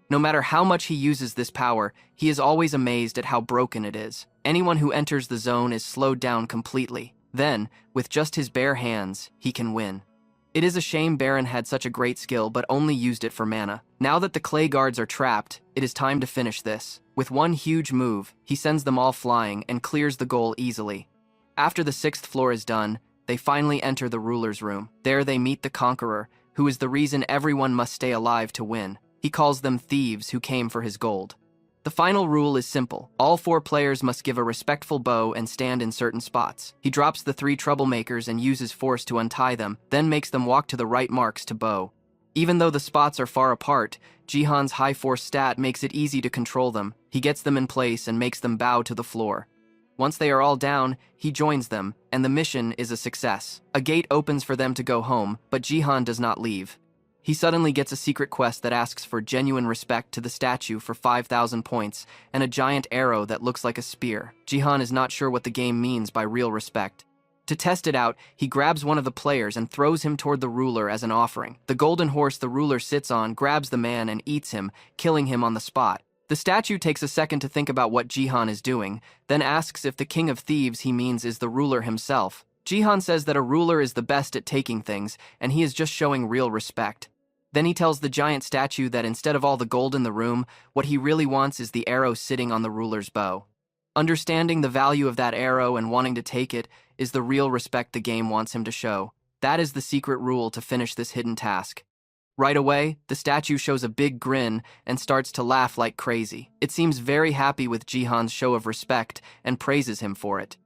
No matter how much he uses this power, he is always amazed at how broken it is. Anyone who enters the zone is slowed down completely. Then, with just his bare hands, he can win. It is a shame Baron had such a great skill but only used it for mana. Now that the clay guards are trapped, it is time to finish this. With one huge move, he sends them all flying and clears the goal easily. After the 6th floor is done, they finally enter the ruler's room. There they meet the Conqueror, who is the reason everyone must stay alive to win. He calls them thieves who came for his gold. The final rule is simple. All 4 players must give a respectful bow and stand in certain spots. He drops the 3 troublemakers and uses force to untie them, then makes them walk to the right marks to bow. Even though the spots are far apart, Jihan's high force stat makes it easy to control them. He gets them in place and makes them bow to the floor. Once they are all down, he joins them, and the mission is a success. A gate opens for them to go home, but Jihan does not leave. He suddenly gets a secret quest that asks for genuine respect to the statue for 5,000 points and a giant arrow that looks like a spear. Jihan is not sure what the game means by real respect. To test it out, he grabs one of the players and throws him toward the ruler as an offering. The golden horse the ruler sits on grabs the man and eats him, killing him on the spot. The statue takes a second to think about what Jihan is doing, then asks if the king of thieves he means is the ruler himself. Jihan says that a ruler is the best at taking things, and he is just showing real respect. Then he tells the giant statue that instead of all the gold in the room, what he really wants is the arrow sitting on the ruler's bow. Understanding the value of that arrow and wanting to take it is the real respect the game wants him to show. That is the secret rule to finish this hidden task. Right away, the statue shows a big grin and starts to laugh like crazy. It seems very happy with Jihan's show of respect and praises him for it.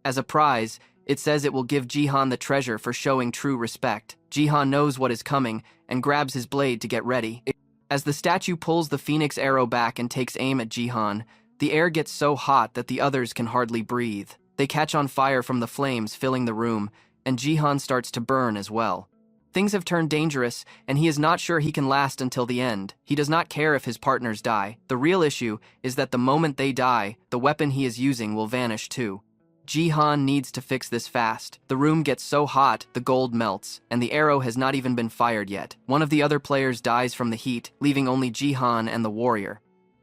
As a prize, it says it will give Jihan the treasure for showing true respect. Jihan knows what is coming and grabs his blade to get ready. As the statue pulls the phoenix arrow back and takes aim at Jihan, the air gets so hot that the others can hardly breathe. They catch on fire from the flames filling the room, and Jihan starts to burn as well. Things have turned dangerous, and he is not sure he can last until the end. He does not care if his partners die. The real issue is that the moment they die, the weapon he is using will vanish too. Jihan needs to fix this fast. The room gets so hot, the gold melts, and the arrow has not even been fired yet. One of the other players dies from the heat, leaving only Jihan and the warrior.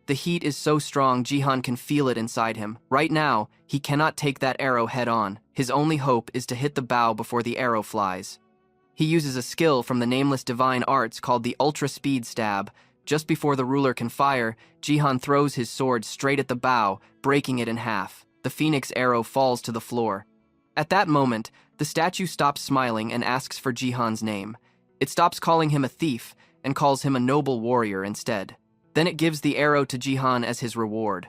The heat is so strong Jihan can feel it inside him. Right now, he cannot take that arrow head on. His only hope is to hit the bow before the arrow flies. He uses a skill from the nameless divine arts called the ultra speed stab. Just before the ruler can fire, Jihan throws his sword straight at the bow, breaking it in half. The phoenix arrow falls to the floor. At that moment, the statue stops smiling and asks for Jihan's name. It stops calling him a thief and calls him a noble warrior instead. Then it gives the arrow to Jihan as his reward.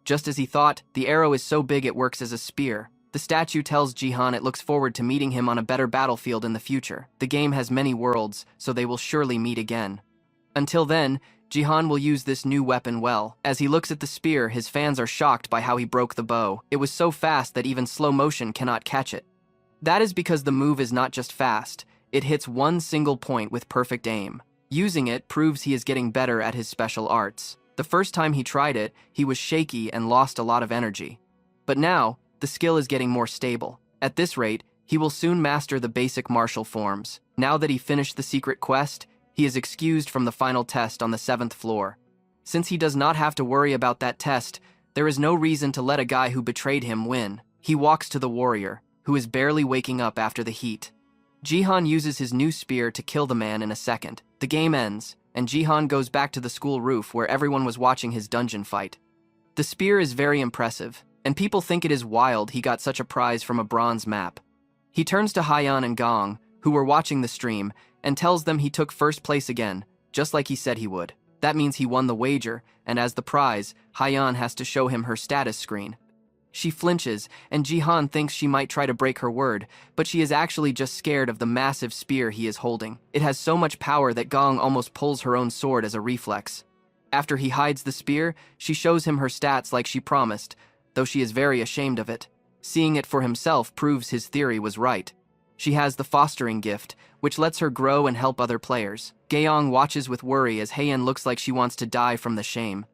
Just as he thought, the arrow is so big it works as a spear. The statue tells Jihan it looks forward to meeting him on a better battlefield in the future. The game has many worlds, so they will surely meet again. Until then, Jihan will use this new weapon well. As he looks at the spear, his fans are shocked by how he broke the bow. It was so fast that even slow motion cannot catch it. That is because the move is not just fast, it hits one single point with perfect aim. Using it proves he is getting better at his special arts. The first time he tried it, he was shaky and lost a lot of energy. But now, the skill is getting more stable. At this rate, he will soon master the basic martial forms. Now that he finished the secret quest, he is excused from the final test on the 7th floor. Since he does not have to worry about that test, there is no reason to let a guy who betrayed him win. He walks to the warrior, who is barely waking up after the heat. Jihan uses his new spear to kill the man in a second. The game ends, and Jihan goes back to the school roof where everyone was watching his dungeon fight. The spear is very impressive, and people think it is wild he got such a prize from a bronze map. He turns to Haiyan and Gong, who were watching the stream, and tells them he took first place again, just like he said he would. That means he won the wager, and as the prize, Haiyan has to show him her status screen. She flinches, and Jihan thinks she might try to break her word, but she is actually just scared of the massive spear he is holding. It has so much power that Gong almost pulls her own sword as a reflex. After he hides the spear, she shows him her stats like she promised, though she is very ashamed of it. Seeing it for himself proves his theory was right. She has the fostering gift, which lets her grow and help other players. Gaeong watches with worry as Heian looks like she wants to die from the shame.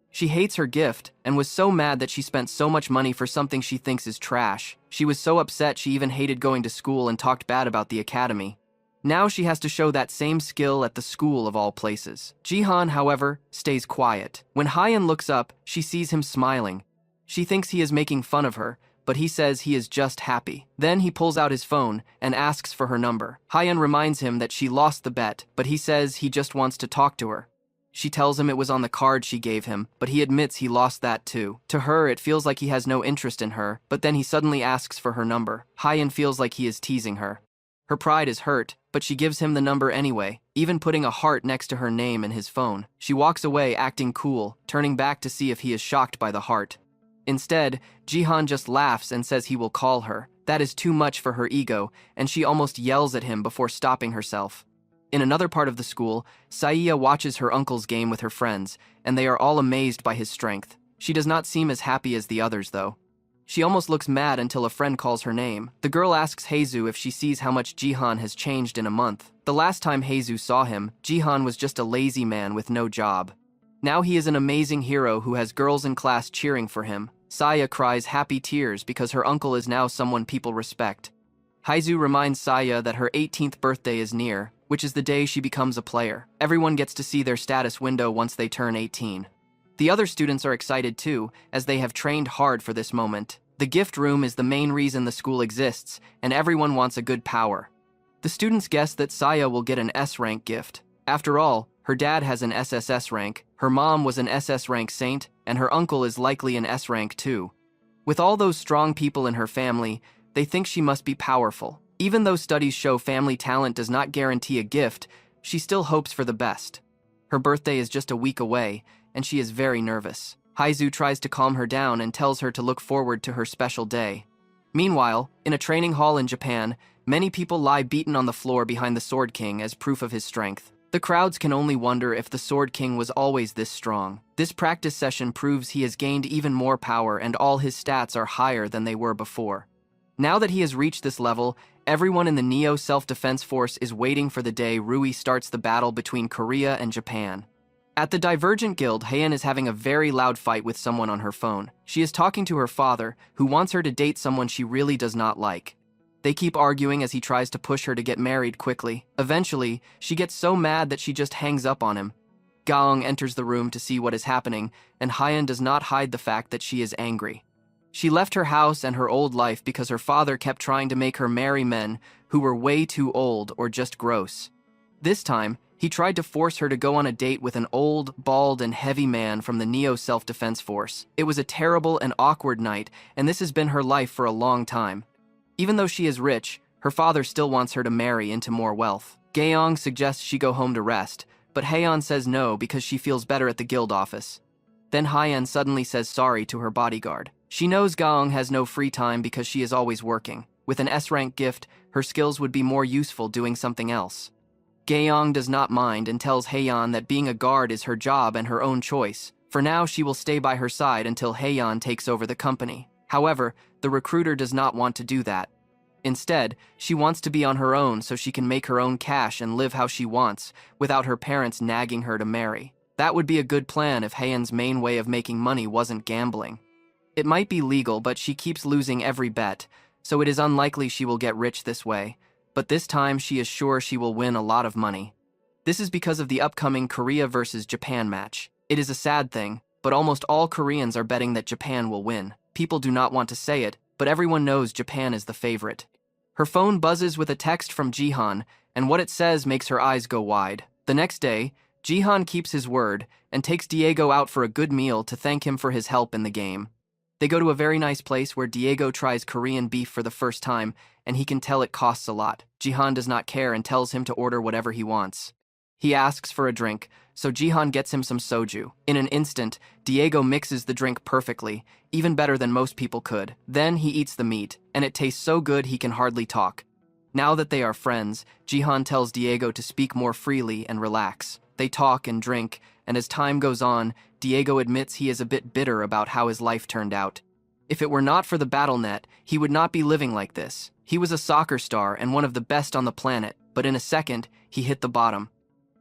She hates her gift, and was so mad that she spent so much money for something she thinks is trash. She was so upset she even hated going to school and talked bad about the academy. Now she has to show that same skill at the school of all places. Jihan, however, stays quiet. When Haiyan looks up, she sees him smiling. She thinks he is making fun of her, but he says he is just happy. Then he pulls out his phone and asks for her number. Haiyan reminds him that she lost the bet, but he says he just wants to talk to her. She tells him it was on the card she gave him, but he admits he lost that too. To her, it feels like he has no interest in her, but then he suddenly asks for her number. Haiyan feels like he is teasing her. Her pride is hurt, but she gives him the number anyway, even putting a heart next to her name in his phone. She walks away acting cool, turning back to see if he is shocked by the heart. Instead, Jihan just laughs and says he will call her. That is too much for her ego, and she almost yells at him before stopping herself. In another part of the school, Saya watches her uncle's game with her friends, and they are all amazed by his strength. She does not seem as happy as the others, though. She almost looks mad until a friend calls her name. The girl asks Haezu if she sees how much Jihan has changed in a month. The last time Haezu saw him, Jihan was just a lazy man with no job. Now he is an amazing hero who has girls in class cheering for him. Saya cries happy tears because her uncle is now someone people respect. Haezu reminds Saya that her 18th birthday is near, which is the day she becomes a player. Everyone gets to see their status window once they turn 18. The other students are excited too, as they have trained hard for this moment. The gift room is the main reason the school exists, and everyone wants a good power. The students guess that Saya will get an S-rank gift. After all, her dad has an SSS rank, her mom was an SS rank saint, and her uncle is likely an S rank too. With all those strong people in her family, they think she must be powerful. Even though studies show family talent does not guarantee a gift, she still hopes for the best. Her birthday is just a week away, and she is very nervous. Haezu tries to calm her down and tells her to look forward to her special day. Meanwhile, in a training hall in Japan, many people lie beaten on the floor behind the Sword King as proof of his strength. The crowds can only wonder if the Sword King was always this strong. This practice session proves he has gained even more power and all his stats are higher than they were before. Now that he has reached this level, everyone in the Neo Self-Defense Force is waiting for the day Rui starts the battle between Korea and Japan. At the Divergent Guild, Haeyeon is having a very loud fight with someone on her phone. She is talking to her father, who wants her to date someone she really does not like. They keep arguing as he tries to push her to get married quickly. Eventually, she gets so mad that she just hangs up on him. Gaong enters the room to see what is happening, and Haeyeon does not hide the fact that she is angry. She left her house and her old life because her father kept trying to make her marry men who were way too old or just gross. This time, he tried to force her to go on a date with an old, bald, and heavy man from the Neo Self-Defense Force. It was a terrible and awkward night, and this has been her life for a long time. Even though she is rich, her father still wants her to marry into more wealth. Gaong suggests she go home to rest, but Haeyeon says no because she feels better at the guild office. Then Haeyeon suddenly says sorry to her bodyguard. She knows Gaong has no free time because she is always working. With an S-rank gift, her skills would be more useful doing something else. Gaong does not mind and tells Haeyeon that being a guard is her job and her own choice. For now, she will stay by her side until Haeyeon takes over the company. However, the recruiter does not want to do that. Instead, she wants to be on her own so she can make her own cash and live how she wants, without her parents nagging her to marry. That would be a good plan if Haeyeon's main way of making money wasn't gambling. It might be legal, but she keeps losing every bet, so it is unlikely she will get rich this way. But this time, she is sure she will win a lot of money. This is because of the upcoming Korea versus Japan match. It is a sad thing, but almost all Koreans are betting that Japan will win. People do not want to say it, but everyone knows Japan is the favorite. Her phone buzzes with a text from Jihan, and what it says makes her eyes go wide. The next day, Jihan keeps his word and takes Diego out for a good meal to thank him for his help in the game. They go to a very nice place where Diego tries Korean beef for the first time, and he can tell it costs a lot. Jihan does not care and tells him to order whatever he wants. He asks for a drink, so Jihan gets him some soju. In an instant, Diego mixes the drink perfectly, even better than most people could. Then he eats the meat, and it tastes so good he can hardly talk. Now that they are friends, Jihan tells Diego to speak more freely and relax. They talk and drink, and as time goes on, Diego admits he is a bit bitter about how his life turned out. If it were not for the BattleNet, he would not be living like this. He was a soccer star and one of the best on the planet, but in a second, he hit the bottom.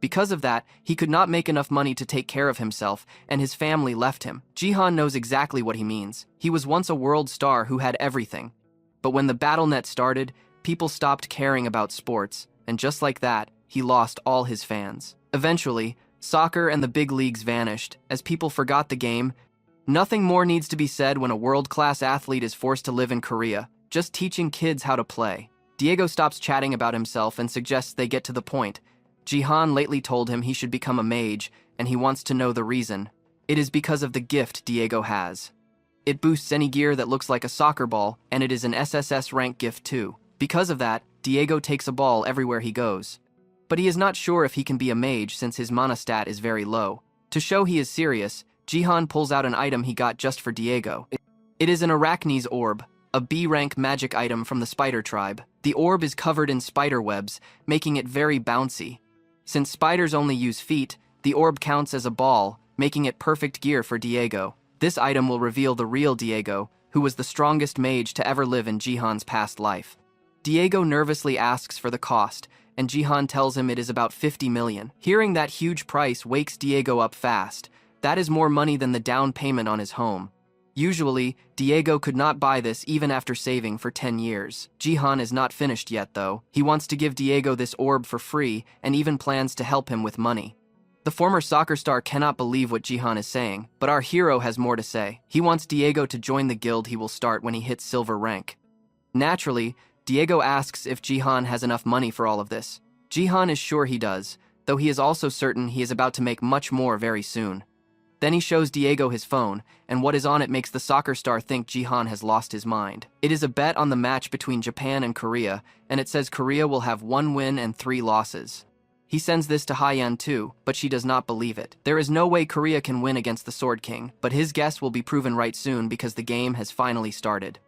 Because of that, he could not make enough money to take care of himself, and his family left him. Jihan knows exactly what he means. He was once a world star who had everything. But when the BattleNet started, people stopped caring about sports, and just like that, he lost all his fans. Eventually, soccer and the big leagues vanished, as people forgot the game. Nothing more needs to be said when a world-class athlete is forced to live in Korea, just teaching kids how to play. Diego stops chatting about himself and suggests they get to the point. Jihan lately told him he should become a mage, and he wants to know the reason. It is because of the gift Diego has. It boosts any gear that looks like a soccer ball, and it is an SSS rank gift too. Because of that, Diego takes a ball everywhere he goes. But he is not sure if he can be a mage since his mana stat is very low. To show he is serious, Jihan pulls out an item he got just for Diego. It is an Arachne's orb, a B-rank magic item from the spider tribe. The orb is covered in spider webs, making it very bouncy. Since spiders only use feet, the orb counts as a ball, making it perfect gear for Diego. This item will reveal the real Diego, who was the strongest mage to ever live in Jihan's past life. Diego nervously asks for the cost, and Jihan tells him it is about 50 million. Hearing that huge price wakes Diego up fast. That is more money than the down payment on his home. Usually, Diego could not buy this even after saving for 10 years. Jihan is not finished yet, though. He wants to give Diego this orb for free and even plans to help him with money. The former soccer star cannot believe what Jihan is saying, but our hero has more to say. He wants Diego to join the guild he will start when he hits silver rank. Naturally, Diego asks if Jihan has enough money for all of this. Jihan is sure he does, though he is also certain he is about to make much more very soon. Then he shows Diego his phone, and what is on it makes the soccer star think Jihan has lost his mind. It is a bet on the match between Japan and Korea, and it says Korea will have 1 win and 3 losses. He sends this to Hyeon too, but she does not believe it. There is no way Korea can win against the Sword King, but his guess will be proven right soon because the game has finally started.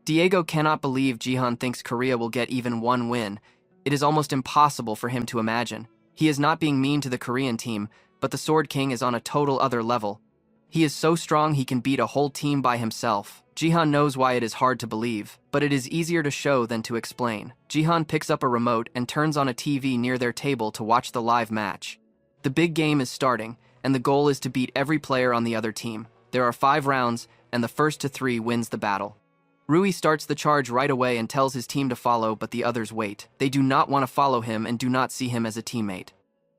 Diego cannot believe Jihan thinks Korea will get even 1 win. It is almost impossible for him to imagine. He is not being mean to the Korean team, but the Sword King is on a total other level. He is so strong he can beat a whole team by himself. Jihan knows why it is hard to believe, but it is easier to show than to explain. Jihan picks up a remote and turns on a TV near their table to watch the live match. The big game is starting, and the goal is to beat every player on the other team. There are 5 rounds, and the first to 3 wins the battle. Rui starts the charge right away and tells his team to follow, but the others wait. They do not want to follow him and do not see him as a teammate.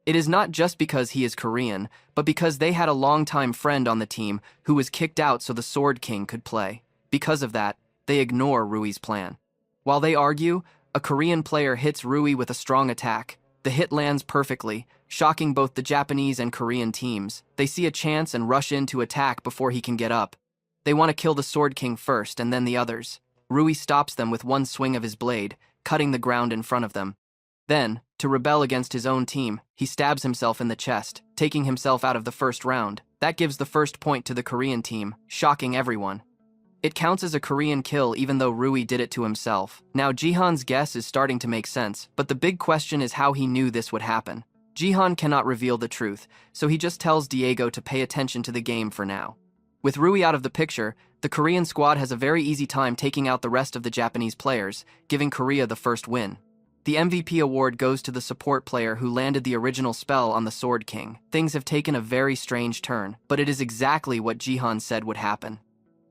It is not just because he is Korean, but because they had a longtime friend on the team who was kicked out so the Sword King could play. Because of that, they ignore Rui's plan. While they argue, a Korean player hits Rui with a strong attack. The hit lands perfectly, shocking both the Japanese and Korean teams. They see a chance and rush in to attack before he can get up. They want to kill the Sword King first and then the others. Rui stops them with one swing of his blade, cutting the ground in front of them. Then, to rebel against his own team, he stabs himself in the chest, taking himself out of the first round. That gives the first point to the Korean team, shocking everyone. It counts as a Korean kill even though Rui did it to himself. Now Jihan's guess is starting to make sense, but the big question is how he knew this would happen. Jihan cannot reveal the truth, so he just tells Diego to pay attention to the game for now. With Rui out of the picture, the Korean squad has a very easy time taking out the rest of the Japanese players, giving Korea the first win. The MVP award goes to the support player who landed the original spell on the Sword King. Things have taken a very strange turn, but it is exactly what Jihan said would happen.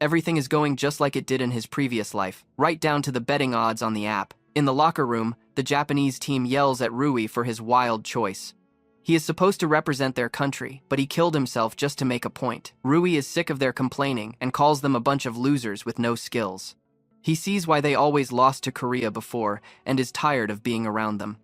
Everything is going just like it did in his previous life, right down to the betting odds on the app. In the locker room, the Japanese team yells at Rui for his wild choice. He is supposed to represent their country, but he killed himself just to make a point. Rui is sick of their complaining and calls them a bunch of losers with no skills. He sees why they always lost to Korea before and is tired of being around them.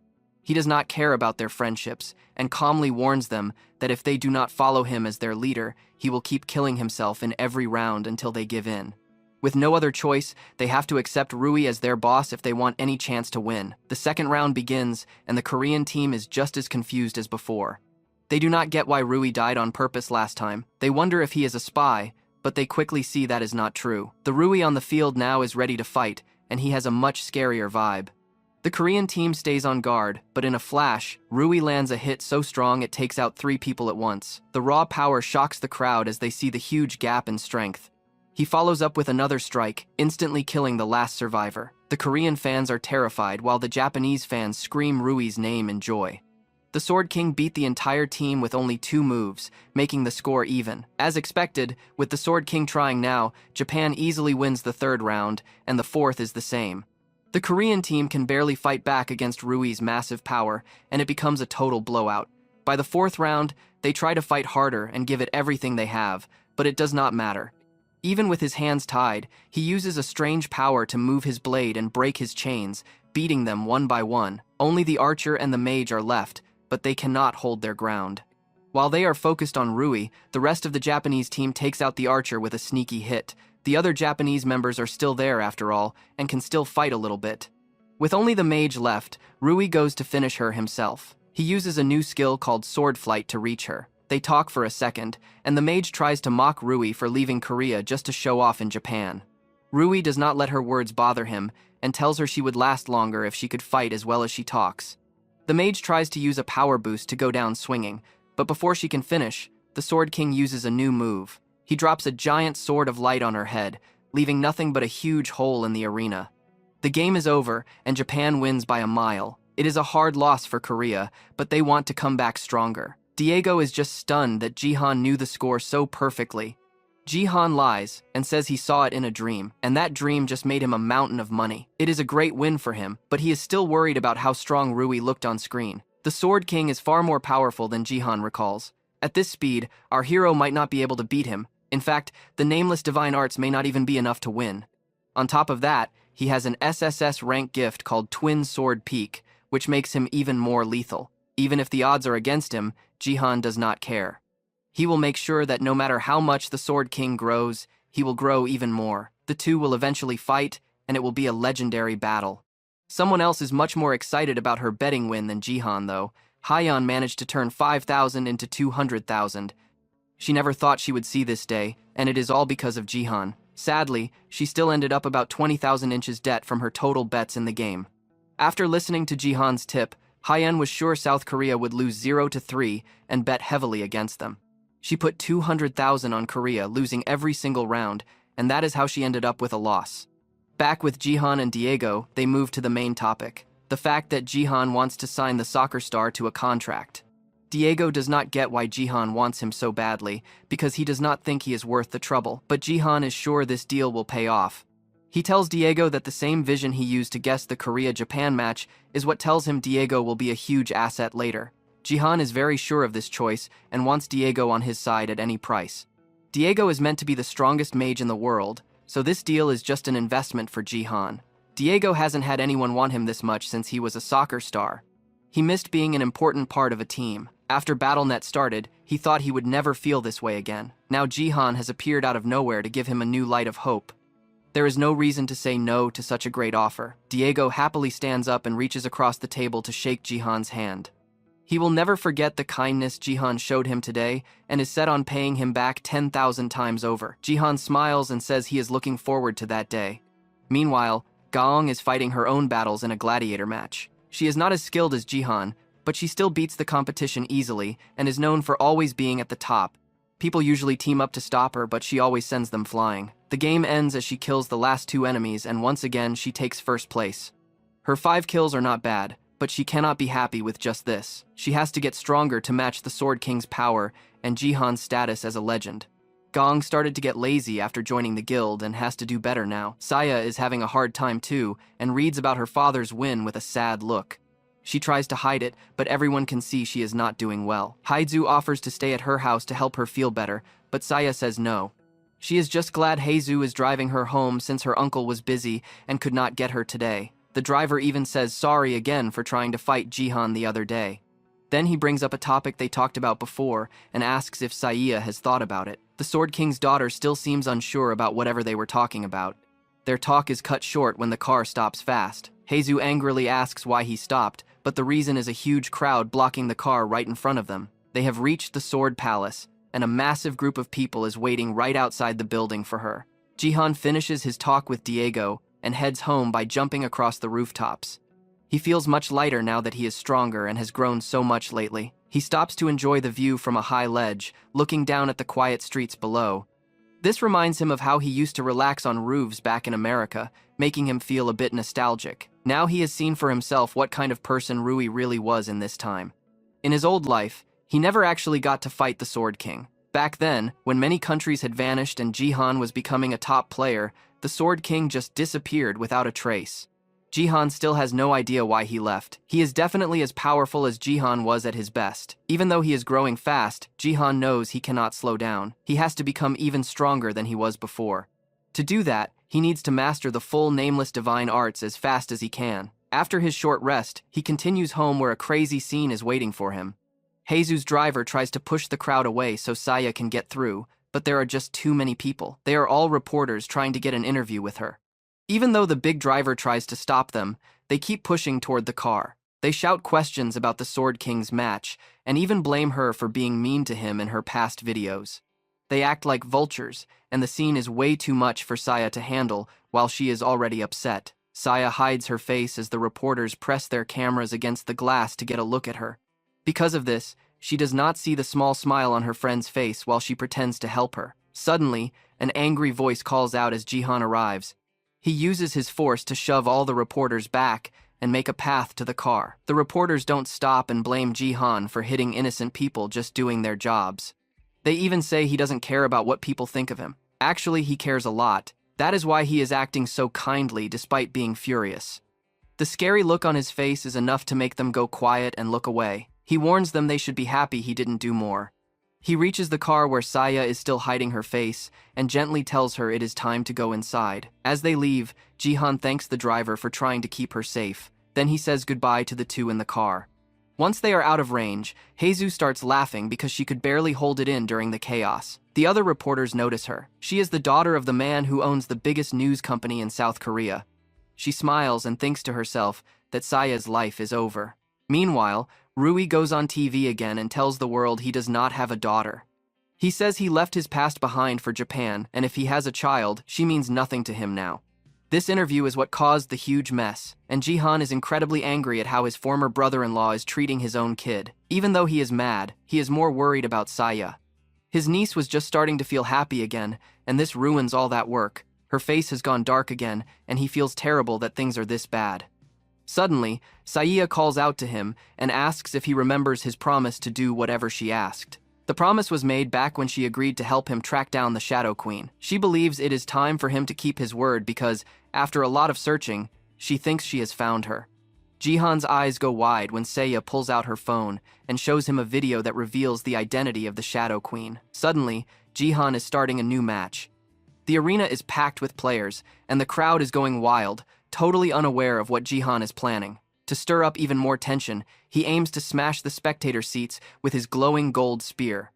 He does not care about their friendships and calmly warns them that if they do not follow him as their leader, he will keep killing himself in every round until they give in. With no other choice, they have to accept Rui as their boss if they want any chance to win. The second round begins, and the Korean team is just as confused as before. They do not get why Rui died on purpose last time. They wonder if he is a spy, but they quickly see that is not true. The Rui on the field now is ready to fight, and he has a much scarier vibe. The Korean team stays on guard, but in a flash, Rui lands a hit so strong it takes out 3 people at once. The raw power shocks the crowd as they see the huge gap in strength. He follows up with another strike, instantly killing the last survivor. The Korean fans are terrified while the Japanese fans scream Rui's name in joy. The Sword King beat the entire team with only 2 moves, making the score even. As expected, with the Sword King trying now, Japan easily wins the 3rd round, and the 4th is the same. The Korean team can barely fight back against Rui's massive power, and it becomes a total blowout. By the 4th round, they try to fight harder and give it everything they have, but it does not matter. Even with his hands tied, he uses a strange power to move his blade and break his chains, beating them one by one. Only the archer and the mage are left, but they cannot hold their ground. While they are focused on Rui, the rest of the Japanese team takes out the archer with a sneaky hit. The other Japanese members are still there after all, and can still fight a little bit. With only the mage left, Rui goes to finish her himself. He uses a new skill called sword flight to reach her. They talk for a second, and the mage tries to mock Rui for leaving Korea just to show off in Japan. Rui does not let her words bother him, and tells her she would last longer if she could fight as well as she talks. The mage tries to use a power boost to go down swinging, but before she can finish, the Sword King uses a new move. He drops a giant sword of light on her head, leaving nothing but a huge hole in the arena. The game is over, and Japan wins by a mile. It is a hard loss for Korea, but they want to come back stronger. Diego is just stunned that Jihan knew the score so perfectly. Jihan lies and says he saw it in a dream, and that dream just made him a mountain of money. It is a great win for him, but he is still worried about how strong Rui looked on screen. The Sword King is far more powerful than Jihan recalls. At this speed, our hero might not be able to beat him. In fact, the nameless divine arts may not even be enough to win. On top of that, he has an SSS rank gift called Twin Sword Peak, which makes him even more lethal. Even if the odds are against him, Jihan does not care. He will make sure that no matter how much the Sword King grows, he will grow even more. The two will eventually fight, and it will be a legendary battle. Someone else is much more excited about her betting win than Jihan, though. Hyeon managed to turn 5,000 into 200,000. She never thought she would see this day, and it is all because of Jihan. Sadly, she still ended up about 20,000 inches debt from her total bets in the game. After listening to Jihan's tip, Hyeon was sure South Korea would lose 0-3 and bet heavily against them. She put 200,000 on Korea, losing every single round, and that is how she ended up with a loss. Back with Jihan and Diego, they moved to the main topic, the fact that Jihan wants to sign the soccer star to a contract. Diego does not get why Jihan wants him so badly, because he does not think he is worth the trouble, but Jihan is sure this deal will pay off. He tells Diego that the same vision he used to guess the Korea-Japan match is what tells him Diego will be a huge asset later. Jihan is very sure of this choice and wants Diego on his side at any price. Diego is meant to be the strongest mage in the world, so this deal is just an investment for Jihan. Diego hasn't had anyone want him this much since he was a soccer star. He missed being an important part of a team. After BattleNet started, he thought he would never feel this way again. Now Jihan has appeared out of nowhere to give him a new light of hope. There is no reason to say no to such a great offer. Diego happily stands up and reaches across the table to shake Jihan's hand. He will never forget the kindness Jihan showed him today and is set on paying him back 10,000 times over. Jihan smiles and says he is looking forward to that day. Meanwhile, Gaong is fighting her own battles in a gladiator match. She is not as skilled as Jihan, but she still beats the competition easily and is known for always being at the top. People usually team up to stop her, but she always sends them flying. The game ends as she kills the last two enemies, and once again she takes first place. Her 5 kills are not bad, but she cannot be happy with just this. She has to get stronger to match the Sword King's power and Jihan's status as a legend. Gong started to get lazy after joining the guild and has to do better now. Saya is having a hard time too and reads about her father's win with a sad look. She tries to hide it, but everyone can see she is not doing well. Haizu offers to stay at her house to help her feel better, but Saya says no. She is just glad Haizu is driving her home since her uncle was busy and could not get her today. The driver even says sorry again for trying to fight Jihan the other day. Then he brings up a topic they talked about before and asks if Saya has thought about it. The Sword King's daughter still seems unsure about whatever they were talking about. Their talk is cut short when the car stops fast. Haizu angrily asks why he stopped, but the reason is a huge crowd blocking the car right in front of them. They have reached the Sword Palace, and a massive group of people is waiting right outside the building for her. Jihan finishes his talk with Diego and heads home by jumping across the rooftops. He feels much lighter now that he is stronger and has grown so much lately. He stops to enjoy the view from a high ledge, looking down at the quiet streets below. This reminds him of how he used to relax on roofs back in America, making him feel a bit nostalgic. Now he has seen for himself what kind of person Rui really was in this time. In his old life, he never actually got to fight the Sword King. Back then, when many countries had vanished and Jihan was becoming a top player, the Sword King just disappeared without a trace. Jihan still has no idea why he left. He is definitely as powerful as Jihan was at his best. Even though he is growing fast, Jihan knows he cannot slow down. He has to become even stronger than he was before. To do that, he needs to master the full nameless divine arts as fast as he can. After his short rest, he continues home where a crazy scene is waiting for him. Haizu's driver tries to push the crowd away so Saya can get through, but there are just too many people. They are all reporters trying to get an interview with her. Even though the big driver tries to stop them, they keep pushing toward the car. They shout questions about the Sword King's match, and even blame her for being mean to him in her past videos. They act like vultures, and the scene is way too much for Saya to handle while she is already upset. Saya hides her face as the reporters press their cameras against the glass to get a look at her. Because of this, she does not see the small smile on her friend's face while she pretends to help her. Suddenly, an angry voice calls out as Jihan arrives. He uses his force to shove all the reporters back and make a path to the car. The reporters don't stop and blame Jihan for hitting innocent people just doing their jobs. They even say he doesn't care about what people think of him. Actually, he cares a lot. That is why he is acting so kindly despite being furious. The scary look on his face is enough to make them go quiet and look away. He warns them they should be happy he didn't do more. He reaches the car where Saya is still hiding her face and gently tells her it is time to go inside. As they leave, Jihan thanks the driver for trying to keep her safe. Then he says goodbye to the two in the car. Once they are out of range, Haezu starts laughing because she could barely hold it in during the chaos. The other reporters notice her. She is the daughter of the man who owns the biggest news company in South Korea. She smiles and thinks to herself that Saya's life is over. Meanwhile, Rui goes on TV again and tells the world he does not have a daughter. He says he left his past behind for Japan, and if he has a child, she means nothing to him now. This interview is what caused the huge mess, and Jihan is incredibly angry at how his former brother-in-law is treating his own kid. Even though he is mad, he is more worried about Saya. His niece was just starting to feel happy again, and this ruins all that work. Her face has gone dark again, and he feels terrible that things are this bad. Suddenly, Saya calls out to him and asks if he remembers his promise to do whatever she asked. The promise was made back when she agreed to help him track down the Shadow Queen. She believes it is time for him to keep his word because, after a lot of searching, she thinks she has found her. Jihan's eyes go wide when Saya pulls out her phone and shows him a video that reveals the identity of the Shadow Queen. Suddenly, Jihan is starting a new match. The arena is packed with players, and the crowd is going wild, totally unaware of what Jihan is planning. To stir up even more tension, he aims to smash the spectator seats with his glowing gold spear.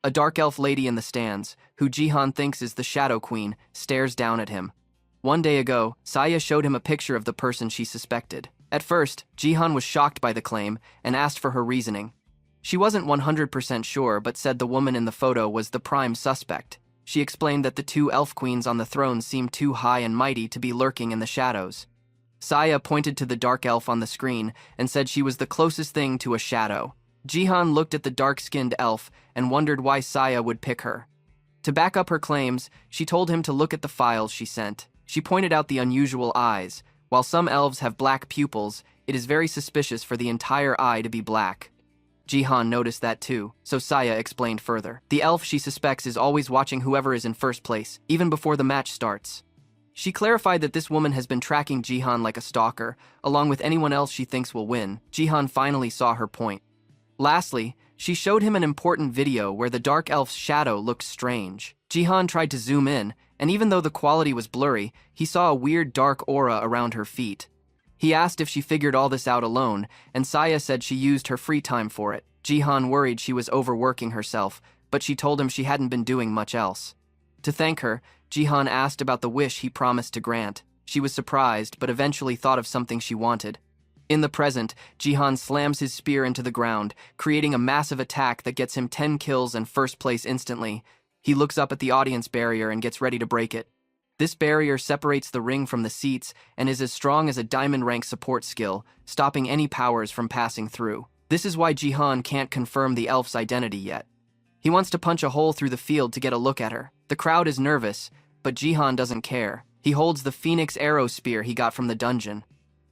A dark elf lady in the stands, who Jihan thinks is the Shadow Queen, stares down at him. One day ago, Saya showed him a picture of the person she suspected. At first, Jihan was shocked by the claim and asked for her reasoning. She wasn't 100% sure but said the woman in the photo was the prime suspect. She explained that the two elf queens on the throne seemed too high and mighty to be lurking in the shadows. Saya pointed to the dark elf on the screen and said she was the closest thing to a shadow. Jihan looked at the dark-skinned elf and wondered why Saya would pick her. To back up her claims, she told him to look at the files she sent. She pointed out the unusual eyes. While some elves have black pupils, it is very suspicious for the entire eye to be black. Jihan noticed that too, so Saya explained further. The elf she suspects is always watching whoever is in first place, even before the match starts. She clarified that this woman has been tracking Jihan like a stalker, along with anyone else she thinks will win. Jihan finally saw her point. Lastly, she showed him an important video where the dark elf's shadow looked strange. Jihan tried to zoom in, and even though the quality was blurry, he saw a weird dark aura around her feet. He asked if she figured all this out alone, and Saya said she used her free time for it. Jihan worried she was overworking herself, but she told him she hadn't been doing much else. To thank her, Jihan asked about the wish he promised to grant. She was surprised, but eventually thought of something she wanted. In the present, Jihan slams his spear into the ground, creating a massive attack that gets him 10 kills and first place instantly. He looks up at the audience barrier and gets ready to break it. This barrier separates the ring from the seats and is as strong as a diamond rank support skill, stopping any powers from passing through. This is why Jihan can't confirm the elf's identity yet. He wants to punch a hole through the field to get a look at her. The crowd is nervous, but Jihan doesn't care. He holds the phoenix arrow spear he got from the dungeon.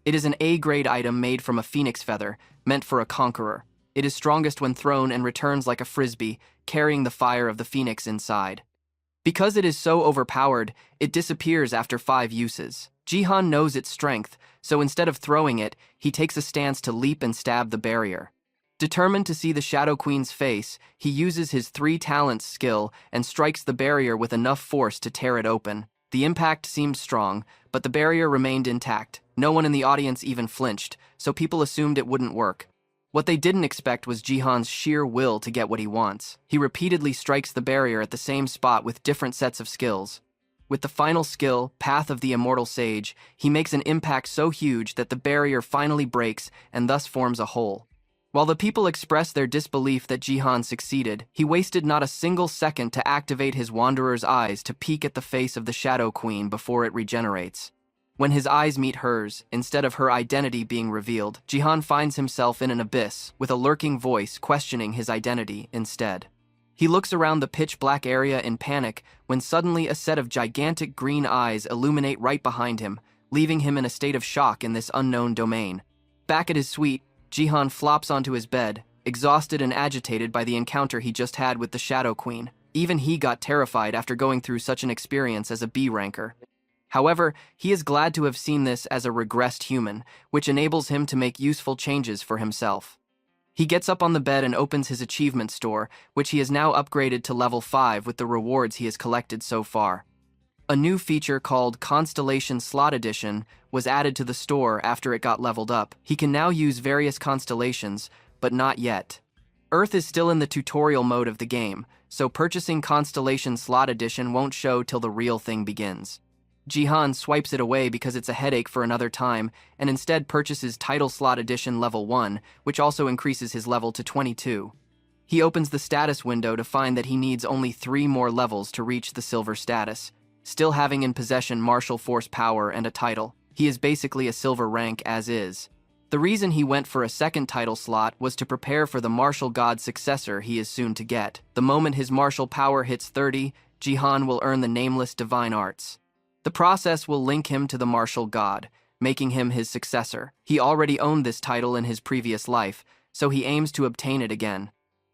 It is an A-grade item made from a phoenix feather, meant for a conqueror. It is strongest when thrown and returns like a frisbee, carrying the fire of the phoenix inside. Because it is so overpowered, it disappears after 5 uses. Jihan knows its strength, so instead of throwing it, he takes a stance to leap and stab the barrier. Determined to see the Shadow Queen's face, he uses his 3 talents skill and strikes the barrier with enough force to tear it open. The impact seemed strong, but the barrier remained intact. No one in the audience even flinched, so people assumed it wouldn't work. What they didn't expect was Jihan's sheer will to get what he wants. He repeatedly strikes the barrier at the same spot with different sets of skills. With the final skill, Path of the Immortal Sage, he makes an impact so huge that the barrier finally breaks and thus forms a hole. While the people expressed their disbelief that Jihan succeeded, he wasted not a single second to activate his Wanderer's eyes to peek at the face of the Shadow Queen before it regenerates. When his eyes meet hers, instead of her identity being revealed, Jihan finds himself in an abyss, with a lurking voice questioning his identity instead. He looks around the pitch-black area in panic when suddenly a set of gigantic green eyes illuminate right behind him, leaving him in a state of shock in this unknown domain. Back at his suite, Jihan flops onto his bed, exhausted and agitated by the encounter he just had with the Shadow Queen. Even he got terrified after going through such an experience as a B-ranker. However, he is glad to have seen this as a regressed human, which enables him to make useful changes for himself. He gets up on the bed and opens his achievement store, which he has now upgraded to level 5 with the rewards he has collected so far. A new feature called Constellation Slot Edition was added to the store after it got leveled up. He can now use various constellations, but not yet. Earth is still in the tutorial mode of the game, so purchasing Constellation Slot Edition won't show till the real thing begins. Jihan swipes it away because it's a headache for another time, and instead purchases Title Slot Edition Level 1, which also increases his level to 22. He opens the status window to find that he needs only 3 more levels to reach the silver status. Still having in possession martial force power and a title, he is basically a silver rank as is. The reason he went for a second title slot was to prepare for the martial god successor he is soon to get. The moment his martial power hits 30, Jihan will earn the nameless divine arts. The process will link him to the martial god, making him his successor. He already owned this title in his previous life, so he aims to obtain it again.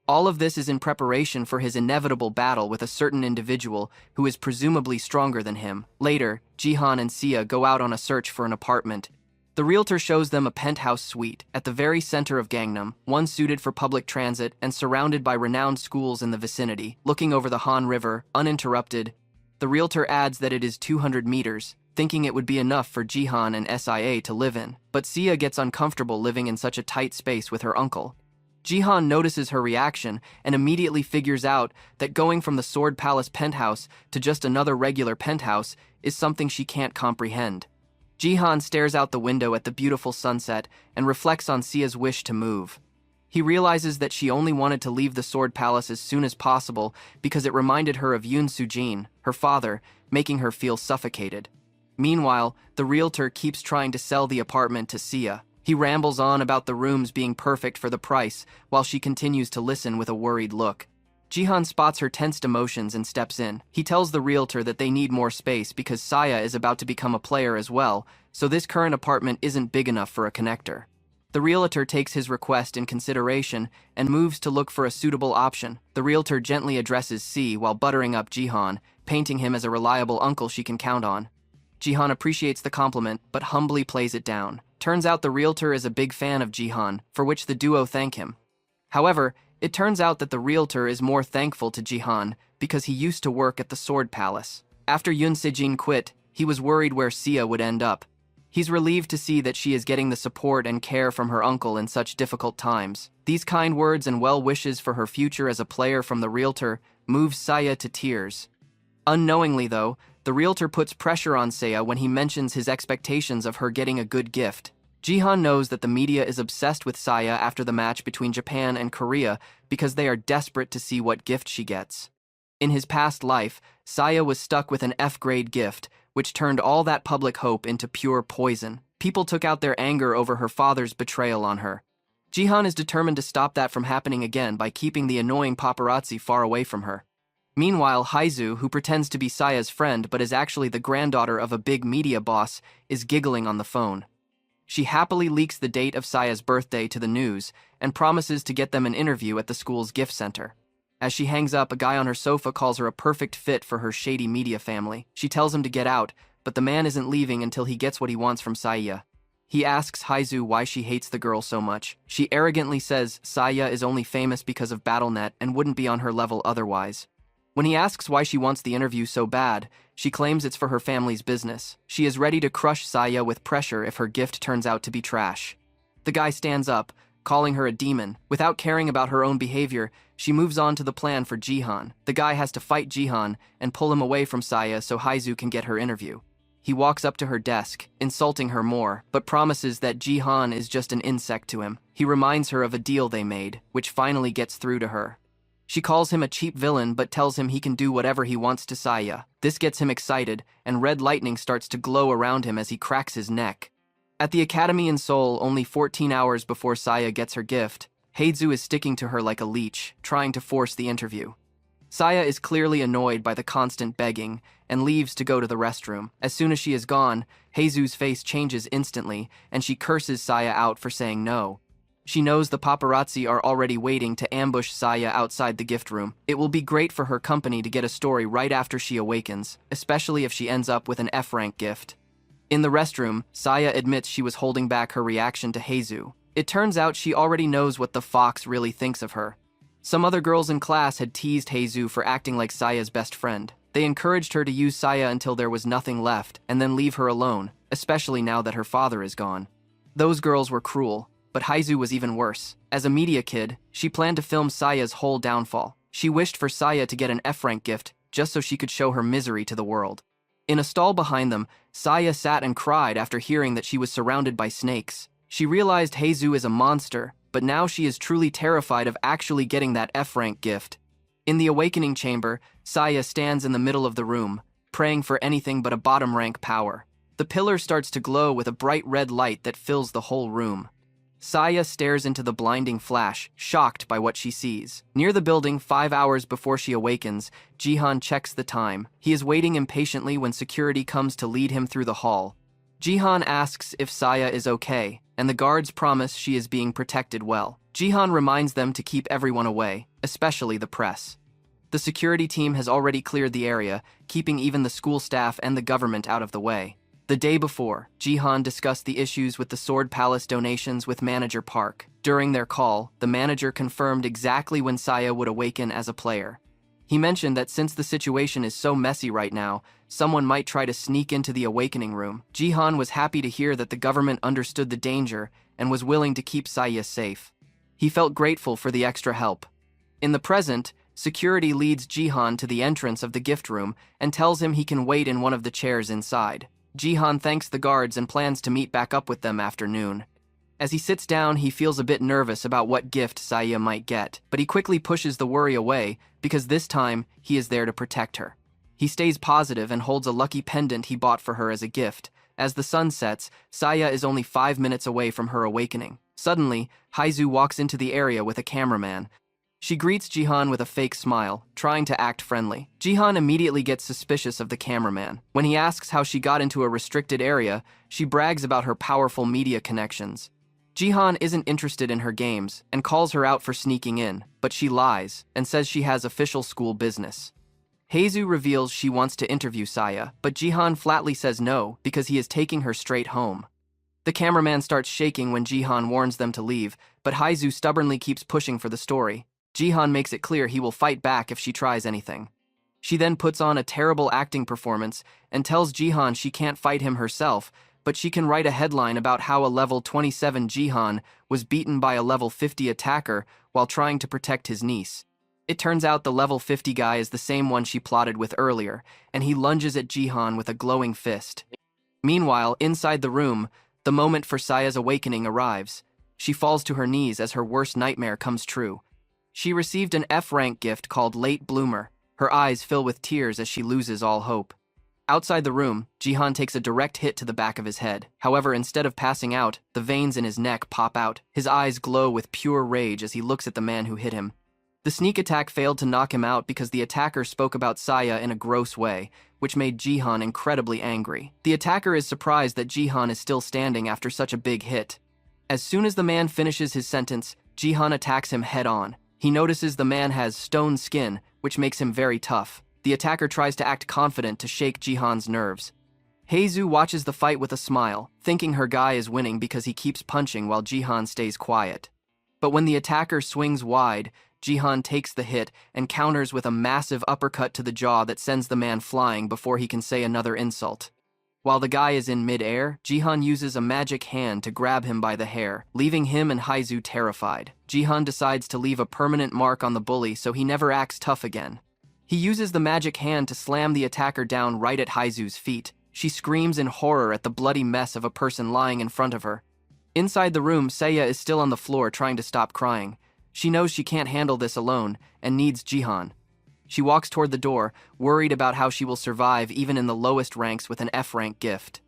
All of this is in preparation for his inevitable battle with a certain individual who is presumably stronger than him. Later, Jihan and Sia go out on a search for an apartment. The realtor shows them a penthouse suite at the very center of Gangnam, one suited for public transit and surrounded by renowned schools in the vicinity, looking over the Han River, uninterrupted. The realtor adds that it is 200 meters, thinking it would be enough for Jihan and SIA to live in, but Sia gets uncomfortable living in such a tight space with her uncle. Jihan notices her reaction and immediately figures out that going from the Sword Palace penthouse to just another regular penthouse is something she can't comprehend. Jihan stares out the window at the beautiful sunset and reflects on Sia's wish to move. He realizes that she only wanted to leave the Sword Palace as soon as possible because it reminded her of Yoon Soo-jin, her father, making her feel suffocated. Meanwhile, the realtor keeps trying to sell the apartment to Sia. He rambles on about the rooms being perfect for the price, while she continues to listen with a worried look. Jihan spots her tensed emotions and steps in. He tells the realtor that they need more space because Saya is about to become a player as well, so this current apartment isn't big enough for a connector. The realtor takes his request in consideration and moves to look for a suitable option. The realtor gently addresses C while buttering up Jihan, painting him as a reliable uncle she can count on. Jihan appreciates the compliment, but humbly plays it down. Turns out the realtor is a big fan of Jihan, for which the duo thank him. However, it turns out that the realtor is more thankful to Jihan because he used to work at the Sword Palace. After Yoon Soo-jin quit, he was worried where Sia would end up. He's relieved to see that she is getting the support and care from her uncle in such difficult times. These kind words and well wishes for her future as a player from the realtor moves Saya to tears. Unknowingly, though, the realtor puts pressure on Saya when he mentions his expectations of her getting a good gift. Jihan knows that the media is obsessed with Saya after the match between Japan and Korea because they are desperate to see what gift she gets. In his past life, Saya was stuck with an F-grade gift, which turned all that public hope into pure poison. People took out their anger over her father's betrayal on her. Jihan is determined to stop that from happening again by keeping the annoying paparazzi far away from her. Meanwhile, Haizu, who pretends to be Saya's friend but is actually the granddaughter of a big media boss, is giggling on the phone. She happily leaks the date of Saya's birthday to the news and promises to get them an interview at the school's gift center. As she hangs up, a guy on her sofa calls her a perfect fit for her shady media family. She tells him to get out, but the man isn't leaving until he gets what he wants from Saya. He asks Haizu why she hates the girl so much. She arrogantly says Saya is only famous because of BattleNet and wouldn't be on her level otherwise. When he asks why she wants the interview so bad, she claims it's for her family's business. She is ready to crush Saya with pressure if her gift turns out to be trash. The guy stands up, calling her a demon. Without caring about her own behavior, she moves on to the plan for Jihan. The guy has to fight Jihan and pull him away from Saya so Haizu can get her interview. He walks up to her desk, insulting her more, but promises that Jihan is just an insect to him. He reminds her of a deal they made, which finally gets through to her. She calls him a cheap villain but tells him he can do whatever he wants to Saya. This gets him excited, and red lightning starts to glow around him as he cracks his neck. At the academy in Seoul, only 14 hours before Saya gets her gift, Haeju is sticking to her like a leech, trying to force the interview. Saya is clearly annoyed by the constant begging and leaves to go to the restroom. As soon as she is gone, Haeju's face changes instantly, and she curses Saya out for saying no. She knows the paparazzi are already waiting to ambush Saya outside the gift room. It will be great for her company to get a story right after she awakens, especially if she ends up with an F-rank gift. In the restroom, Saya admits she was holding back her reaction to Haeju. It turns out she already knows what the fox really thinks of her. Some other girls in class had teased Haeju for acting like Saya's best friend. They encouraged her to use Saya until there was nothing left, and then leave her alone, especially now that her father is gone. Those girls were cruel. But Haeju was even worse. As a media kid, she planned to film Saya's whole downfall. She wished for Saya to get an F-rank gift just so she could show her misery to the world. In a stall behind them, Saya sat and cried after hearing that she was surrounded by snakes. She realized Haeju is a monster, but now she is truly terrified of actually getting that F-rank gift. In the awakening chamber, Saya stands in the middle of the room, praying for anything but a bottom-rank power. The pillar starts to glow with a bright red light that fills the whole room. Saya stares into the blinding flash, shocked by what she sees. Near the building, 5 hours before she awakens, Jihan checks the time. He is waiting impatiently when security comes to lead him through the hall. Jihan asks if Saya is okay, and the guards promise she is being protected well. Jihan reminds them to keep everyone away, especially the press. The security team has already cleared the area, keeping even the school staff and the government out of the way. The day before, Jihan discussed the issues with the Sword Palace donations with manager Park. During their call, the manager confirmed exactly when Saya would awaken as a player. He mentioned that since the situation is so messy right now, someone might try to sneak into the awakening room. Jihan was happy to hear that the government understood the danger and was willing to keep Saya safe. He felt grateful for the extra help. In the present, security leads Jihan to the entrance of the gift room and tells him he can wait in one of the chairs inside. Jihan thanks the guards and plans to meet back up with them after noon. As he sits down, he feels a bit nervous about what gift Saya might get, but he quickly pushes the worry away because this time he is there to protect her. He stays positive and holds a lucky pendant he bought for her as a gift. As the sun sets, Saya is only 5 minutes away from her awakening. Suddenly, Haeju walks into the area with a cameraman. She greets Jihan with a fake smile, trying to act friendly. Jihan immediately gets suspicious of the cameraman. When he asks how she got into a restricted area, she brags about her powerful media connections. Jihan isn't interested in her games and calls her out for sneaking in, but she lies and says she has official school business. Haeju reveals she wants to interview Saya, but Jihan flatly says no because he is taking her straight home. The cameraman starts shaking when Jihan warns them to leave, but Haeju stubbornly keeps pushing for the story. Jihan makes it clear he will fight back if she tries anything. She then puts on a terrible acting performance and tells Jihan she can't fight him herself, but she can write a headline about how a level 27 Jihan was beaten by a level 50 attacker while trying to protect his niece. It turns out the level 50 guy is the same one she plotted with earlier, and he lunges at Jihan with a glowing fist. Meanwhile, inside the room, the moment for Saya's awakening arrives. She falls to her knees as her worst nightmare comes true. She received an F-rank gift called Late Bloomer. Her eyes fill with tears as she loses all hope. Outside the room, Jihan takes a direct hit to the back of his head. However, instead of passing out, the veins in his neck pop out. His eyes glow with pure rage as he looks at the man who hit him. The sneak attack failed to knock him out because the attacker spoke about Saya in a gross way, which made Jihan incredibly angry. The attacker is surprised that Jihan is still standing after such a big hit. As soon as the man finishes his sentence, Jihan attacks him head-on. He notices the man has stone skin, which makes him very tough. The attacker tries to act confident to shake Jihan's nerves. Haeju watches the fight with a smile, thinking her guy is winning because he keeps punching while Jihan stays quiet. But when the attacker swings wide, Jihan takes the hit and counters with a massive uppercut to the jaw that sends the man flying before he can say another insult. While the guy is in mid-air, Jihan uses a magic hand to grab him by the hair, leaving him and Haeju terrified. Jihan decides to leave a permanent mark on the bully so he never acts tough again. He uses the magic hand to slam the attacker down right at Haeju's feet. She screams in horror at the bloody mess of a person lying in front of her. Inside the room, Saya is still on the floor trying to stop crying. She knows she can't handle this alone and needs Jihan. She walks toward the door, worried about how she will survive even in the lowest ranks with an F-rank gift.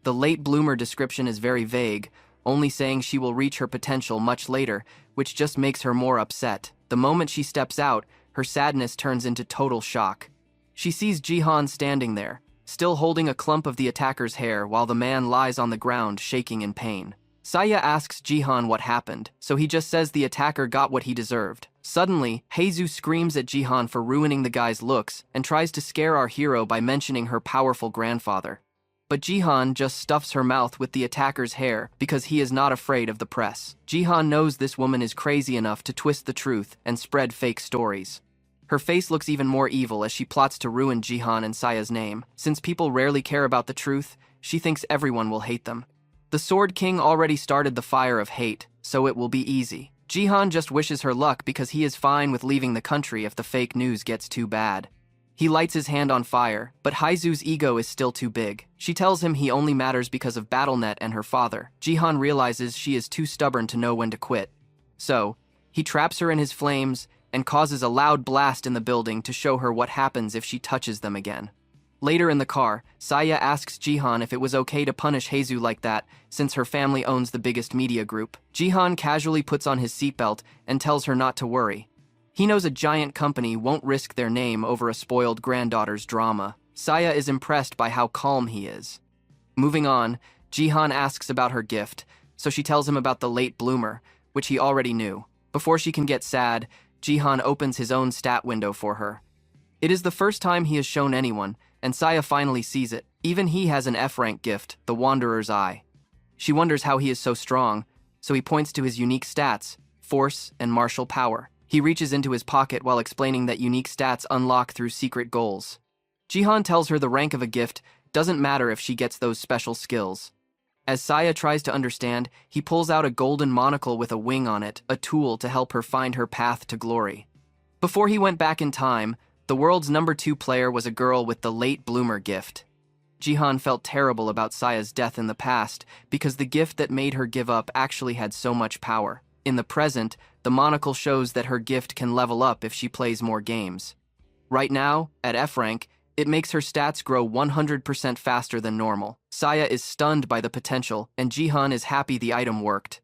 The late bloomer description is very vague, only saying she will reach her potential much later, which just makes her more upset. The moment she steps out, her sadness turns into total shock. She sees Jihan standing there, still holding a clump of the attacker's hair while the man lies on the ground shaking in pain. Saya asks Jihan what happened, so he just says the attacker got what he deserved. Suddenly, Haezu screams at Jihan for ruining the guy's looks and tries to scare our hero by mentioning her powerful grandfather. But Jihan just stuffs her mouth with the attacker's hair because he is not afraid of the press. Jihan knows this woman is crazy enough to twist the truth and spread fake stories. Her face looks even more evil as she plots to ruin Jihan and Saya's name. Since people rarely care about the truth, she thinks everyone will hate them. The Sword King already started the fire of hate, so it will be easy. Jihan just wishes her luck because he is fine with leaving the country if the fake news gets too bad. He lights his hand on fire, but Haezu's ego is still too big. She tells him he only matters because of BattleNet and her father. Jihan realizes she is too stubborn to know when to quit. So, he traps her in his flames and causes a loud blast in the building to show her what happens if she touches them again. Later in the car, Saya asks Jihan if it was okay to punish Haezu like that, since her family owns the biggest media group. Jihan casually puts on his seatbelt and tells her not to worry. He knows a giant company won't risk their name over a spoiled granddaughter's drama. Saya is impressed by how calm he is. Moving on, Jihan asks about her gift, so she tells him about the late bloomer, which he already knew. Before she can get sad, Jihan opens his own stat window for her. It is the first time he has shown anyone, and Saya finally sees it. Even he has an F-rank gift, the Wanderer's Eye. She wonders how he is so strong, so he points to his unique stats, force and martial power. He reaches into his pocket while explaining that unique stats unlock through secret goals. Jihan tells her the rank of a gift doesn't matter if she gets those special skills. As Saya tries to understand, he pulls out a golden monocle with a wing on it, a tool to help her find her path to glory. Before he went back in time, the world's number 2 player was a girl with the late bloomer gift. Jihan felt terrible about Saya's death in the past because the gift that made her give up actually had so much power. In the present, the monocle shows that her gift can level up if she plays more games. Right now, at F rank, it makes her stats grow 100% faster than normal. Saya is stunned by the potential, and Jihan is happy the item worked.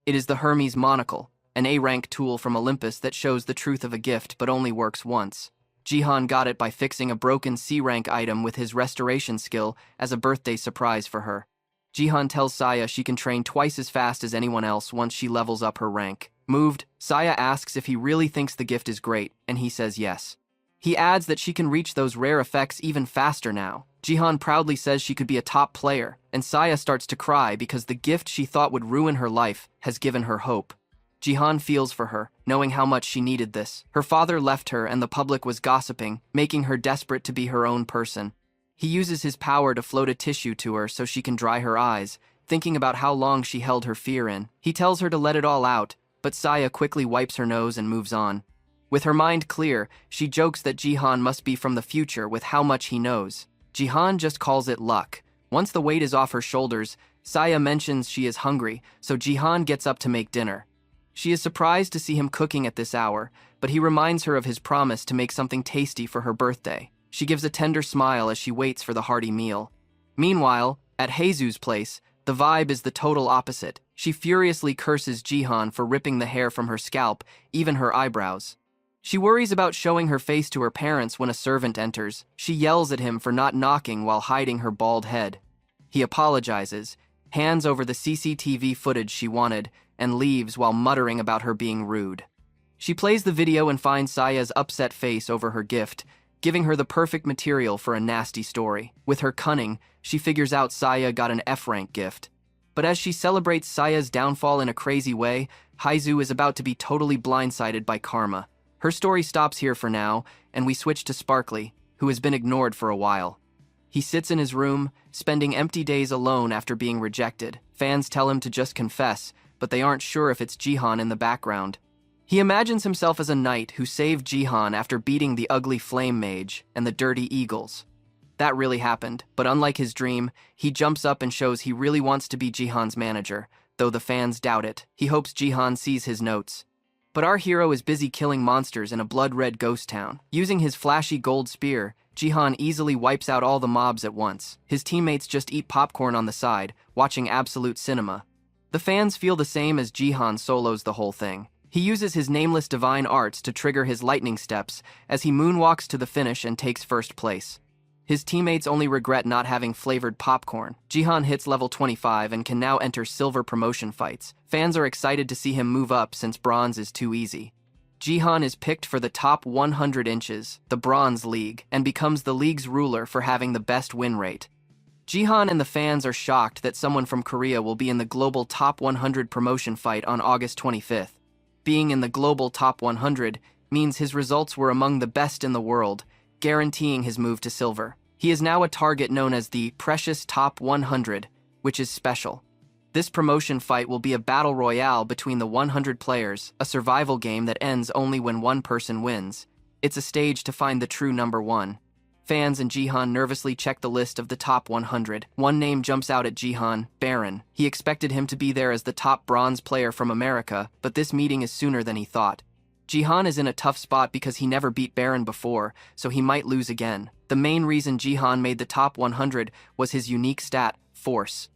It is the Hermes Monocle, an A-rank tool from Olympus that shows the truth of a gift but only works once. Jihan got it by fixing a broken C-rank item with his restoration skill as a birthday surprise for her. Jihan tells Saya she can train twice as fast as anyone else once she levels up her rank. Moved, Saya asks if he really thinks the gift is great, and he says yes. He adds that she can reach those rare effects even faster now. Jihan proudly says she could be a top player, and Saya starts to cry because the gift she thought would ruin her life has given her hope. Jihan feels for her, knowing how much she needed this. Her father left her and the public was gossiping, making her desperate to be her own person. He uses his power to float a tissue to her so she can dry her eyes, thinking about how long she held her fear in. He tells her to let it all out, but Saya quickly wipes her nose and moves on. With her mind clear, she jokes that Jihan must be from the future with how much he knows. Jihan just calls it luck. Once the weight is off her shoulders, Saya mentions she is hungry, so Jihan gets up to make dinner. She is surprised to see him cooking at this hour, but he reminds her of his promise to make something tasty for her birthday. She gives a tender smile as she waits for the hearty meal. Meanwhile, at Haezu's place, the vibe is the total opposite. She furiously curses Jihan for ripping the hair from her scalp, even her eyebrows. She worries about showing her face to her parents when a servant enters. She yells at him for not knocking while hiding her bald head. He apologizes, hands over the CCTV footage she wanted, and leaves while muttering about her being rude. She plays the video and finds Saya's upset face over her gift, giving her the perfect material for a nasty story. With her cunning, she figures out Saya got an F-rank gift. But as she celebrates Saya's downfall in a crazy way, Haezu is about to be totally blindsided by karma. Her story stops here for now, and we switch to Sparkly, who has been ignored for a while. He sits in his room, spending empty days alone after being rejected. Fans tell him to just confess, but they aren't sure if it's Jihan in the background. He imagines himself as a knight who saved Jihan after beating the ugly flame mage and the dirty eagles. That really happened, but unlike his dream, he jumps up and shows he really wants to be Jihan's manager, though the fans doubt it. He hopes Jihan sees his notes. But our hero is busy killing monsters in a blood-red ghost town. Using his flashy gold spear, Jihan easily wipes out all the mobs at once. His teammates just eat popcorn on the side, watching absolute cinema. The fans feel the same as Jihan solos the whole thing. He uses his nameless divine arts to trigger his lightning steps as he moonwalks to the finish and takes first place. His teammates only regret not having flavored popcorn. Jihan hits level 25 and can now enter silver promotion fights. Fans are excited to see him move up since bronze is too easy. Jihan is picked for the top 100 inches, the Bronze League, and becomes the league's ruler for having the best win rate. Jihan and the fans are shocked that someone from Korea will be in the global top 100 promotion fight on August 25th. Being in the global top 100 means his results were among the best in the world, guaranteeing his move to silver. He is now a target known as the Precious Top 100, which is special. This promotion fight will be a battle royale between the 100 players, a survival game that ends only when one person wins. It's a stage to find the true number one. Fans and Jihan nervously check the list of the top 100. One name jumps out at Jihan, Baron. He expected him to be there as the top bronze player from America, but this meeting is sooner than he thought. Jihan is in a tough spot because he never beat Baron before, so he might lose again. The main reason Jihan made the top 100 was his unique stat, Force.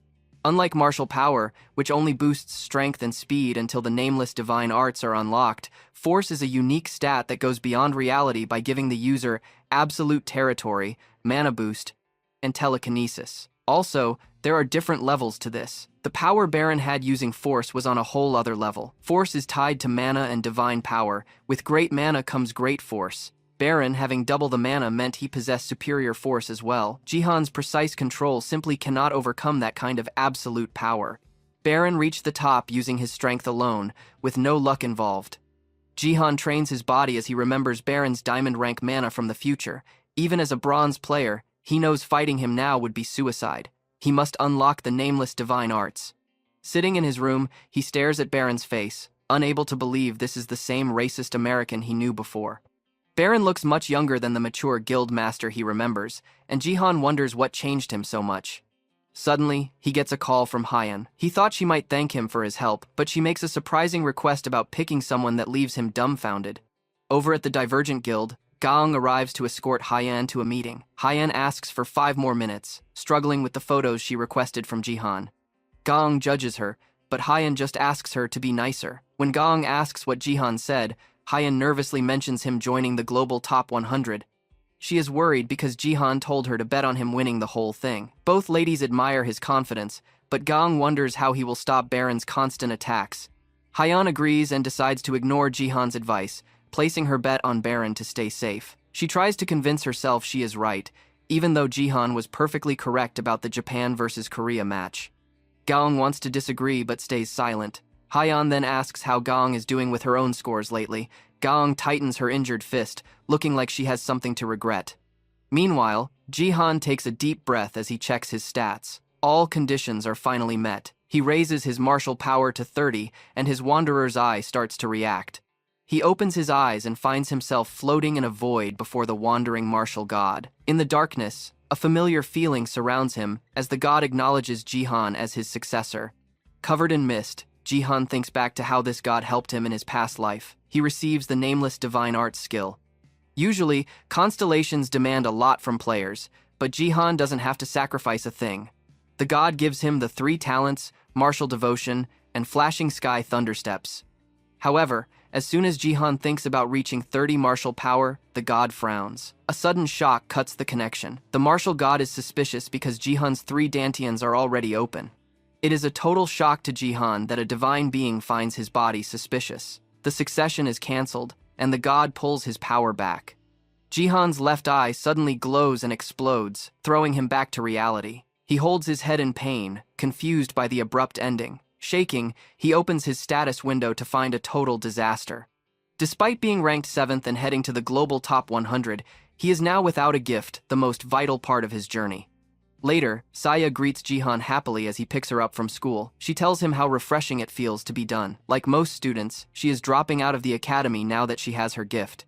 Unlike martial power, which only boosts strength and speed until the nameless divine arts are unlocked, Force is a unique stat that goes beyond reality by giving the user absolute territory, mana boost, and telekinesis. Also, there are different levels to this. The power Baron had using Force was on a whole other level. Force is tied to mana and divine power. With great mana comes great force. Baron, having double the mana, meant he possessed superior force as well. Jihan's precise control simply cannot overcome that kind of absolute power. Baron reached the top using his strength alone, with no luck involved. Jihan trains his body as he remembers Baron's diamond rank mana from the future. Even as a bronze player, he knows fighting him now would be suicide. He must unlock the nameless divine arts. Sitting in his room, he stares at Baron's face, unable to believe this is the same racist American he knew before. Baron looks much younger than the mature guild master he remembers, and Jihan wonders what changed him so much. Suddenly, he gets a call from Hyan. He thought she might thank him for his help, but she makes a surprising request about picking someone that leaves him dumbfounded. Over at the Divergent Guild, Gong arrives to escort Hyan to a meeting. Hyan asks for 5 more minutes, struggling with the photos she requested from Jihan. Gong judges her, but Hyan just asks her to be nicer. When Gong asks what Jihan said, Hyan nervously mentions him joining the global top 100. She is worried because Jihan told her to bet on him winning the whole thing. Both ladies admire his confidence, but Gong wonders how he will stop Baron's constant attacks. Hyan agrees and decides to ignore Jihan's advice, placing her bet on Baron to stay safe. She tries to convince herself she is right, even though Jihan was perfectly correct about the Japan versus Korea match. Gong wants to disagree but stays silent. Hyan then asks how Gong is doing with her own scores lately. Gong tightens her injured fist, looking like she has something to regret. Meanwhile, Jihan takes a deep breath as he checks his stats. All conditions are finally met. He raises his martial power to 30, and his Wanderer's Eye starts to react. He opens his eyes and finds himself floating in a void before the wandering martial god. In the darkness, a familiar feeling surrounds him as the god acknowledges Jihan as his successor. Covered in mist, Jihan thinks back to how this god helped him in his past life. He receives the nameless divine arts skill. Usually, constellations demand a lot from players, but Jihan doesn't have to sacrifice a thing. The god gives him the 3 talents, martial devotion, and flashing sky thundersteps. However, as soon as Jihan thinks about reaching 30 martial power, the god frowns. A sudden shock cuts the connection. The martial god is suspicious because Jihan's 3 dantians are already open. It is a total shock to Jihan that a divine being finds his body suspicious. The succession is cancelled, and the god pulls his power back. Jihan's left eye suddenly glows and explodes, throwing him back to reality. He holds his head in pain, confused by the abrupt ending. Shaking, he opens his status window to find a total disaster. Despite being ranked 7th and heading to the global top 100, he is now without a gift, the most vital part of his journey. Later, Saya greets Jihan happily as he picks her up from school. She tells him how refreshing it feels to be done. Like most students, she is dropping out of the academy now that she has her gift.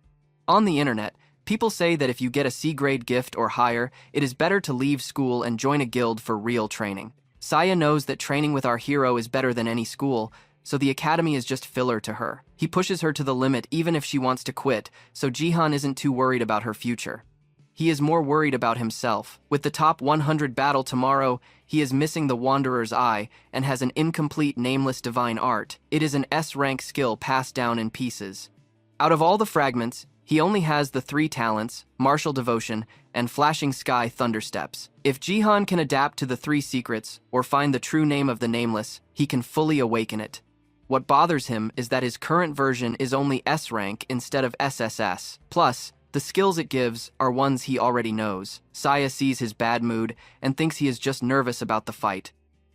On the internet, people say that if you get a C-grade gift or higher, it is better to leave school and join a guild for real training. Saya knows that training with our hero is better than any school, so the academy is just filler to her. He pushes her to the limit even if she wants to quit, so Jihan isn't too worried about her future. He is more worried about himself. With the top 100 battle tomorrow, he is missing the Wanderer's Eye and has an incomplete nameless divine art. It is an S-rank skill passed down in pieces. Out of all the fragments, he only has the 3 talents, Martial Devotion, and Flashing Sky Thundersteps. If Jihan can adapt to the 3 secrets, or find the true name of the Nameless, he can fully awaken it. What bothers him is that his current version is only S-rank instead of SSS. Plus, the skills it gives are ones he already knows. Saya sees his bad mood and thinks he is just nervous about the fight.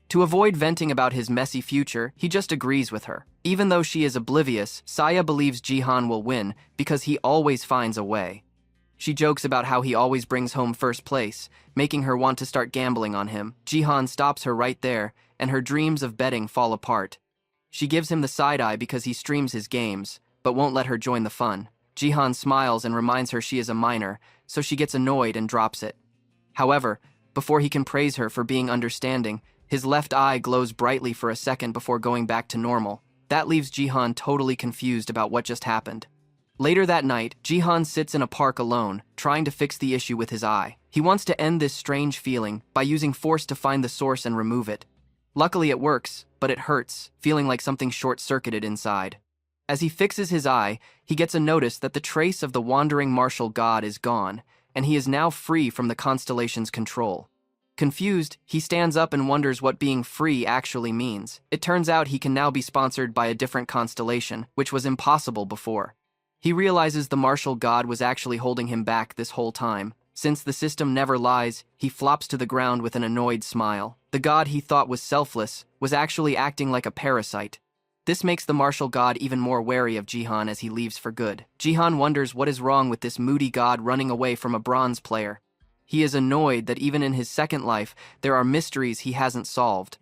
To avoid venting about his messy future, he just agrees with her. Even though she is oblivious, Saya believes Jihan will win because he always finds a way. She jokes about how he always brings home first place, making her want to start gambling on him. Jihan stops her right there, and her dreams of betting fall apart. She gives him the side-eye because he streams his games, but won't let her join the fun. Jihan smiles and reminds her she is a minor, so she gets annoyed and drops it. However, before he can praise her for being understanding, his left eye glows brightly for a second before going back to normal. That leaves Jihan totally confused about what just happened. Later that night, Jihan sits in a park alone, trying to fix the issue with his eye. He wants to end this strange feeling by using force to find the source and remove it. Luckily it works, but it hurts, feeling like something short-circuited inside. As he fixes his eye, he gets a notice that the trace of the wandering martial god is gone, and he is now free from the constellation's control. Confused, he stands up and wonders what being free actually means. It turns out he can now be sponsored by a different constellation, which was impossible before. He realizes the martial god was actually holding him back this whole time. Since the system never lies, he flops to the ground with an annoyed smile. The god he thought was selfless was actually acting like a parasite. This makes the martial god even more wary of Jihan as he leaves for good. Jihan wonders what is wrong with this moody god running away from a bronze player. He is annoyed that even in his second life, there are mysteries he hasn't solved.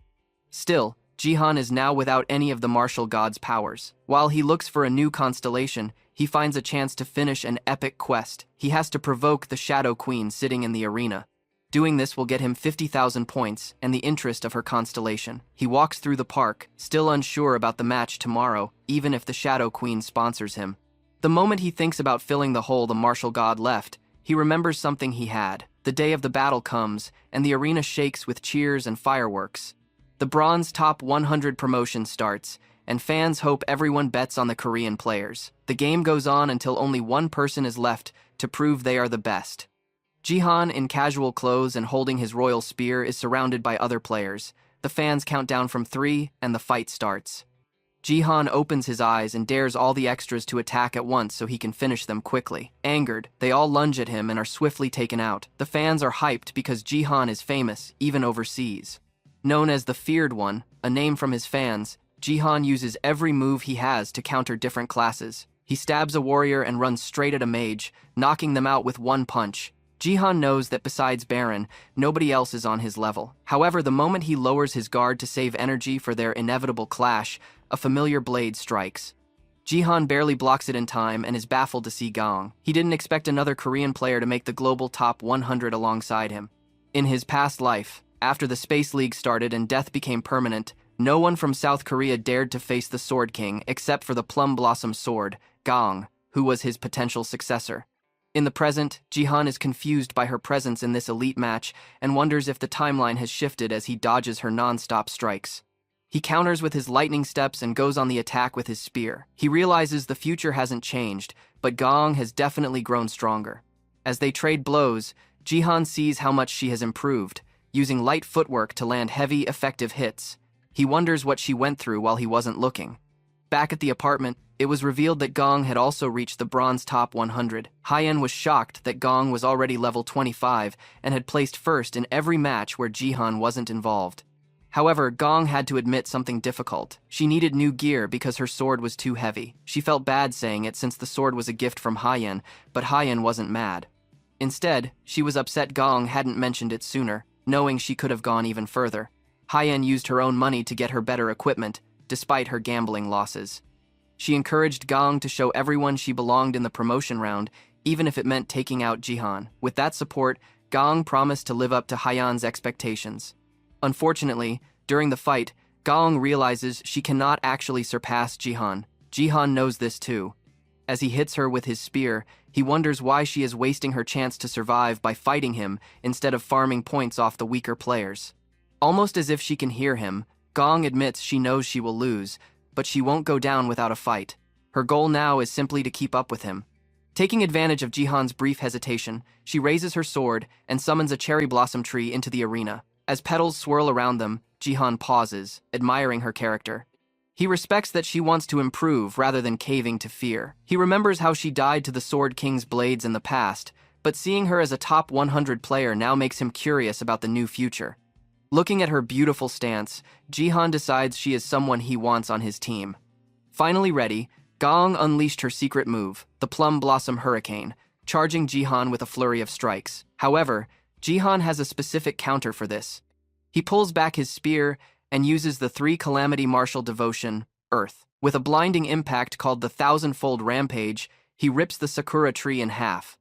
Still, Jihan is now without any of the martial god's powers. While he looks for a new constellation, he finds a chance to finish an epic quest. He has to provoke the Shadow Queen sitting in the arena. Doing this will get him 50,000 points and the interest of her constellation. He walks through the park, still unsure about the match tomorrow, even if the Shadow Queen sponsors him. The moment he thinks about filling the hole the martial god left, he remembers something he had. The day of the battle comes, and the arena shakes with cheers and fireworks. The Bronze Top 100 promotion starts, and fans hope everyone bets on the Korean players. The game goes on until only one person is left to prove they are the best. Jihan, in casual clothes and holding his royal spear, is surrounded by other players. The fans count down from 3, and the fight starts. Jihan opens his eyes and dares all the extras to attack at once so he can finish them quickly. Angered, they all lunge at him and are swiftly taken out. The fans are hyped because Jihan is famous, even overseas. Known as the Feared One, a name from his fans, Jihan uses every move he has to counter different classes. He stabs a warrior and runs straight at a mage, knocking them out with one punch. Jihan knows that besides Baron, nobody else is on his level. However, the moment he lowers his guard to save energy for their inevitable clash, a familiar blade strikes. Jihan barely blocks it in time and is baffled to see Gong. He didn't expect another Korean player to make the global top 100 alongside him. In his past life, after the Space League started and death became permanent, no one from South Korea dared to face the Sword King except for the Plum Blossom Sword, Gong, who was his potential successor. In the present, Jihan is confused by her presence in this elite match and wonders if the timeline has shifted as he dodges her non-stop strikes. He counters with his lightning steps and goes on the attack with his spear. He realizes the future hasn't changed, but Gong has definitely grown stronger. As they trade blows, Jihan sees how much she has improved, using light footwork to land heavy, effective hits. He wonders what she went through while he wasn't looking. Back at the apartment, it was revealed that Gong had also reached the Bronze Top 100. Hyen was shocked that Gong was already level 25 and had placed first in every match where Jihan wasn't involved. However, Gong had to admit something difficult. She needed new gear because her sword was too heavy. She felt bad saying it since the sword was a gift from Hyen, but Hyen wasn't mad. Instead, she was upset Gong hadn't mentioned it sooner, knowing she could have gone even further. Hyen used her own money to get her better equipment, despite her gambling losses. She encouraged Gong to show everyone she belonged in the promotion round, even if it meant taking out Jihan. With that support, Gong promised to live up to Hyen's expectations. Unfortunately, during the fight, Gong realizes she cannot actually surpass Jihan. Jihan knows this too. As he hits her with his spear, he wonders why she is wasting her chance to survive by fighting him instead of farming points off the weaker players. Almost as if she can hear him, Gong admits she knows she will lose, but she won't go down without a fight. Her goal now is simply to keep up with him. Taking advantage of Jihan's brief hesitation, she raises her sword and summons a cherry blossom tree into the arena. As petals swirl around them, Jihan pauses, admiring her character. He respects that she wants to improve rather than caving to fear. He remembers how she died to the Sword King's blades in the past, but seeing her as a top 100 player now makes him curious about the new future. Looking at her beautiful stance, Jihan decides she is someone he wants on his team. Finally ready, Gong unleashed her secret move, the Plum Blossom Hurricane, charging Jihan with a flurry of strikes. However, Jihan has a specific counter for this. He pulls back his spear and uses the 3 Calamity Martial Devotion, Earth. With a blinding impact called the Thousand-Fold Rampage, he rips the Sakura tree in half.